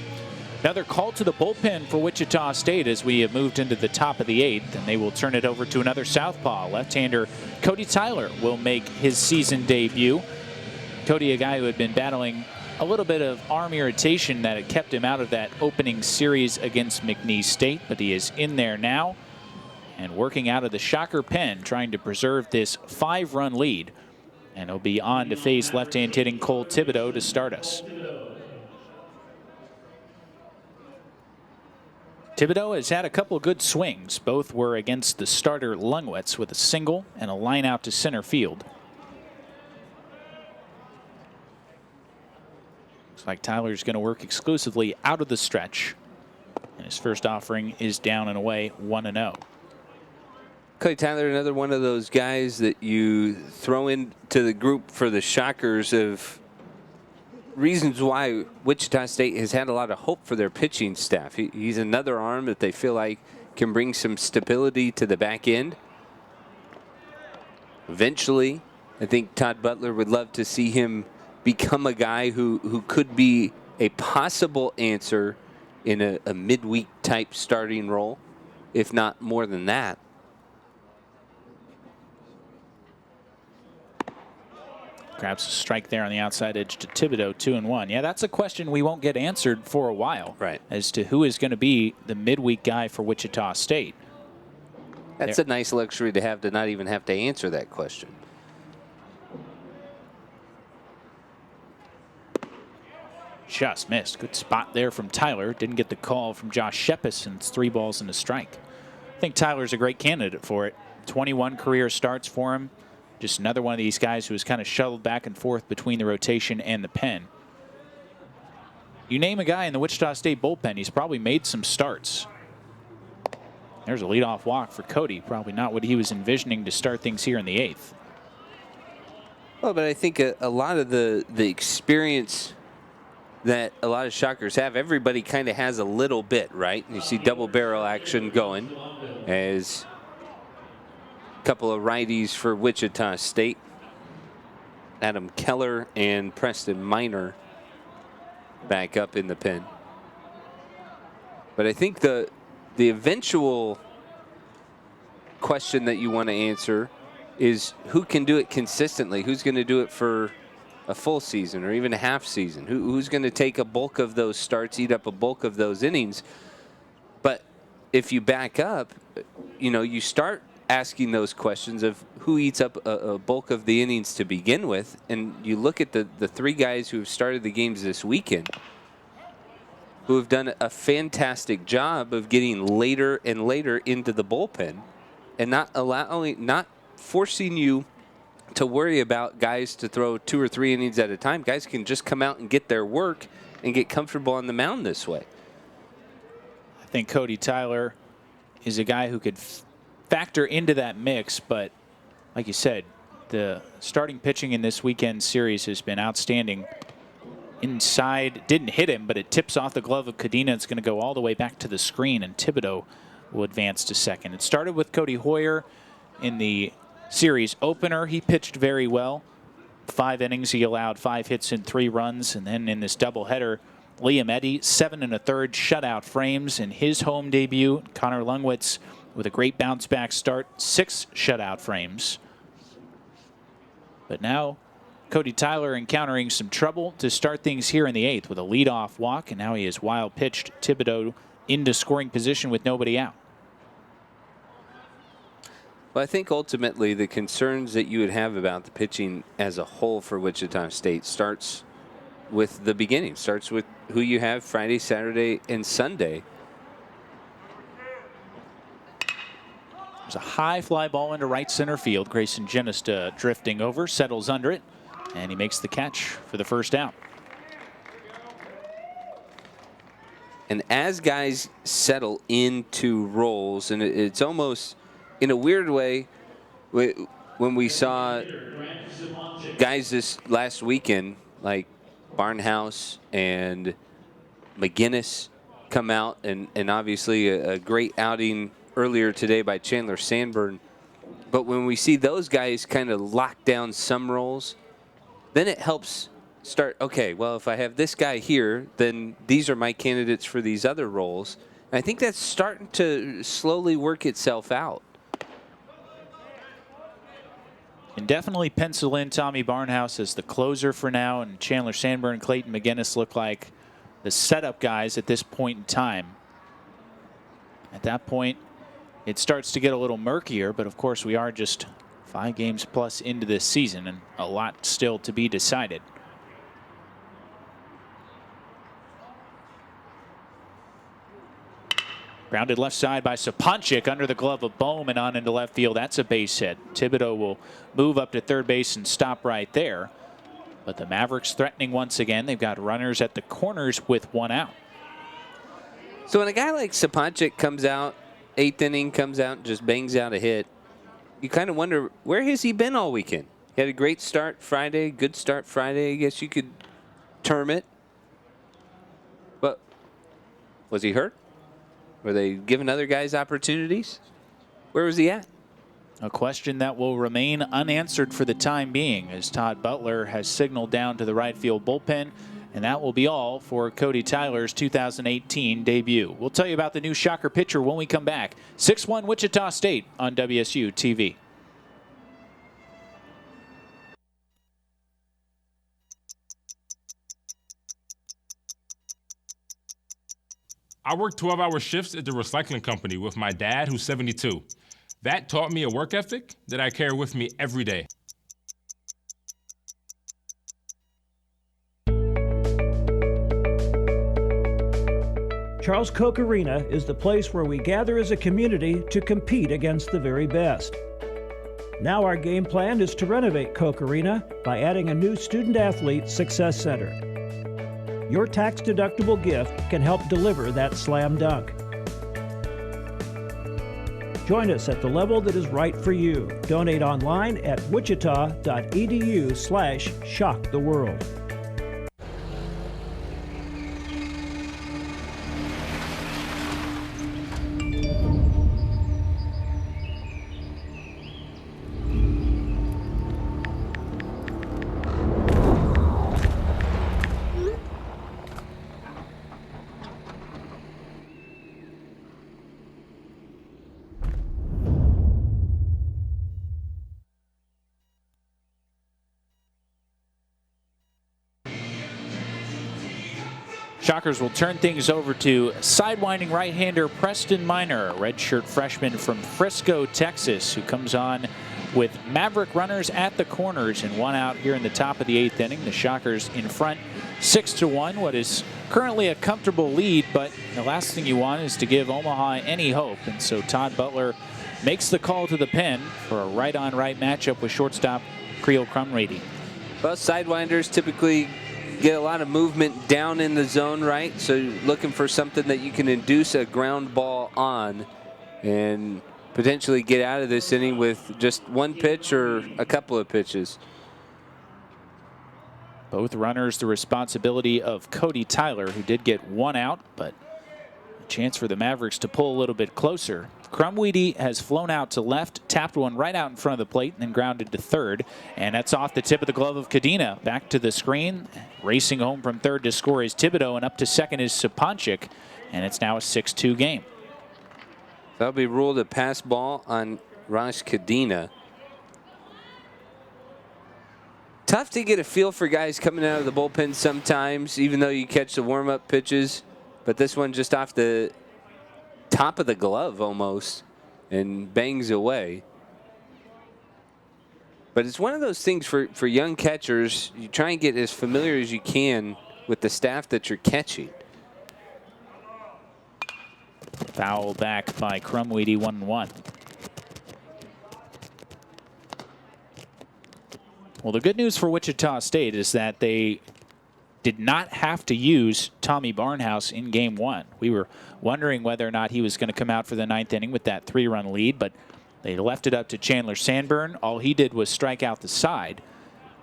Speaker 1: Another call to the bullpen for Wichita State as we have moved into the top of the 8th, and they will turn it over to another southpaw. Left-hander Cody Tyler will make his season debut. Cody, a guy who had been battling a little bit of arm irritation that had kept him out of that opening series against McNeese State, but he is in there now and working out of the Shocker pen, trying to preserve this 5-run lead. And he'll be on to face left-hand hitting Cole Thibodeau to start us. Thibodeau has had a couple of good swings. Both were against the starter Lungwitz with a single and a line out to center field. Looks like Tyler's going to work exclusively out of the stretch. And his first offering is down and away, 1-0.
Speaker 2: Cody Tyler, another one of those guys that you throw into the group for the shockers of reasons why Wichita State has had a lot of hope for their pitching staff. He's another arm that they feel like can bring some stability to the back end. Eventually, I think Todd Butler would love to see him become a guy who could be a possible answer in a midweek type starting role, if not more than that.
Speaker 1: Grabs a strike there on the outside edge to Thibodeau, 2-1. Yeah, that's a question we won't get answered for a while.
Speaker 2: Right.
Speaker 1: As to who is going to be the midweek guy for Wichita State.
Speaker 2: That's a nice luxury to have, to not even have to answer that question.
Speaker 1: Just missed. Good spot there from Tyler. Didn't get the call from Josh Shepis, and it's 3 balls and a strike. I think Tyler's a great candidate for it. 21 career starts for him. Just another one of these guys who was kind of shuttled back and forth between the rotation and the pen. You name a guy in the Wichita State bullpen, he's probably made some starts. There's a leadoff walk for Cody. Probably not what he was envisioning to start things here in the 8th.
Speaker 2: Well, but I think a lot of the experience that a lot of shockers have, everybody kind of has a little bit, right? You see double barrel action going as a couple of righties for Wichita State. Adam Keller and Preston Minor back up in the pen. But I think the eventual question that you want to answer is who can do it consistently? Who's going to do it for a full season or even a half season? Who's going to take a bulk of those starts, eat up a bulk of those innings? But if you back up, you know, you start asking those questions of who eats up a bulk of the innings to begin with, and you look at the 3 guys who have started the games this weekend who have done a fantastic job of getting later and later into the bullpen and not forcing you to worry about guys to throw 2 or 3 innings at a time. Guys can just come out and get their work and get comfortable on the mound this way.
Speaker 1: I think Cody Tyler is a guy who could factor into that mix, but like you said, the starting pitching in this weekend series has been outstanding. Inside, didn't hit him, but it tips off the glove of Cadena. It's going to go all the way back to the screen, and Thibodeau will advance to second. It started with Cody Hoyer in the series opener. He pitched very well. 5 innings, he allowed 5 hits and 3 runs, and then in this doubleheader, Liam Eddy, 7 1/3 shutout frames in his home debut. Connor Lungwitz with a great bounce back start, 6 shutout frames. But now Cody Tyler encountering some trouble to start things here in the 8th with a leadoff walk, and now he has wild pitched Thibodeau into scoring position with nobody out.
Speaker 2: Well, I think ultimately the concerns that you would have about the pitching as a whole for Wichita State starts with the beginning, starts with who you have Friday, Saturday, and Sunday.
Speaker 1: There's a high fly ball into right center field. Grayson Genista drifting over, settles under it, and he makes the catch for the first out.
Speaker 2: And as guys settle into roles, and it's almost in a weird way, when we saw guys this last weekend like Barnhouse and McGinnis come out, and obviously a great outing earlier today by Chandler Sandburn. But when we see those guys kind of lock down some roles, then it helps start, okay, well, if I have this guy here, then these are my candidates for these other roles. And I think that's starting to slowly work itself out.
Speaker 1: And definitely pencil in Tommy Barnhouse as the closer for now, and Chandler Sandburn and Clayton McGinnis look like the setup guys at this point in time. At that point, it starts to get a little murkier, but of course we are just 5 games plus into this season and a lot still to be decided. Grounded left side by Saponchik under the glove of Bowman on into left field. That's a base hit. Thibodeau will move up to third base and stop right there. But the Mavericks threatening once again. They've got runners at the corners with one out.
Speaker 2: So when a guy like Saponchik comes out, 8th inning, comes out and just bangs out a hit, you kind of wonder, where has he been all weekend? He had a great start Friday, good start Friday, I guess you could term it. But was he hurt? Were they giving other guys opportunities? Where was he at?
Speaker 1: A question that will remain unanswered for the time being, as Todd Butler has signaled down to the right field bullpen. And that will be all for Cody Tyler's 2018 debut. We'll tell you about the new Shocker pitcher when we come back. 6-1 Wichita State on Wsu-tv.
Speaker 3: I worked 12-hour shifts at the recycling company with my dad, who's 72. That taught me a work ethic that I carry with me every day.
Speaker 4: Charles Koch Arena is the place where we gather as a community to compete against the very best. Now our game plan is to renovate Koch Arena by adding a new student-athlete success center. Your tax-deductible gift can help deliver that slam dunk. Join us at the level that is right for you. Donate online at wichita.edu/shocktheworld.
Speaker 1: Shockers will turn things over to sidewinding right-hander Preston Minor, a redshirt freshman from Frisco, Texas, who comes on with Maverick runners at the corners and one out here in the top of the 8th inning. The Shockers in front 6-1, what is currently a comfortable lead, but the last thing you want is to give Omaha any hope. And so Todd Butler makes the call to the pen for a right-on-right matchup with shortstop Creel Crumreedy.
Speaker 2: Well, sidewinders typically get a lot of movement down in the zone, right? So looking for something that you can induce a ground ball on and potentially get out of this inning with just one pitch or a couple of pitches.
Speaker 1: Both runners the responsibility of Cody Tyler, who did get one out, but a chance for the Mavericks to pull a little bit closer. Crumweedy has flown out to left, tapped one right out in front of the plate, and then grounded to third. And that's off the tip of the glove of Cadena. Back to the screen. Racing home from third to score is Thibodeau, and up to second is Saponchik. And it's now a 6-2 game.
Speaker 2: That'll be ruled a pass ball on Raj Cadena. Tough to get a feel for guys coming out of the bullpen sometimes, even though you catch the warm-up pitches. But this one just off the top of the glove almost and bangs away. But it's one of those things for young catchers, you try and get as familiar as you can with the staff that you're catching.
Speaker 1: Foul back by Crumweedy, 1-1. Well, the good news for Wichita State is that they did not have to use Tommy Barnhouse in game one. We were wondering whether or not he was going to come out for the 9th inning with that 3-run lead, but they left it up to Chandler Sandburn. All he did was strike out the side.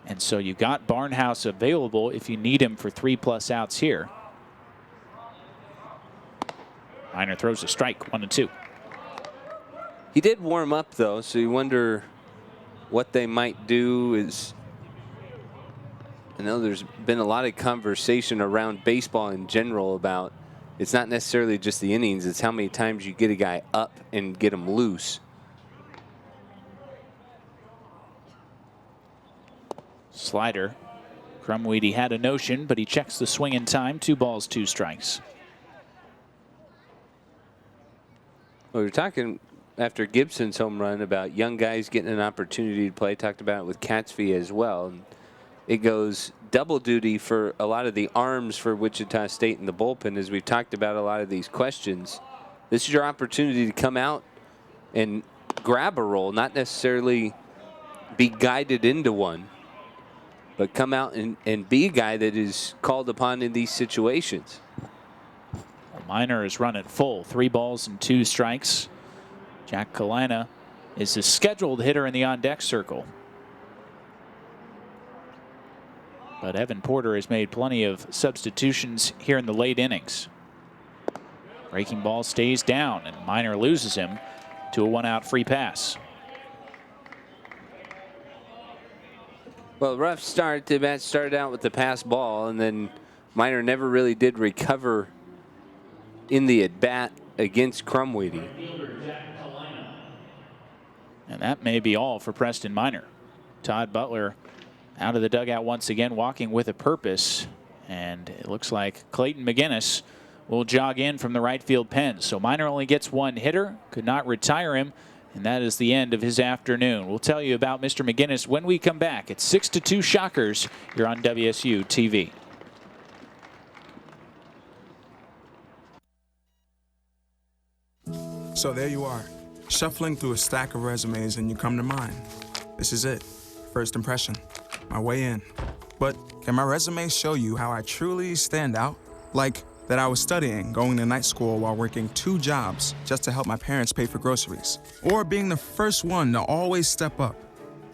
Speaker 1: And so you got Barnhouse available if you need him for 3+ outs here. Minor throws a strike, 1-2.
Speaker 2: He did warm up though, so you wonder what they might do. Is I know there's been a lot of conversation around baseball in general about it's not necessarily just the innings, it's how many times you get a guy up and get him loose.
Speaker 1: Slider. Crumweedy had a notion, but he checks the swing in time. 2 balls, 2 strikes.
Speaker 2: Well, we were talking after Gibson's home run about young guys getting an opportunity to play. Talked about it with Catsby as well. And it goes double duty for a lot of the arms for Wichita State in the bullpen, as we've talked about a lot of these questions. This is your opportunity to come out and grab a role, not necessarily be guided into one, but come out and be a guy that is called upon in these situations.
Speaker 1: Minor is run at full, 3 balls and 2 strikes. Jack Kalina is the scheduled hitter in the on-deck circle. But Evan Porter has made plenty of substitutions here in the late innings. Breaking ball stays down, and Minor loses him to a 1-out free pass.
Speaker 2: Well, rough start. The match started out with the pass ball, and then Minor never really did recover in the at-bat against Crumweedy.
Speaker 1: And that may be all for Preston Minor. Todd Butler out of the dugout once again, walking with a purpose. And it looks like Clayton McGinnis will jog in from the right field pen. So Minor only gets 1 hitter, could not retire him, and that is the end of his afternoon. We'll tell you about Mr. McGinnis when we come back. It's 6-2 Shockers. You're on Wsu-tv.
Speaker 5: So there you are, shuffling through a stack of resumes and you come to mine. This is it, first impression, my way in. But can my resume show you how I truly stand out? Like that I was studying, going to night school while working 2 jobs just to help my parents pay for groceries. Or being the first one to always step up.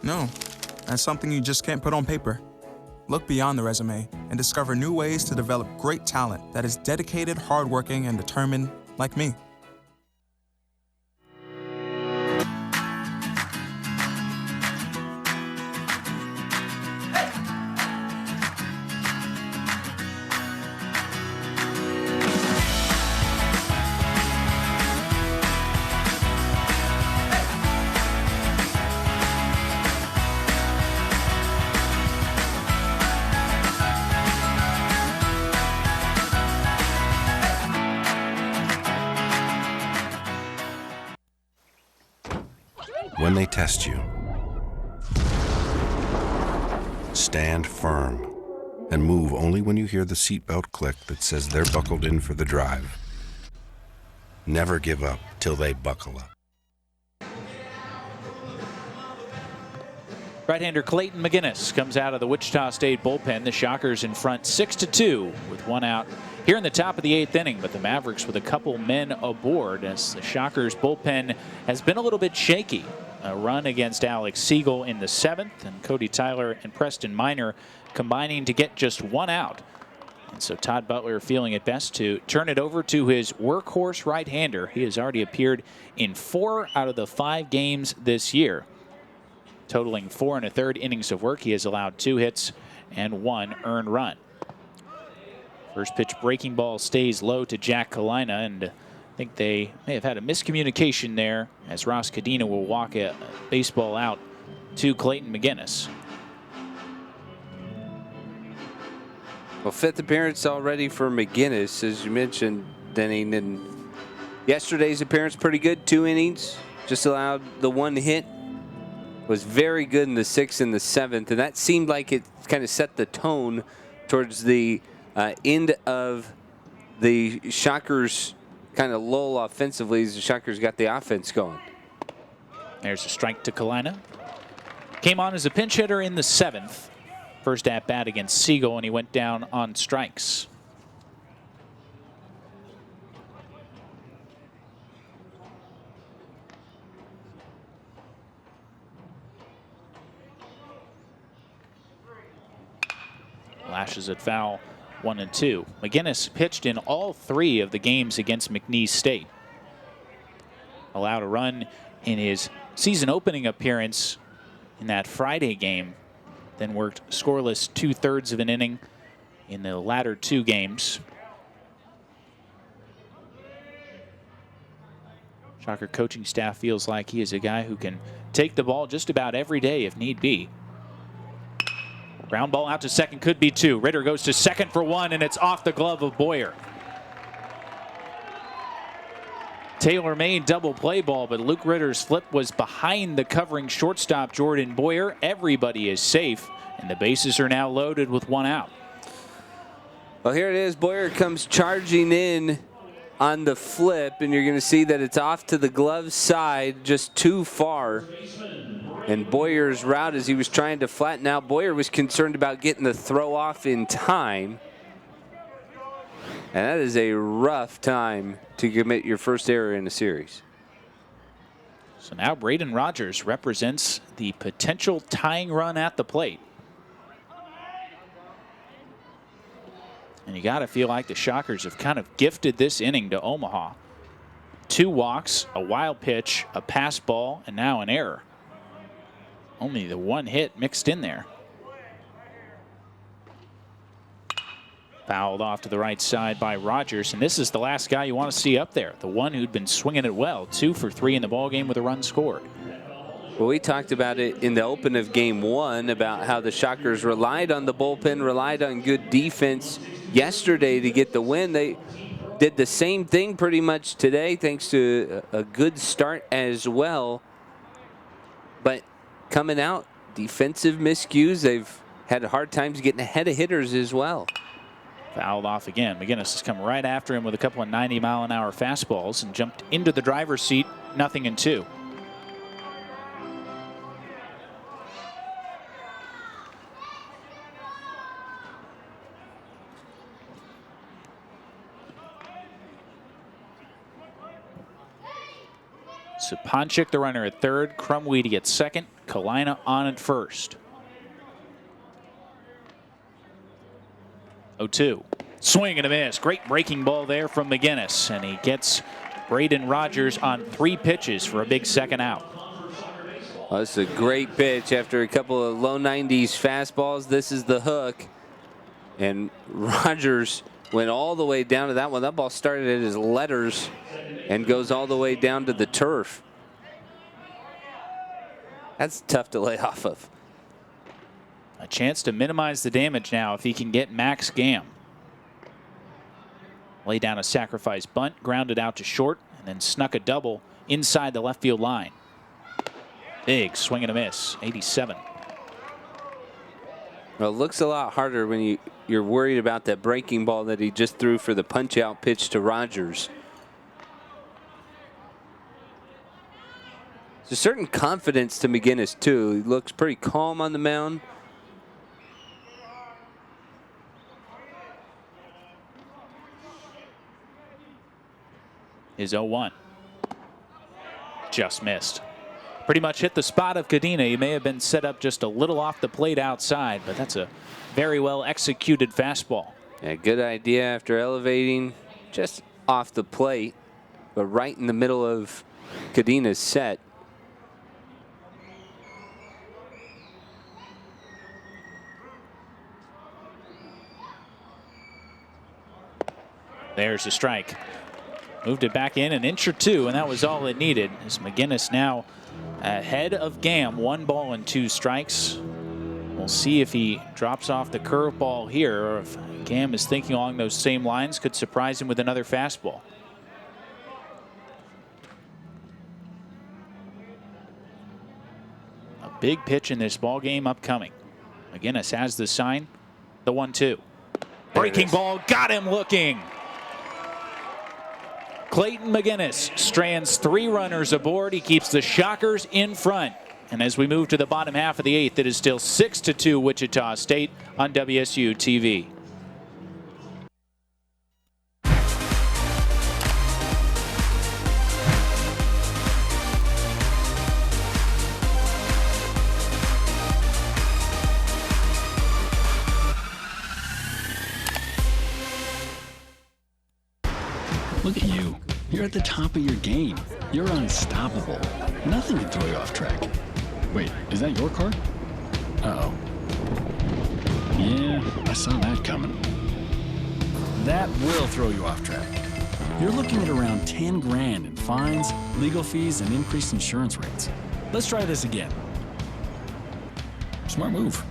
Speaker 5: No, that's something you just can't put on paper. Look beyond the resume and discover new ways to develop great talent that is dedicated, hardworking, and determined like me.
Speaker 6: When they test you, stand firm and move only when you hear the seatbelt click that says they're buckled in for the drive. Never give up till they buckle up.
Speaker 1: Right-hander Clayton McGinnis comes out of the Wichita State bullpen. The Shockers in front 6-2 with 1 out here in the top of the 8th inning, but the Mavericks with a couple men aboard as the Shockers bullpen has been a little bit shaky. A run against Alex Siegel in the 7th, and Cody Tyler and Preston Minor combining to get just 1 out. And so Todd Butler feeling it best to turn it over to his workhorse right-hander. He has already appeared in 4 out of the 5 games this year. Totaling 4 1/3 innings of work, he has allowed 2 hits and 1 earned run. First pitch breaking ball stays low to Jack Kalina, and I think they may have had a miscommunication there as Ross Cadena will walk a baseball out to Clayton McGinnis.
Speaker 2: Well, 5th appearance already for McGinnis, as you mentioned, Denning. And yesterday's appearance pretty good, 2 innings, just allowed the 1 hit. Was very good in the 6th and the 7th, and that seemed like it kind of set the tone towards the end of the Shockers' kind of lull offensively as the Shockers got the offense going.
Speaker 1: There's a strike to Kalina. Came on as a pinch hitter in the 7th. First at bat against Siegel, and he went down on strikes. Lashes it foul, 1-2. McGinnis pitched in all 3 of the games against McNeese State. Allowed a run in his season opening appearance in that Friday game, then worked scoreless 2/3 of an inning in the latter 2 games. Shocker coaching staff feels like he is a guy who can take the ball just about every day if need be. Ground ball out to second, could be 2. Ritter goes to second for 1, and it's off the glove of Boyer. Taylor-made double play ball, but Luke Ritter's flip was behind the covering shortstop Jordan Boyer. Everybody is safe, and the bases are now loaded with 1 out.
Speaker 2: Well, here it is. Boyer comes charging in on the flip, and you're going to see that it's off to the glove side, just too far. And Boyer's route, as he was trying to flatten out, Boyer was concerned about getting the throw off in time. And that is a rough time to commit your first error in a series.
Speaker 1: So now Braden Rogers represents the potential tying run at the plate. And you got to feel like the Shockers have kind of gifted this inning to Omaha. 2 walks, a wild pitch, a pass ball, and now an error. Only the 1 hit mixed in there. Fouled off to the right side by Rogers, and this is the last guy you want to see up there, the one who'd been swinging it well, 2 for 3 in the ballgame with a run scored.
Speaker 2: Well, we talked about it in the open of game 1 about how the Shockers relied on the bullpen, relied on good defense yesterday to get the win. They did the same thing pretty much today, thanks to a good start as well. But coming out, defensive miscues. They've had hard times getting ahead of hitters as well.
Speaker 1: Fouled off again. McGinnis has come right after him with a couple of 90-mile-an-hour fastballs and jumped into the driver's seat, 0-2. Saponchik, the runner at third. Crumweedy at second. Kalina on at first. 0-2. Swing and a miss. Great breaking ball there from McGinnis. And he gets Braden Rogers on 3 pitches for a big second out.
Speaker 2: Well, this is a great pitch after a couple of low 90s fastballs. This is the hook. And Rogers went all the way down to that one. That ball started at his letters and goes all the way down to the turf. That's tough to lay off of.
Speaker 1: A chance to minimize the damage now if he can get Max Gam. Lay down a sacrifice bunt, grounded out to short, and then snuck a double inside the left field line. Big swing and a miss, 87.
Speaker 2: Well, it looks a lot harder when you're worried about that breaking ball that he just threw for the punch-out pitch to Rogers. There's a certain confidence to McGinnis, too. He looks pretty calm on the mound.
Speaker 1: Is 0-1. Just missed. Pretty much hit the spot of Cadena. He may have been set up just a little off the plate outside, but that's a very well executed fastball.
Speaker 2: Yeah, good idea after elevating just off the plate, but right in the middle of Cadena's set.
Speaker 1: There's a strike. Moved it back in an inch or 2, and that was all it needed. As McGinnis now ahead of Gam, 1 ball and 2 strikes. We'll see if he drops off the curveball here, or if Gam is thinking along those same lines, could surprise him with another fastball. A big pitch in this ball game upcoming. McGinnis has the sign, the 1-2. Breaking ball, got him looking. Clayton McGinnis strands 3 runners aboard. He keeps the Shockers in front. And as we move to the bottom half of the 8th, it is still 6-2 Wichita State on Wsu-tv.
Speaker 7: Look at you. You're at the top of your game. You're unstoppable. Nothing can throw you off track. Wait, is that your car? Uh-oh. Yeah, I saw that coming. That will throw you off track. You're looking at around 10 grand in fines, legal fees, and increased insurance rates. Let's try this again. Smart move.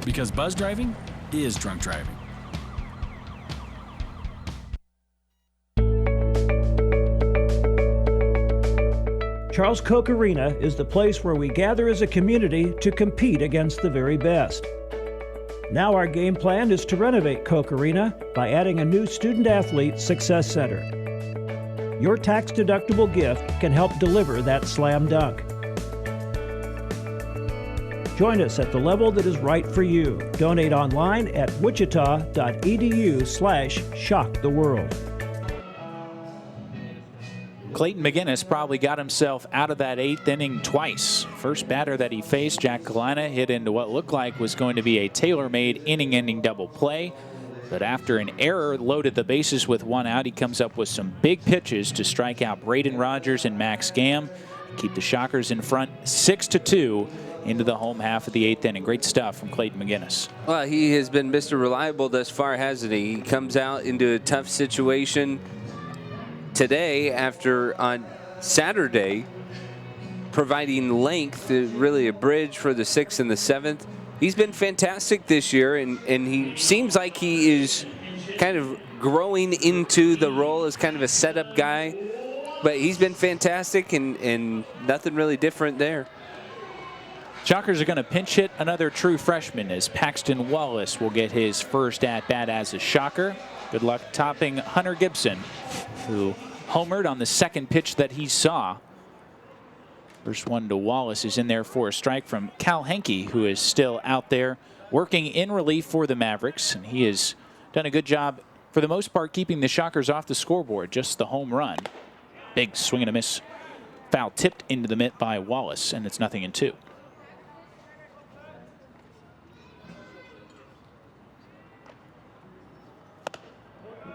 Speaker 7: Because buzz driving is drunk driving.
Speaker 4: Charles Koch Arena is the place where we gather as a community to compete against the very best. Now our game plan is to renovate Koch Arena by adding a new student-athlete success center. Your tax-deductible gift can help deliver that slam dunk. Join us at the level that is right for you. Donate online at wichita.edu/shocktheworld.
Speaker 1: Clayton McGinnis probably got himself out of that 8th inning twice. First batter that he faced, Jack Kalina, hit into what looked like was going to be a tailor-made inning-ending double play. But after an error loaded the bases with 1 out, he comes up with some big pitches to strike out Braden Rogers and Max Gamm, keep the Shockers in front 6-2 into the home half of the 8th inning. Great stuff from Clayton McGinnis.
Speaker 2: Well, he has been Mr. Reliable thus far, hasn't he? He comes out into a tough situation today after on Saturday providing length, really a bridge for the 6th and the 7th. He's been fantastic this year, and he seems like he is kind of growing into the role as kind of a setup guy. But he's been fantastic, and nothing really different there.
Speaker 1: Shockers are going to pinch hit another true freshman as Paxton Wallace will get his first at-bat as a Shocker. Good luck topping Hunter Gibson, who homered on the second pitch that he saw. First one to Wallace is in there for a strike from Cal Henke, who is still out there working in relief for the Mavericks. And he has done a good job, for the most part, keeping the Shockers off the scoreboard. Just the home run. Big swing and a miss. Foul tipped into the mitt by Wallace, and it's 0-2.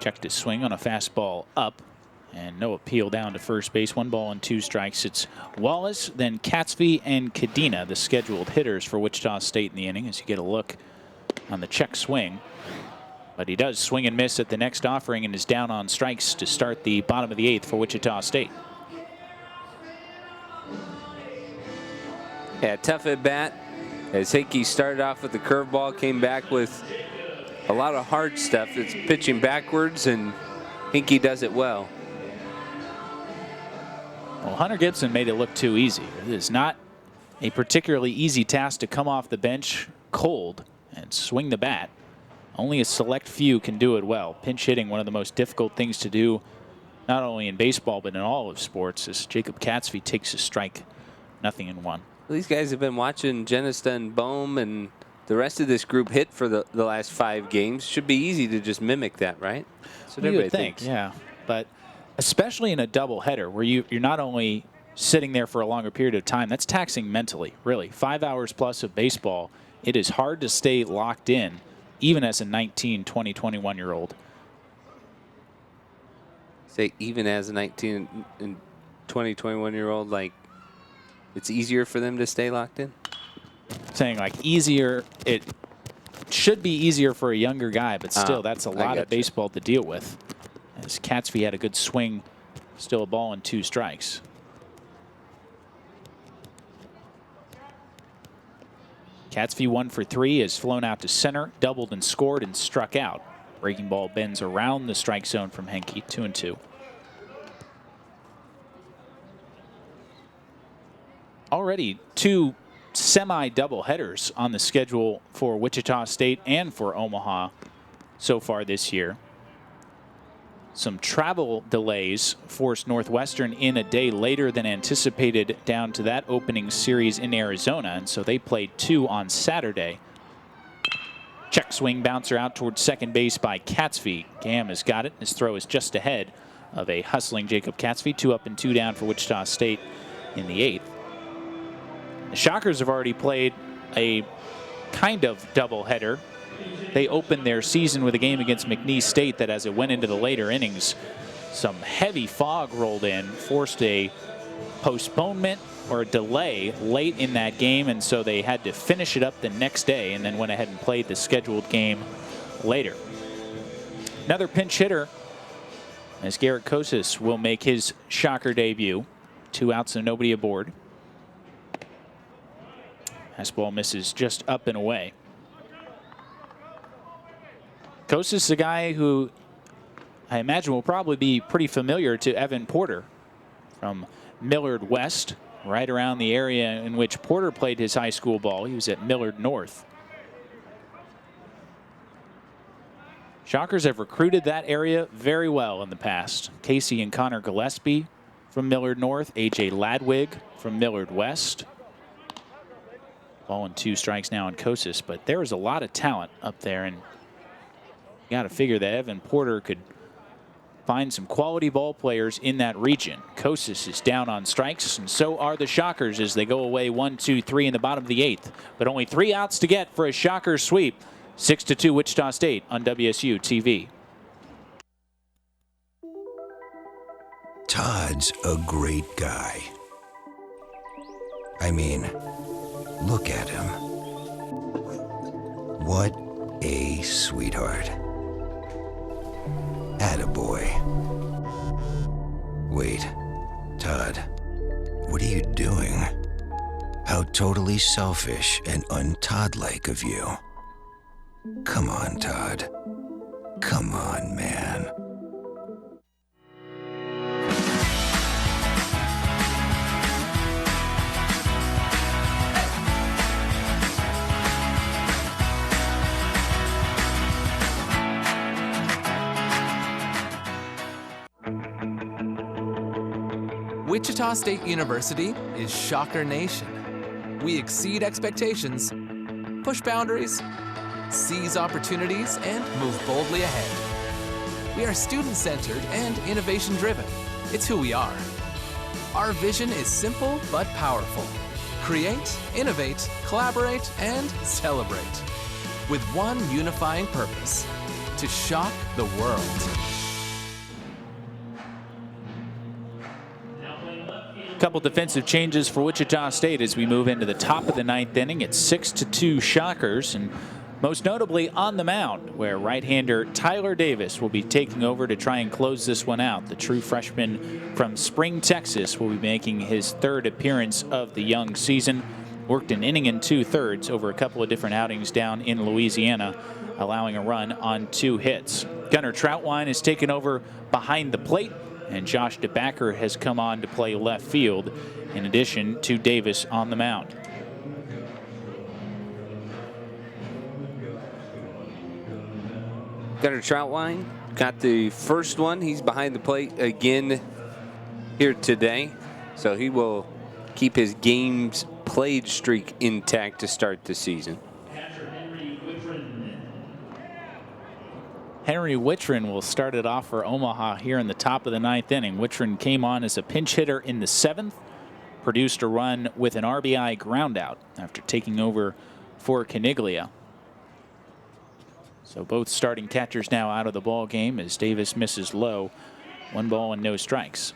Speaker 1: Checked his swing on a fastball up. And no appeal down to first base. 1 ball and 2 strikes. It's Wallace, then Catsby and Cadena, the scheduled hitters for Wichita State in the inning, as you get a look on the check swing. But he does swing and miss at the next offering and is down on strikes to start the bottom of the 8th for Wichita State.
Speaker 2: Yeah, tough at bat. As Henke started off with the curveball, came back with a lot of hard stuff. It's pitching backwards, and Henke does it well.
Speaker 1: Well, Hunter Gibson made it look too easy. It is not a particularly easy task to come off the bench cold and swing the bat. Only a select few can do it well. Pinch hitting, one of the most difficult things to do, not only in baseball, but in all of sports, as Jacob Catsby takes a strike, 0-1.
Speaker 2: Well, these guys have been watching Genesta and Bohm and the rest of this group hit for the last 5 games. Should be easy to just mimic that, right? That's what everybody thinks.
Speaker 1: Yeah, but especially in a doubleheader where you're not only sitting there for a longer period of time, that's taxing mentally, really. 5 hours plus of baseball, it is hard to stay locked in, even as a 19, 20, 21-year-old.
Speaker 2: Say even as a 19 and 20, 21-year-old, like it's easier for them to stay locked in?
Speaker 1: Saying like easier, it should be easier for a younger guy, but still that's a lot of baseball to deal with. As Catsby had a good swing, still a ball and 2 strikes. Catsby 1 for 3 has flown out to center, doubled and scored and struck out. Breaking ball bends around the strike zone from Henke, 2-2. Already 2 semi-double headers on the schedule for Wichita State and for Omaha so far this year. Some travel delays forced Northwestern in a day later than anticipated down to that opening series in Arizona, and so they played 2 on Saturday. Check swing bouncer out towards second base by Catsby. Gamm has got it. His throw is just ahead of a hustling Jacob Catsby. 2 up and 2 down for Wichita State in the 8th. The Shockers have already played a kind of doubleheader. They opened their season with a game against McNeese State that, as it went into the later innings, some heavy fog rolled in, forced a postponement or a delay late in that game, and so they had to finish it up the next day and then went ahead and played the scheduled game later. Another pinch hitter as Garrett Kosis will make his Shocker debut. 2 outs and nobody aboard. Fastball misses just up and away. Kosis is a guy who I imagine will probably be pretty familiar to Evan Porter from Millard West, right around the area in which Porter played his high school ball. He was at Millard North. Shockers have recruited that area very well in the past. Casey and Connor Gillespie from Millard North, A.J. Ladwig from Millard West. Ball and 2 strikes now on Kosas, but there is a lot of talent up there, and you got to figure that Evan Porter could find some quality ball players in that region. Kosas is down on strikes, and so are the Shockers as they go away 1-2-3 in the bottom of the 8th. But only 3 outs to get for a Shockers sweep. 6-2 Wichita State on Wsu-tv.
Speaker 8: Todd's a great guy. I mean, look at him. What a sweetheart. Attaboy. Wait, Todd, what are you doing? How totally selfish and un-Todd-like of you. Come on, Todd. Come on, man.
Speaker 9: Wichita State University is Shocker Nation. We exceed expectations, push boundaries, seize opportunities, and move boldly ahead. We are student-centered and innovation-driven. It's who we are. Our vision is simple but powerful. Create, innovate, collaborate, and celebrate. With one unifying purpose: to shock the world.
Speaker 1: Couple defensive changes for Wichita State as we move into the top of the 9th inning. It's 6-2 Shockers, and most notably on the mound, where right-hander Tyler Davis will be taking over to try and close this one out. The true freshman from Spring, Texas, will be making his 3rd appearance of the young season. Worked an inning and 2/3 over a couple of different outings down in Louisiana, allowing a run on 2 hits. Gunnar Troutwine is taken over behind the plate, and Josh DeBacker has come on to play left field, in addition to Davis on the mound.
Speaker 2: Gunnar Troutwine got the first one. He's behind the plate again here today, so he will keep his games played streak intact to start the season.
Speaker 1: Henry Wittrin will start it off for Omaha here in the top of the 9th inning. Wittrin came on as a pinch hitter in the 7th, produced a run with an RBI groundout after taking over for Caniglia. So both starting catchers now out of the ball game as Davis misses low. 1 ball and no strikes.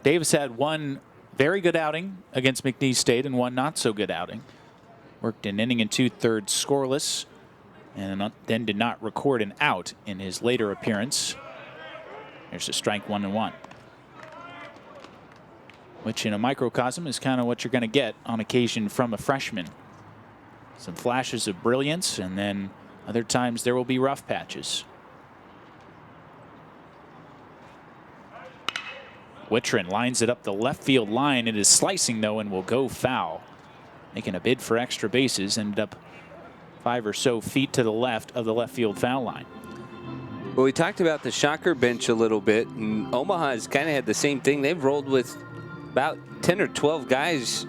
Speaker 1: Davis had one very good outing against McNeese State and one not so good outing. Worked an inning and 2/3 scoreless, and then did not record an out in his later appearance. There's a strike, 1-1. Which in a microcosm is kind of what you're going to get on occasion from a freshman. Some flashes of brilliance, and then other times there will be rough patches. Wittrin lines it up the left field line. It is slicing though and will go foul. Making a bid for extra bases, ended up 5 or so feet to the left of the left field foul line.
Speaker 2: Well, we talked about the Shocker bench a little bit, and Omaha has kind of had the same thing. They've rolled with about 10 or 12 guys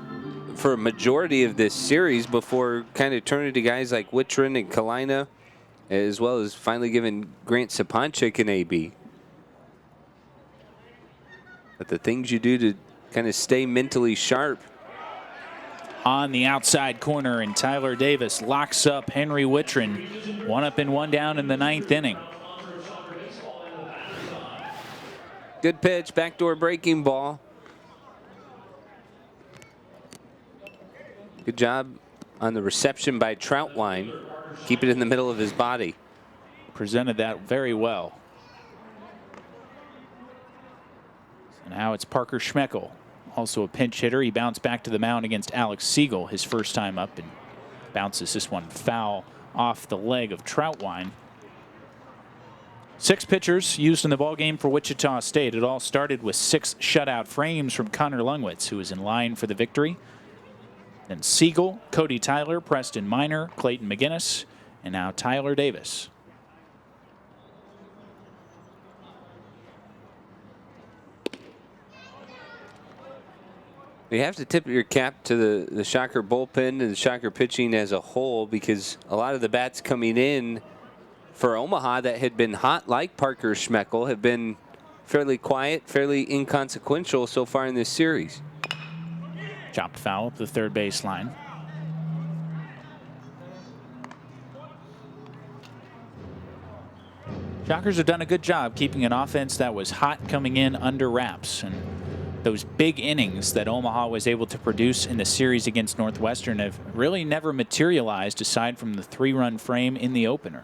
Speaker 2: for a majority of this series before kind of turning to guys like Wittrin and Kalina, as well as finally giving Grant Saponchik an AB. But the things you do to kind of stay mentally sharp.
Speaker 1: On the outside corner, and Tyler Davis locks up Henry Wittrin. 1 up and 1 down in the 9th inning.
Speaker 2: Good pitch, backdoor breaking ball. Good job on the reception by Troutwine. Keep it in the middle of his body.
Speaker 1: Presented that very well. And now it's Parker Schmeckel, also a pinch hitter. He bounced back to the mound against Alex Siegel his first time up, and bounces this one foul off the leg of Troutwine. 6 pitchers used in the ballgame for Wichita State. It all started with 6 shutout frames from Connor Lungwitz, who was in line for the victory. Then Siegel, Cody Tyler, Preston Miner, Clayton McGinnis, and now Tyler Davis.
Speaker 2: You have to tip your cap to the Shocker bullpen and the Shocker pitching as a whole, because a lot of the bats coming in for Omaha that had been hot, like Parker Schmeckel, have been fairly quiet, fairly inconsequential so far in this series.
Speaker 1: Chopped foul up the third baseline. Shockers have done a good job keeping an offense that was hot coming in under wraps. And those big innings that Omaha was able to produce in the series against Northwestern have really never materialized aside from the 3-run frame in the opener.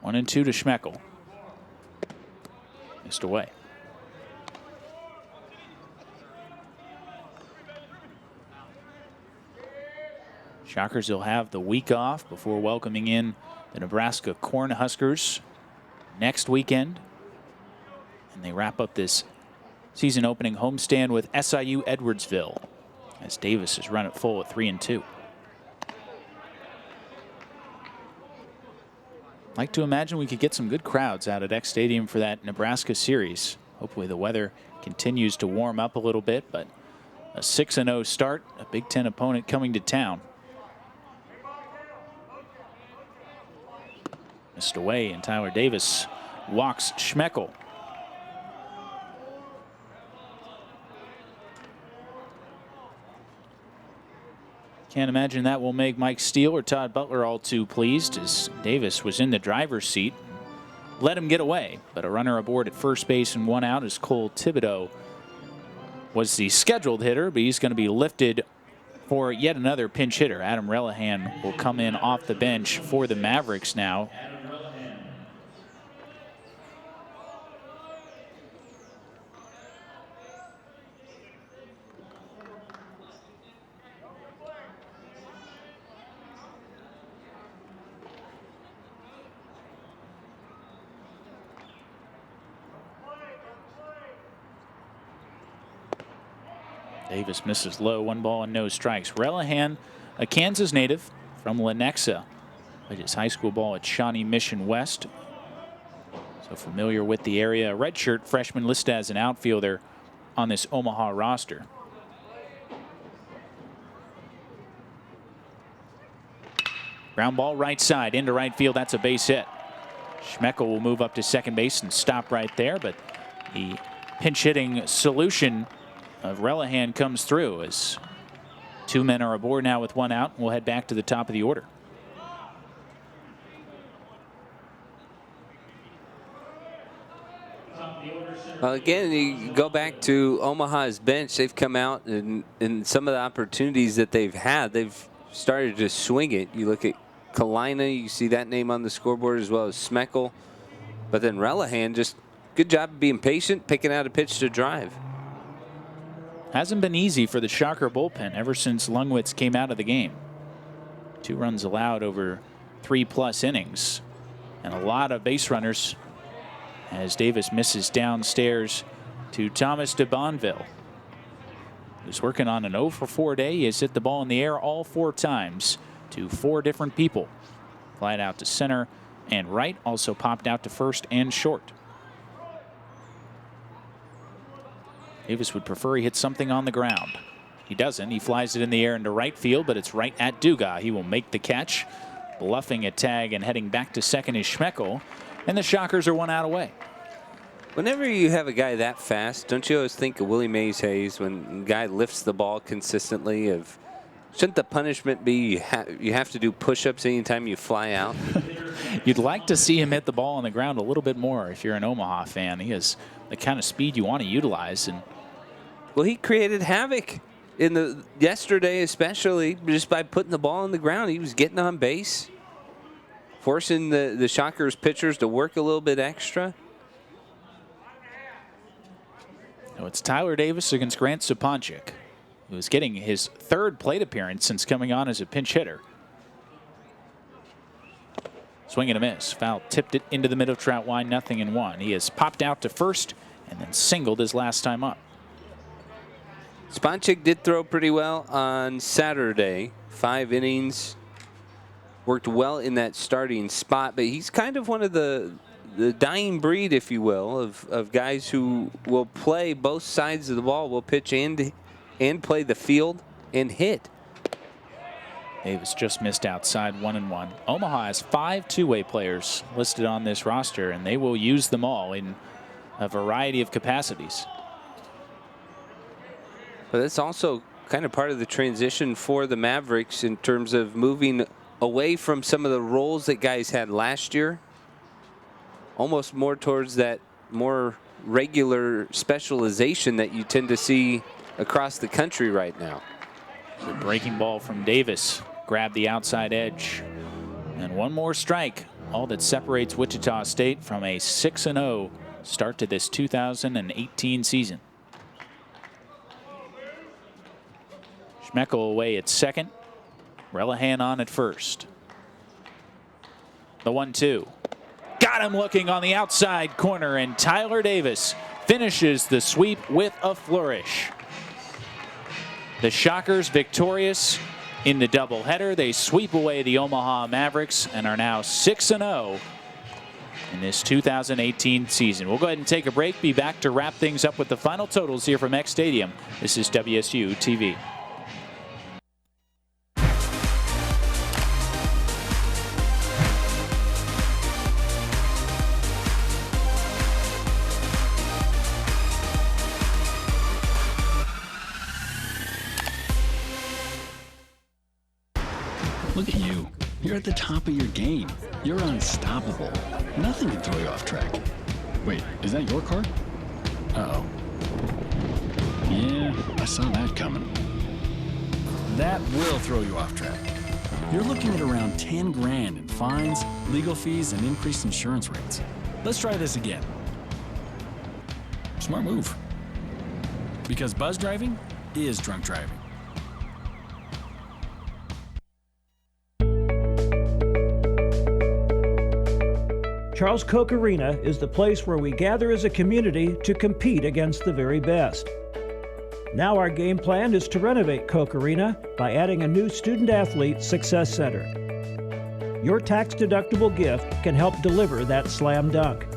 Speaker 1: One and two to Schmeckel. Missed away. Shockers will have the week off before welcoming in the Nebraska Cornhuskers next weekend. And they wrap up this season opening homestand with SIU Edwardsville, as Davis has run it full at 3-2. Like to imagine we could get some good crowds out at Eck Stadium for that Nebraska series. Hopefully the weather continues to warm up a little bit, but a 6-0 start, a Big Ten opponent coming to town. Missed away, and Tyler Davis walks Schmeckel. Can't imagine that will make Mike Steele or Todd Butler all too pleased, as Davis was in the driver's seat. Let him get away, but a runner aboard at first base and one out as Cole Thibodeau was the scheduled hitter, but he's going to be lifted for yet another pinch hitter. Adam Relihan will come in off the bench for the Mavericks now. Davis misses low, 1 ball and no strikes. Relihan, a Kansas native from Lenexa, played his high school ball at Shawnee Mission West. So familiar with the area. A redshirt freshman listed as an outfielder on this Omaha roster. Ground ball right side into right field. That's a base hit. Schmeckel will move up to second base and stop right there, but the pinch hitting solution of Relihan comes through as 2 men are aboard now with 1 out. We'll head back to the top of the order.
Speaker 2: Again, you go back to Omaha's bench. They've come out and in some of the opportunities that they've had, they've started to swing it. You look at Kalina, you see that name on the scoreboard, as well as Schmeckel. But then Relihan, just good job of being patient, picking out a pitch to drive.
Speaker 1: Hasn't been easy for the Shocker bullpen ever since Lungwitz came out of the game. 2 runs allowed over 3+ innings, and a lot of base runners as Davis misses downstairs to Thomas de Bonville, who's working on an 0 for 4 day. He has hit the ball in the air all 4 times to 4 different people. Flied out to center and right, also popped out to first and short. Davis would prefer he hit something on the ground. He doesn't. He flies it in the air into right field, but it's right at Duga. He will make the catch. Bluffing a tag and heading back to second is Schmeckel, and the Shockers are 1 out away.
Speaker 2: Whenever you have a guy that fast, don't you always think of Willie Mays Hayes when a guy lifts the ball consistently? Shouldn't the punishment be you have to do push-ups anytime you fly out?
Speaker 1: You'd like to see him hit the ball on the ground a little bit more if you're an Omaha fan. He has the kind of speed you want to utilize. And
Speaker 2: well, he created havoc in yesterday, especially just by putting the ball on the ground. He was getting on base, forcing the Shockers pitchers to work a little bit extra.
Speaker 1: So it's Tyler Davis against Grant Saponchik, who is getting his 3rd plate appearance since coming on as a pinch hitter. Swing and a miss. Foul tipped it into the middle of Trout line, 0-1. He has popped out to first and then singled his last time up.
Speaker 2: Sponchik did throw pretty well on Saturday. 5 innings. Worked well in that starting spot, but he's kind of one of the the dying breed, if you will, of guys who will play both sides of the ball, will pitch and play the field and hit.
Speaker 1: Davis just missed outside 1-1. Omaha has 5 two-way players listed on this roster, and they will use them all in a variety of capacities.
Speaker 2: But that's also kind of part of the transition for the Mavericks in terms of moving away from some of the roles that guys had last year, almost more towards that more regular specialization that you tend to see across the country right now.
Speaker 1: The breaking ball from Davis grabbed the outside edge. And one more strike, all that separates Wichita State from a 6-0 start to this 2018 season. Schmeckel away at second. Relihan on at first. The 1-2. Got him looking on the outside corner, and Tyler Davis finishes the sweep with a flourish. The Shockers victorious in the doubleheader. They sweep away the Omaha Mavericks and are now 6-0 in this 2018 season. We'll go ahead and take a break. Be back to wrap things up with the final totals here from Eck Stadium. This is WSU-TV.
Speaker 7: Look at you. You're at the top of your game. You're unstoppable. Nothing can throw you off track. Wait, is that your car? Uh-oh. Yeah, I saw that coming. That will throw you off track. You're looking at around 10 grand in fines, legal fees, and increased insurance rates. Let's try this again. Smart move. Because buzz driving is drunk driving.
Speaker 4: Charles Koch Arena is the place where we gather as a community to compete against the very best. Now our game plan is to renovate Koch Arena by adding a new student-athlete success center. Your tax-deductible gift can help deliver that slam dunk.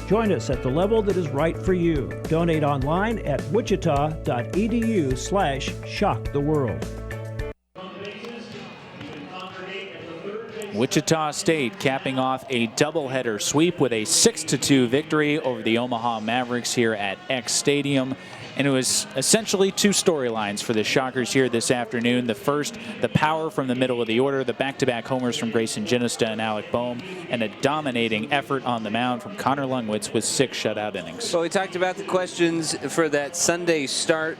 Speaker 4: Join us at the level that is right for you. Donate online at wichita.edu/shocktheworld.
Speaker 1: Wichita State capping off a doubleheader sweep with a 6-2 victory over the Omaha Mavericks here at Eck Stadium. And it was essentially two storylines for the Shockers here this afternoon. The first, the power from the middle of the order, the back-to-back homers from Grayson Ginista and Alec Boehm, and a dominating effort on the mound from Connor Lungwitz with 6 shutout innings.
Speaker 2: So we talked about the questions for that Sunday start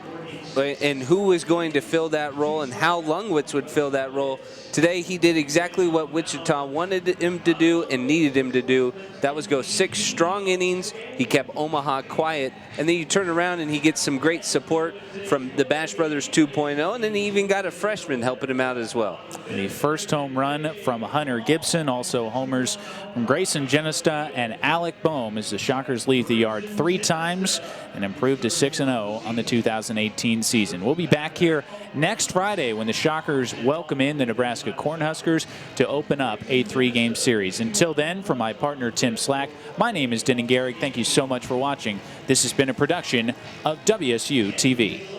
Speaker 2: and who was going to fill that role and how Lungwitz would fill that role. Today he did exactly what Wichita wanted him to do and needed him to do. That was go 6 strong innings. He kept Omaha quiet, and then you turn around and he gets some great support from the Bash Brothers 2.0, and then he even got a freshman helping him out as well.
Speaker 1: The first home run from Hunter Gibson, also homers from Grayson Ginista and Alec Boehm as the Shockers leave the yard 3 times and improve to 6-0 on the 2018 season. We'll be back here next Friday when the Shockers welcome in the Nebraska Cornhuskers to open up a 3-game series. Until then, for my partner Tim Slack, my name is Denny Garrick. Thank you so much for watching. This has been a production of WSU-TV.